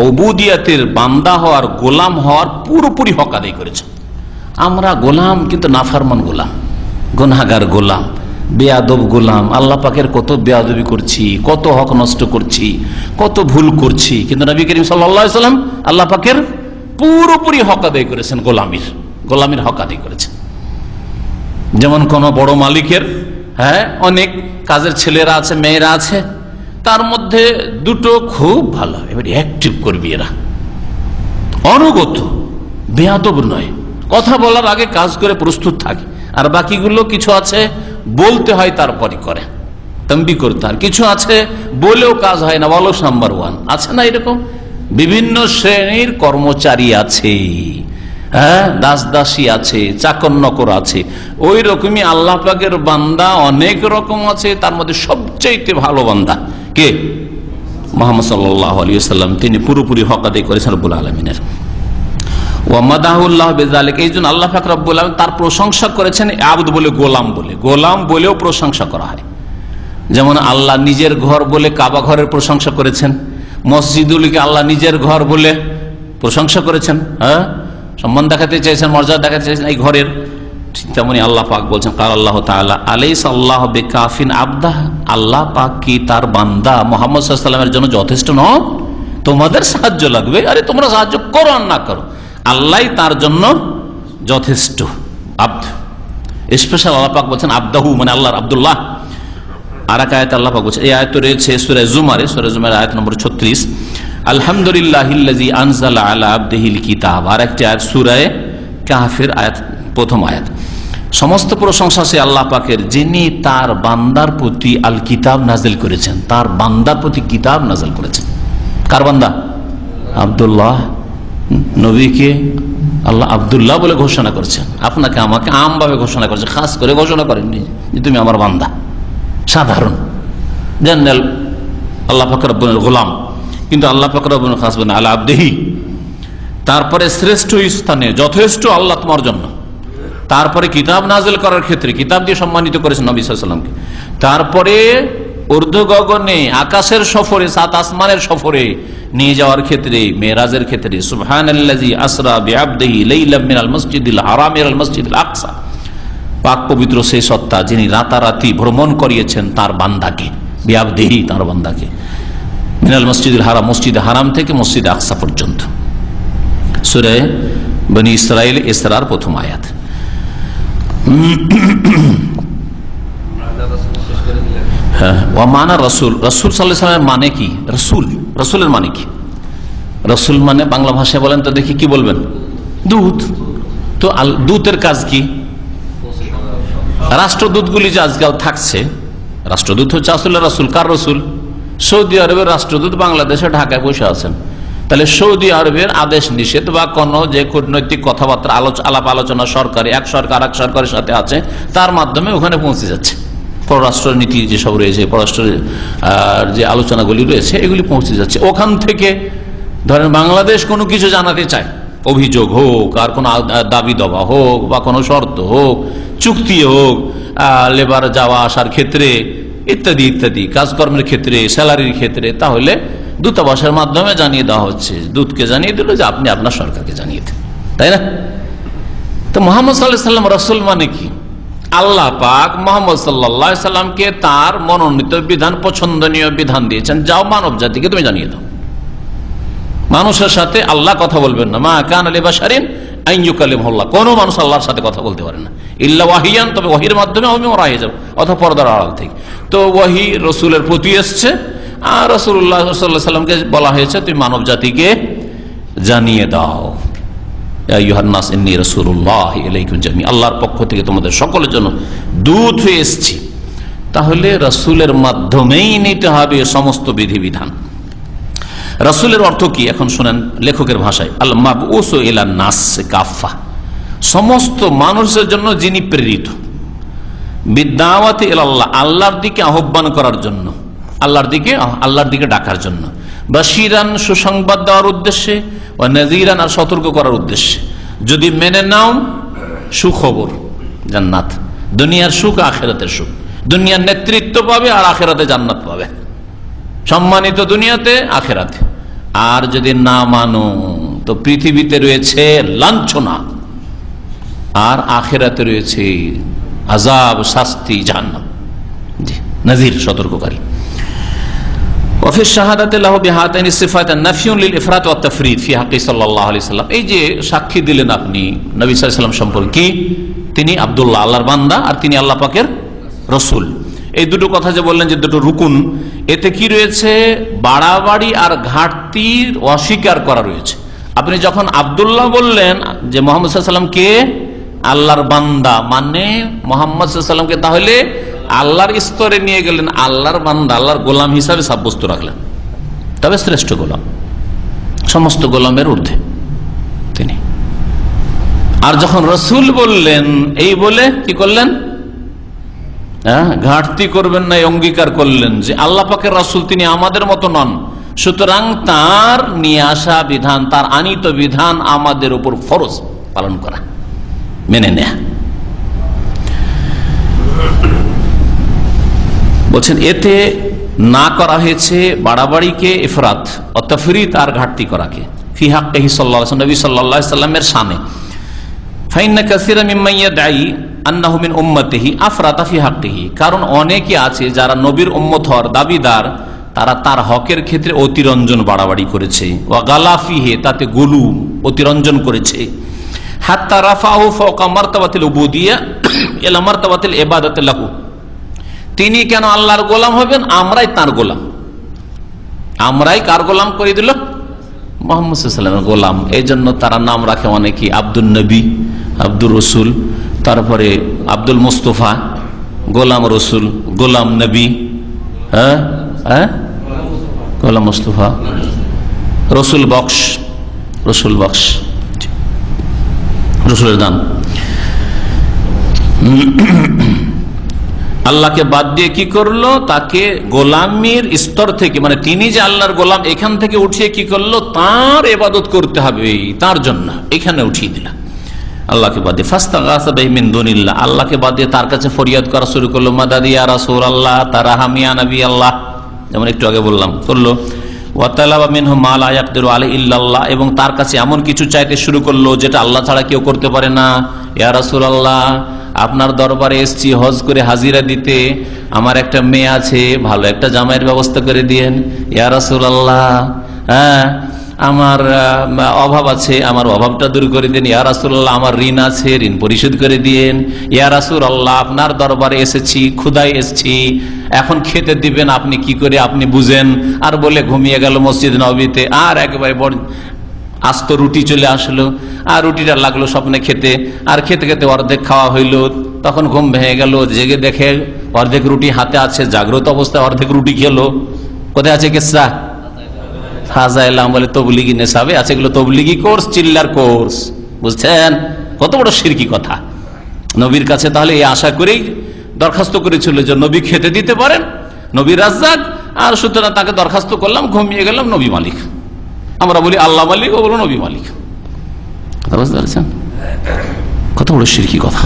উবুদিয়াতের বান্দা হওয়ার, গোলাম হওয়ার পুরোপুরি হক আদায় করেছেন। আমরা গোলাম, কিন্তু নাফরমান গোলাম, গুনাহগার গোলাম, বেয়াদব গোলাম। আল্লাহ পাকের কত বেয়াদবি করছি, কত হক নষ্ট করছি, কত ভুল করছি, কিন্তু নবী করিম সাল্লাল্লাহু আলাইহি ওয়াসাল্লাম আল্লাহ পাকের পুরোপুরি হক আদায় করেছেন, গোলামির হক আদায় করেছেন। যেমন কোন বড় মালিকের অনেক কাজের ছেলেরা আছে, মেয়েরা আছে, তার মধ্যে দুটো খুব ভালো, এবার অ্যাক্টিভ করবি, এরা অনুগত, বেয়াদব নয়, কথা বলার আগে কাজ করে প্রস্তুত থাকে। আর বাকিগুলো কিছু আছে বলতে হয় তারপরে করে, তম্বি করতে হয়। কিছু আছে বলেও কাজ হয় না, বলো নাম্বার ওয়ান, আছে না এরকম? বিভিন্ন শ্রেণীর কর্মচারী আছে, দাস দাসী আছে, চাকর নকর আছে। ওই রকমই আল্লাহ পাকের বান্দা অনেক রকম আছে, তার মধ্যে সবচেয়ে ভালো বান্দা কে? মুহাম্মদ সাল্লাল্লাহু আলাইহি ওয়াসাল্লাম। তিনি পুরোপুরি হক আদায় করেছেন রব্বুল আলামিনের। ওয়ামাদাহুল্লাহ বিযালিক, এই জন্য আল্লাহ পাক রব্বুল আলামিন তার প্রশংসা করেছেন আবদ বলে, গোলাম বলেও প্রশংসা করা হয়। যেমন আল্লাহ নিজের ঘর বলে কাবা ঘরের প্রশংসা করেছেন, মসজিদুলকে আল্লাহ নিজের ঘর বলে প্রশংসা করেছেন, সম্মান দেখাতে চাইছেন, মর্যাদা দেখাতে চাইছেন এই ঘরের। ঠিক তেমনি আল্লাহ পাক বলছেন, কাল আল্লাহ তাআলা আলাইসা আল্লাহু বিকাফিন আবদাহ, আল্লাহ পাক কি তার বান্দা মুহাম্মদ সাল্লাল্লাহু আলাইহি ওয়াসাল্লামের জন্য যথেষ্ট নন? তোমাদের সাহায্য লাগবে, আরে তোমরা সাহায্য করো আর না করো, আল্লাহ তার জন্য যথেষ্ট। আব্দ স্পেশাল আল্লাহ পাক বলছেন আবদাহু, মানে আল্লাহর আব্দুল্লাহ। আর এক আয়াত আল্লাহ পাক বলছেন, এই আয়াত রয়েছে সূরা জুমারে, সূরা জুমার আয়াত নম্বর 36, আলহামদুলিল্লাহিল্লাযী আনজালা আলা আবদিহিল কিতাব। আর একটি আয়াত সূরা কাহফের আয়াত, প্রথম আয়াত। সমস্ত প্রশংসা সে আল্লাহ পাকের, যিনি তার বান্দার প্রতি আল কিতাব নাজিল করেছেন, তার বান্দার প্রতি কিতাব নাজিল করেছেন। কার বান্দা? আব্দুল্লাহ। নবীকে আল্লাহ আব্দুল্লাহ বলে ঘোষণা করেছেন, আপনাকে আমাকে আমভাবে ঘোষণা করেছেন, খাস করে ঘোষণা করেননি যে তুমি আমার বান্দা। সাধারণ জেনারেল আল্লাহ পাক রব্বুল গোলাম, কিন্তু আল্লাহ পাক রব্বুল খাস বলেন আলা আবদিহি। তারপরে শ্রেষ্ঠ স্থানে যথেষ্ট আল্লাহ তোমার জন্য। তারপরে কিতাব নাজিল করার ক্ষেত্রে কিতাব দিয়ে সম্মানিত করেছেন নবী সাল্লাল্লাহু আলাইহি ওয়াসাল্লামকে। তারপরে ঊর্ধ্ব গগনে, আকাশের সফরে, সাত আসমানের সফরে নিয়ে যাওয়ার ক্ষেত্রে, মেরাজের ক্ষেত্রে সুবহানাল্লাযী আসরা বিআবদিহি লাইলাম মিনাল মাসজিদিল হারাম ইলাল মাসজিদিল আকসা, পাক পবিত্র সেই সত্তা যিনি রাতারাতি ভ্রমণ করিয়েছেন তার বান্দাকে, বিআবদিহি তার বান্দাকে, মিনাল মসজিদুল হারাম, মসজিদ হারাম থেকে মসজিদ আকসা পর্যন্ত। সূরা বনী ইসরাইল ইসরার প্রথম আয়াত। ওয়া মানা রাসূল, রাসূল সাল্লাল্লাহু আলাইহি ওয়াসাল্লামের মানে কি? রাসূলের মানে কি? রাসূল মানে বাংলা ভাষায় বলেন তো দেখি, কি বলবেন? দূত। তো দূতের কাজ কি? রাষ্ট্রদূতগুলি যে আজকাল থাকছে, রাষ্ট্রদূত হচ্ছে আসলে রাসূল। কার রাসূল? সৌদি আরবের রাষ্ট্রদূত বাংলাদেশে ঢাকায় বসে আছেন। তাহলে সৌদি আরবের আদেশ নিষেধ বা কোনো যে কূটনৈতিক কথাবার্তা, আলাপ আলোচনা সরকারি, এক সরকার আর এক সরকারের সাথে আছে, তার মাধ্যমে ওখানে পৌঁছে যাচ্ছে। পররাষ্ট্র নীতি যেসব রয়েছে, পররাষ্ট্রের যে আলোচনাগুলি রয়েছে, এগুলি পৌঁছে যাচ্ছে। ওখান থেকে ধরেন বাংলাদেশ কোনো কিছু জানাতে চায়, অভিযোগ হোক, আর কোনো দাবি দাবা হোক, বা কোনো শর্ত হোক, চুক্তি হোক, লেবার যাওয়া আসার ক্ষেত্রে ইত্যাদি ইত্যাদি, কাজকর্মের ক্ষেত্রে, স্যালারির ক্ষেত্রে, তাহলে দূতাবাসের মাধ্যমে জানিয়ে দেওয়া হচ্ছে। দূতকে জানিয়ে দিল যে আপনি আপনার সরকারকে জানিয়ে দেন, তাই না? তো মুহাম্মদ সাল্লাল্লাহু আলাইহি ওয়াসাল্লাম রাসূল মানে কি? আল্লাহ পাক মুহাম্মদ সাল্লাল্লাহু আলাইহি ওয়াসাল্লামকে তার মনোনীত বিধান, পছন্দনীয় বিধান দিয়েছেন, যাও মানব জাতিকে তুমি জানিয়ে দাও। মানুষের সাথে আল্লাহ কথা বলবেন না, মা কানা লিবাশারিন আন ইউকাল্লিমাহুল্লাহ, কোন মানুষ আল্লাহর সাথে কথা বলতে পারে না ইল্লা ওয়াহিয়ান, তবে ওহীর মাধ্যমে, আমি ওরাই যাব অথবা পর্দার আড়াল থেকে। তো ওহী রাসূলের প্রতি এসেছে, আর রাসূলুল্লাহ সাল্লাল্লাহু আলাইহি ওয়াসাল্লামকে বলা হয়েছে তুমি মানব জাতিকে জানিয়ে দাও, ইয়া আইয়ুহান নাস ইন্নী রাসূলুল্লাহি ইলাইকুম জামিআ, আল্লাহর পক্ষ থেকে তোমাদের সকলের জন্য দূত হয়ে এসেছি। তাহলে রাসূলের মাধ্যমেই নিতে হবে সমস্ত বিধিবিধান। রাসূলের অর্থ কি এখন শুনেন লেখকের ভাষায়, আল মাবউসু ইলান নাস কাফা, সমস্ত মানুষের জন্য যিনি প্রেরিত, বিদাওয়াতি ইলাল্লাহ, আল্লাহর দিকে আহ্বান করার জন্য, আল্লাহর দিকে ডাকার জন্য, বাশিরান সুসংবাদ দেওয়ার উদ্দেশ্যে, ওয়া নাযিরান আর সতর্ক করার উদ্দেশ্যে। যদি মেনে নাও সুখবর জান্নাত, দুনিয়ার সুখ আখিরাতের সুখ। দুনিয়ার নেতৃত্ব পাবে আর আখিরাতে জান্নাত পাবে, সম্মানিত দুনিয়াতে আখিরাতে। আর যদি না মানো তো পৃথিবীতে রয়েছে লাঞ্ছনা আর আখিরাতে রয়েছে আযাব, শাস্তি, জাহান্নাম। জি, নাযির, সতর্ককারী। ওয়াফি শাহাদাতি লাহু বিহাতাইনি সিফাতান নাফিউন লিল ইফরাত ওয়াত তাফরীদ ফি হাক্কি সাল্লাল্লাহু আলাইহি সাল্লাম। এই যে সাক্ষী দিলেন আপনি নবী সাল্লাল্লাহু আলাইহি সাল্লাম সম্পর্কে, তিনি আব্দুল্লাহ, আল্লাহর বান্দা, আর তিনি আল্লাহ পাকের রাসূল। এই দুটো কথা যে বললেন যে দুটো রুকুন, এতে কি রয়েছে? বাড়াবাড়ি আর ঘাটতির অস্বীকার করা রয়েছে। আপনি যখন আব্দুল্লাহ বললেন যে মুহাম্মদ সাল্লাল্লাহু আলাইহি সাল্লামকে আল্লাহর বান্দা, মানে মুহাম্মদ সাল্লাল্লাহু আলাইহি সাল্লামকে তাহলে আল্লাহর স্তরে নিয়ে গেলেন, আল্লাহর বান্দা, আল্লাহর গোলাম হিসাবে সাব্যস্ত রাখলেন, তবে শ্রেষ্ঠ গোলাম, সমস্ত গোলামের ঊর্ধ্বে তিনি। আর যখন রসুল বললেন, এই বলে কি করলেন? ঘাটতি করবেন না, অঙ্গীকার করলেন যে আল্লাহ পাকের রাসূল, তিনি আমাদের মতো নন, সুতরাং তার নিয়ে আসা বিধান, তার আনিত বিধান আমাদের উপর ফরজ পালন করা, মেনে নেয়া। বলছেন এতে না করা হয়েছে বাড়াবাড়িকে, ইফরাত ও তাফরীত আর ঘাটতি করাকে, ফি হাক্কিহি সাল্লাল্লাহু আলাইহি ওয়াসাল্লাম, নবী সাল্লাল্লাহু আলাইহি ওয়াসাল্লামের শানে। ফাইন্না কাসীরাম মিম্মান ইয়াদঈ আন্নাহু মিন উম্মতিহি আফরাতা ফি হাক্কিহি, কারণ অনেকে আছে যারা নবীর উম্মত হওয়ার দাবিদার, তারা তার হকের ক্ষেত্রে অতিরঞ্জন বাড়াবাড়ি করেছে, ওয়া গালা ফিহি, তাতে গুলু অতিরঞ্জন করেছে, হাত্তা রাফাহু ফাওকা মারতাবাতিল উবুদিয়্যাহ ইলা মারতাবাতিল ইবাদাতি লাহু। তিনি কেন আল্লাহর গোলাম হবেন? আমরাই তার গোলাম। আমরাই কার গোলাম করে দিল? মুহাম্মদ সাল্লাল্লাহু আলাইহি ওয়াসাল্লামের গোলাম। এই জন্য তারা নাম রাখে অনেকে আব্দুল নবী, আব্দুর রসুল, তারপরে আব্দুল মুস্তফা, গোলাম রসুল, গোলাম নবী, গোলাম মুস্তফা, রসুল বক্স, রসুল বক্স, রসুলের দান। আল্লাহকে বাদ দিয়ে কি করলো? তাকে গোলামির স্তর থেকে, মানে তিনি যে আল্লাহর গোলাম, এখান থেকে উঠিয়ে কি করলো? তার ইবাদত করতে হবে তার জন্য, এখানে উঠিয়ে দিলাম আল্লাহকে বাদ দিয়ে। ফাস্তাগাসা বিহি মিন দুনিল্লাহ, আল্লাহকে বাদ দিয়ে তার কাছে ফরিয়াদ করা শুরু করলো, মাদাদ ইয়া রাসূলুল্লাহ, তারহাম ইয়া নবী আল্লাহ, যেমন একটু আগে বললাম করলো। ওয়া তালাবা মিনহু মা লা ইয়াকদিরু আলাইহি ইল্লাল্লাহ, এবং তার কাছে এমন কিছু চাইতে শুরু করলো যেটা আল্লাহ ছাড়া কেউ করতে পারে না। ইয়া রাসূলুল্লাহ, আপনার দরবারে এসেছি হজ করে হাজিরা দিতে, আমার একটা মেয়ে আছে, ভালো একটা জামাইয়ের ব্যবস্থা করে দিয়েন। ইয়া রাসূলুল্লাহ, আমার অভাব আছে, আমার অভাবটা দূর করে দিন। ইয়া রাসূলুল্লাহ, আমার ঋণ আছে, ঋণ পরিশোধ করে দিয়েন। ইয়া রাসূলুল্লাহ, আপনার দরবারে এসেছি, ক্ষুধায় এসেছি, এখন খেতে দিবেন, আপনি কি করে আপনি বুঝেন। আর বলে ঘুমিয়ে গেল মসজিদ নববীতে। আর একেবারে আস্ত রুটি চলে আসলো, আর রুটিটা লাগলো স্বপ্নে খেতে, আর খেতে খেতে অর্ধেক খাওয়া হইলো, তখন ঘুম ভেঙে গেল, জেগে দেখে অর্ধেক রুটি হাতে আছে, জাগ্রত অবস্থায় অর্ধেক রুটি খেলো। কোথায় আছে কেসা? হাজাইলাম বলে তবলিগি নেশাবে আছে, এগুলো তবলিগি কোর্স, চিল্লার কোর্স, বুঝছেন? কত বড় শিরকি কথা। নবীর কাছে তাহলে এই আশা করেই দরখাস্ত করেছিল যে নবী খেতে দিতে পারেন, নবী রাজ্জাক, আর সুতরাং তাকে দরখাস্ত করলাম, ঘুমিয়ে গেলাম, নবী মালিক। আমরা বলি আল্লাহ মালিক, ও বলো নবী মালিক। কথা বুঝতে পারছেন? কত বড় শিরকি কথা।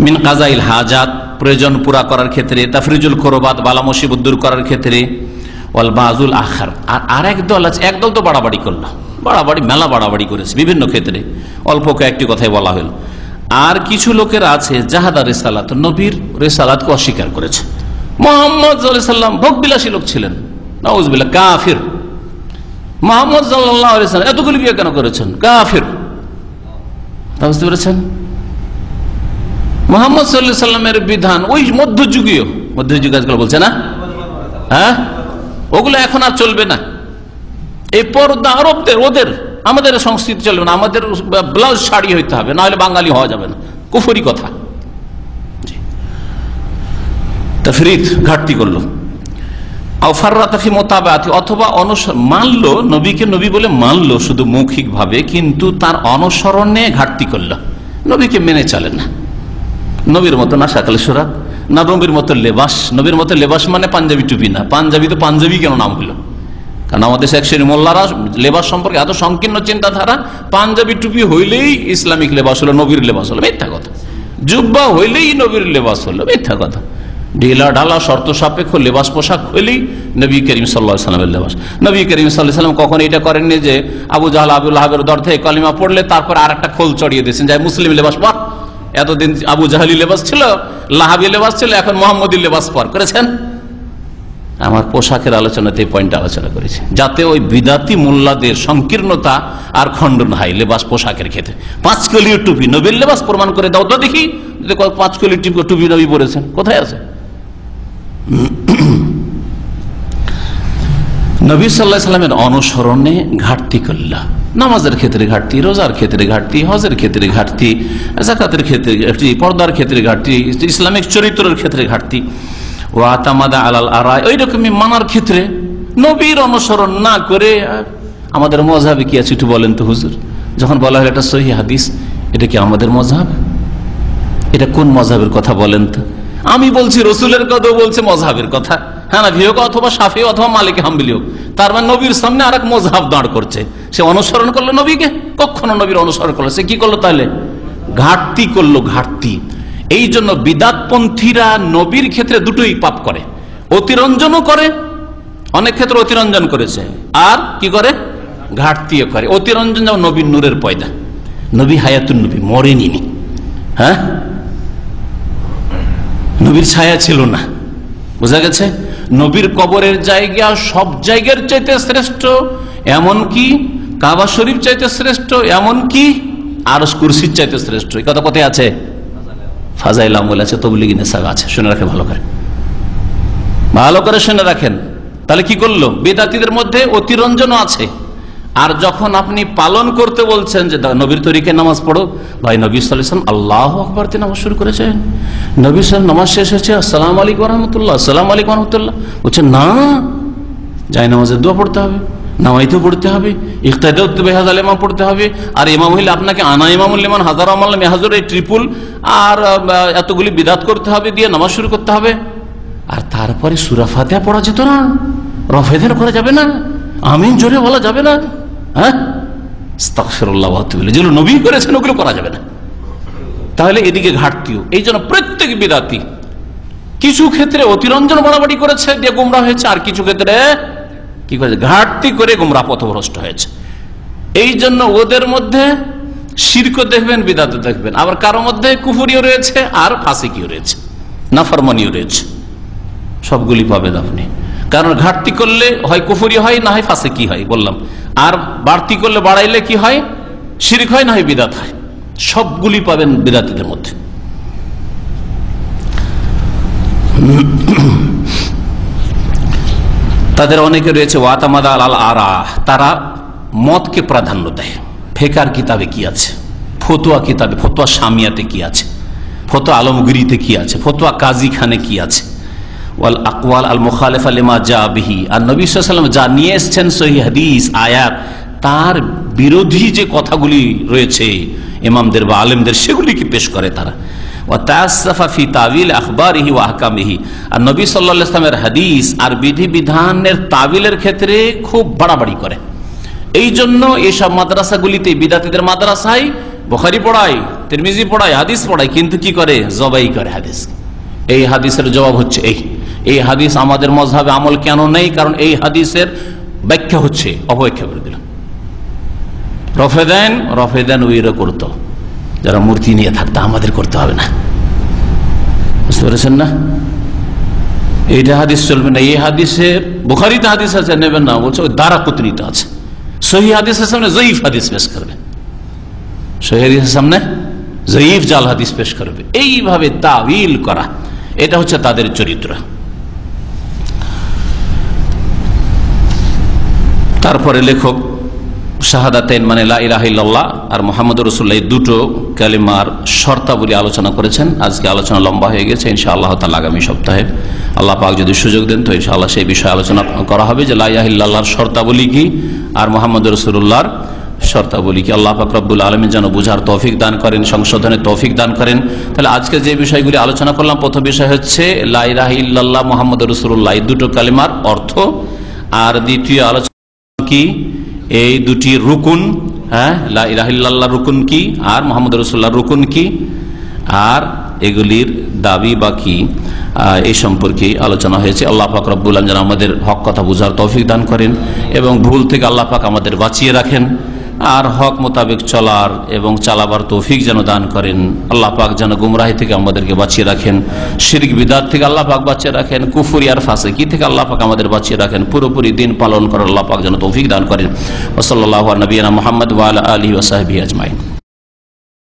মিন কাজাইল হাজাত, প্রয়োজন পুরা করার ক্ষেত্রে, তাফরিজুল কুরবাত, বালা মুসিবত দূর করার ক্ষেত্রে, ওয়াল বাযুল আখার। আর এক দল আছে, এক দল তো বাড়াবাড়ি করলো, বাড়াবাড়ি মেলা বাড়াবাড়ি করেছে বিভিন্ন ক্ষেত্রে, অল্প কয়েকটি কথাই বলা হলো। আর কিছু লোকের আছে জাহাদা রিসালাত, নবীর রিসালাতকে অস্বীকার করেছে। মুহাম্মদ সাল্লাল্লাহু আলাইহি ওয়াসাল্লাম ভোগবিলাসী লোক ছিলেন, নাউযুবিল্লাহ, কাফির। মুহাম্মদ সাল্লাল্লাহু আলাইহি ওয়াসাল্লাম এতগুলি বিয়ে কেন করেছেন? কাফির। বুঝতে পেরেছেন? মুহাম্মদ সাল্লাল্লাহু আলাইহি ওয়াসাল্লামের বিধান ওই মধ্যযুগীয়, মধ্যযুগ আজকাল বলছে না, হ্যাঁ, ওগুলো এখন আর চলবে না। এই পর্দা আরবদের, ওদের, আমাদের সংস্কৃতি চলবে না, আমাদের ব্লাউজ শাড়ি হইতে হবে, না হলে বাঙালি হওয়া যাবে না, কুফরি কথা। তাফরীদ, ঘাটতি করলো। অথবা মানলো, নবীকে নবী বলে মানলো শুধু মৌখিক ভাবে, কিন্তু তার অনুসরণে ঘাটতি করলো, নবীকে মেনে চলে না। নবীর মতো না শাকল সুরাত, না নবীর মতো লেবাস। নবীর মতো লেবাস মানে পাঞ্জাবি টুপি না, পাঞ্জাবি তো পাঞ্জাবি কেন নাম হলো? কারণ আমাদের এক শ্রেণী মোল্লারা লেবাস সম্পর্কে এত সংকীর্ণ চিন্তাধারা, পাঞ্জাবি টুপি হইলেই ইসলামিক লেবাস হলো, নবীর লেবাস হলো, মিথ্যা কথা। জুব্বা হইলেই নবীর লেবাস হলো, মিথ্যা কথা। ঢিলা ঢালা শর্ত সাপেক্ষ লেবাস পোশাক হইলেই নবী করিম সাল্লাল্লাহু আলাইহি ওয়াসাল্লামের লেবাস। নবী করিম সাল্লাল্লাহু আলাইহি ওয়াসাল্লাম কখনো এটা করেননি যে আবু জাহল আবু লাহাবের দর থেকে কালিমা পড়লে তারপর আর একটা খোল চড়িয়ে দিয়েছেন যাই মুসলিম লেবাস পর। এতদিন আবু জাহলি লেবাস ছিল, লাহাবি লেবাস ছিল, এখন মোহাম্মদী লেবাস পর করেছেন। আমার পোশাকের আলোচনাতে এই পয়েন্ট আলোচনা করেছি, যাতে ওই বিদাতি মোল্লাদের সংকীর্ণতা আর খণ্ডন হয় লেবাস পোশাকের ক্ষেত্রে। 5 কলির টুপি নবীর লেবাস প্রমাণ করে দাও তো দেখি, 5 কলির টুপি নবী পরেছেন, কোথায় আছে? নবী সাল্লাল্লাহু আলাইহি ওয়াসাল্লামের অনুসরণে ঘাটতি করলা, নামাজের ক্ষেত্রে ঘাটতি, রোজার ক্ষেত্রে ঘাটতি, হজের ক্ষেত্রে ঘাটতি, যাকাতের ক্ষেত্রে ঘাটতি, পর্দার ক্ষেত্রে ঘাটতি, ইসলামিক চরিত্রের ক্ষেত্রে ঘাটতি, ওয়া তামাদা আলাল আরাই, ওই রকমই মানার ক্ষেত্রে নবীর অনুসরণ না করে আমাদের মযহাবে কি আছে একটু বলেন তো হুজুর? যখন বলা হয় এটা সহিহ হাদিস, এটা কি আমাদের মযহাব? এটা কোন মযহাবের কথা বলেন তো? আমি বলছি রসুলের কথা, বলছে মযহাবের কথা, হানাফি হোক অথবা শাফি অথবা মালিকি হাম্বলি হোক, তার মানে নবীর সামনে আরেক মযহাব দাঁড় করছে। সে অনুসরণ করলো নবীকে? কখনো নবীর অনুসরণ করলো, সে কি করলো তাহলে? ঘাটতি করলো, ঘাটতি। এই জন্য বিদাতপন্থীরা নবীর ক্ষেত্রে দুটোই পাপ করে, অতিরঞ্জনও করে, অনেক ক্ষেত্রে অতিরঞ্জন করেছে, আর কি করে? ঘাটতিও করে। অতিরঞ্জন যেমন নবীর নূরের পয়দা, নবী হায়াতুন নবী, মরেনি, হ্যাঁ, নবীর ছায়া ছিল না, বোঝা গেছে? নবীর কবরের জায়গা সব জায়গার চাইতে শ্রেষ্ঠ, এমনকি কাবা শরীফ চাইতে শ্রেষ্ঠ, এমনকি আরশ কুরসির চাইতে শ্রেষ্ঠ। এই কথা কোথায় আছে? ফাজাইল আমল আছে, তবলিগি নেসাব আছে, শুনে রাখেন ভালো করে, ভালো করে শুনে রাখেন। তাহলে কি করলো? বেদাতীদের মধ্যে অতিরঞ্জনও আছে। আর যখন আপনি পালন করতে বলছেন যে নবীর তরিকে নামাজ পড়ো, ভাই নবী সাল্লাল্লাহু আলাইহি ওয়াসাল্লাম আল্লাহু আকবার দিয়ে নামাজ শুরু করেছেন, নবী সাল্লাল্লাহু নামাজ শেষ হয়েছে আসসালামু আলাইকুম ওয়া রাহমাতুল্লাহ, আসসালামু আলাইকুম ওয়া রাহমাতুল্লাহ, বলছেন না, যাই নামাজের দোয়া পড়তে হবে, নামাইতে পড়তে হবে, ইক্তাদাউ বিহাযাল ইমাম পড়তে হবে, আর ইমাম হইলে আপনাকে আনা ইমামুল লিমান হাযারা মাল্লাম ইয়াহজুর, এই ট্রিপল আর এতগুলি বিদাত করতে হবে, দিয়ে নামাজ শুরু করতে হবে। আর তারপরে সূরা ফাতিহা পড়া যেত না, রফেদান করা যাবে না, আমিন জোরে বলা যাবে না, হ্যাঁ, আস্তাগফিরুল্লাহ ওয়া আতুবু ইলাইহি, যেগুলো নবী করেছেন ওগুলো করা যাবে না। তাহলে এদিকে ঘাটতিও। এই জন্য প্রত্যেক বিদাতি কিছু ক্ষেত্রে অতিরঞ্জন বাড়াবাড়ি করেছে, দিয়ে গোমরাহ হয়েছে, আর কিছু ক্ষেত্রে কি করেছে? ঘাটতি করে গোমরাহ পথভ্রষ্ট হয়েছে। এই জন্য ওদের মধ্যে শিরকও দেখবেন, বিদাতও দেখবেন, আবার কারো মধ্যে কুফরিও রয়েছে আর ফাসিকিও রয়েছে, নাফরমানিও রয়েছে, সবগুলি পাবেন আপনি। কারণ ঘাটতি করলে হয় কুফরি হয়, না হয় ফাসিকি হয় বললাম, আর বাড়তি করলে বাড়াইলে কি হয়? শিরক হয়, না হয় বিদাত হয়। সবগুলি পাবেন বিদাতীদের মধ্যে। তাদের অনেকে রয়েছে ওয়াতামাদা আল আরা, তারা মতকে প্রাধান্য দেয়। ফেকার কিতাবে কি আছে, ফতোয়া কিতাবে, ফতোয়া শামিয়াতে কি আছে, ফতোয়া আলমগিরিতে কি আছে, ফতোয়া কাজী খানে কি আছে, ওয়াল আকওয়াল আল মুখালিফা লিমা জা বিহি, আর নবী সাল্লাল্লাহু আলাইহি ওয়াসাল্লাম যা নিয়ে এসেছেন সহিহ হাদিস আয়াত, তার বিরোধী যে কথাগুলি রয়েছে ইমামদের বা আলেমদের, সেগুলিকে পেশ করে তারা। ওয়া তাআসসাফা ফি তাওয়িল আখবারিহি ওয়া আহকামিহি, আর নবী সাল্লাল্লাহু আলাইহি ওয়াসাল্লামের হাদিস আর বিধি বিধানের তাবিলের ক্ষেত্রে খুব বাড়াবাড়ি করে। এই জন্য এইসব মাদ্রাসাগুলিতে, বিদাতীদের মাদ্রাসায় বুখারী পড়ায়, তিরমিজি পড়ায়, হাদিস পড়ায়, কিন্তু কি করে? জবাই করে হাদিস। এই হাদিসের জবাব হচ্ছে এই হাদিস আমাদের মযহাবে আমল কেন নেই? কারণ এই হাদিসের ব্যাখ্যা হচ্ছে, অপব্যাখ্যা করে দিল। রফেদান ওইরা করতো যারা মূর্তি নিয়ে থাকতো, আমাদের করতে হবে না, বুঝতে পেরেছেন না? এইটা হাদিস চলবে না। এই হাদিসের বুখারীতে হাদিস আছে, নেবেন না, বলছে ওই দারাকুতনিতে আছে। সহিহ হাদিসের সামনে জয়ীফ হাদিস পেশ করবে, সহিহ হাদিসের সামনে জয়ীফ জাল হাদিস পেশ করবে। এইভাবে তাওয়িল করা, এটা হচ্ছে তাদের চরিত্র। তারপরে লেখক শাহাদাতাইন মানে লা ইলাহা ইল্লাল্লাহ আর মুহাম্মাদুর রাসূলুল্লাহ, এই দুটো কালিমার শর্তাবলী আলোচনা করেছেন। আজকে আলোচনা লম্বা হয়ে গেছে, ইনশাআল্লাহ তাআলা আগামী সপ্তাহে আল্লাহ পাক যদি সুযোগ দেন তো ইনশাআল্লাহ সেই বিষয়ে আলোচনা করা হবে যে লা ইলাহা ইল্লাল্লাহর শর্তাবলী কি আর মুহাম্মাদুর রাসূলুল্লাহর শর্তাবলী কি। আল্লাহ পাক রব্বুল আলামিন যেন বুঝার তৌফিক দান করেন, সংশোধনের তৌফিক দান করেন। তাহলে আজকে যে বিষয়গুলি আলোচনা করলাম, প্রথম বিষয় হচ্ছে লা ইলাহা ইল্লাল্লাহ মুহাম্মাদুর রাসূলুল্লাহ, এই দুটো কালিমার অর্থ, আর দ্বিতীয় আলোচনা কি, এই দুটি রুকুন, হ্যাঁ, লা ইলাহা ইল্লাল্লাহ রুকুন কি, আর মুহাম্মদ রাসূলুল্লাহ রুকুন কি, আর এগুলির দাবি বা কি, এই সম্পর্কে আলোচনা হয়েছে। আল্লাহ পাক রব্বুল আলামিন যেন আমাদের হক কথা বুঝার তৌফিক দান করেন এবং ভুল থেকে আল্লাহ পাক আমাদের বাঁচিয়ে রাখেন, আর হক মোতাবেক চলার এবং চালাবার তৌফিক যেন দান করেন। আল্লাহ পাক যেন গুমরাহি থেকে আমাদেরকে বাঁচিয়ে রাখেন, শিরক বিদআত থেকে আল্লাহ পাক বাঁচিয়ে রাখেন, কুফরি আর ফাসিকি থেকে আল্লাহ পাক আমাদের বাঁচিয়ে রাখেন, পুরোপুরি দিন পালন করার আল্লাহ পাক যেন তৌফিক দান করেন। ওয়া সাল্লাল্লাহু আলা নবিয়িনা মুহাম্মদ ওয়া আলা আলিহি ওয়া সাহবিহি আজমাইন।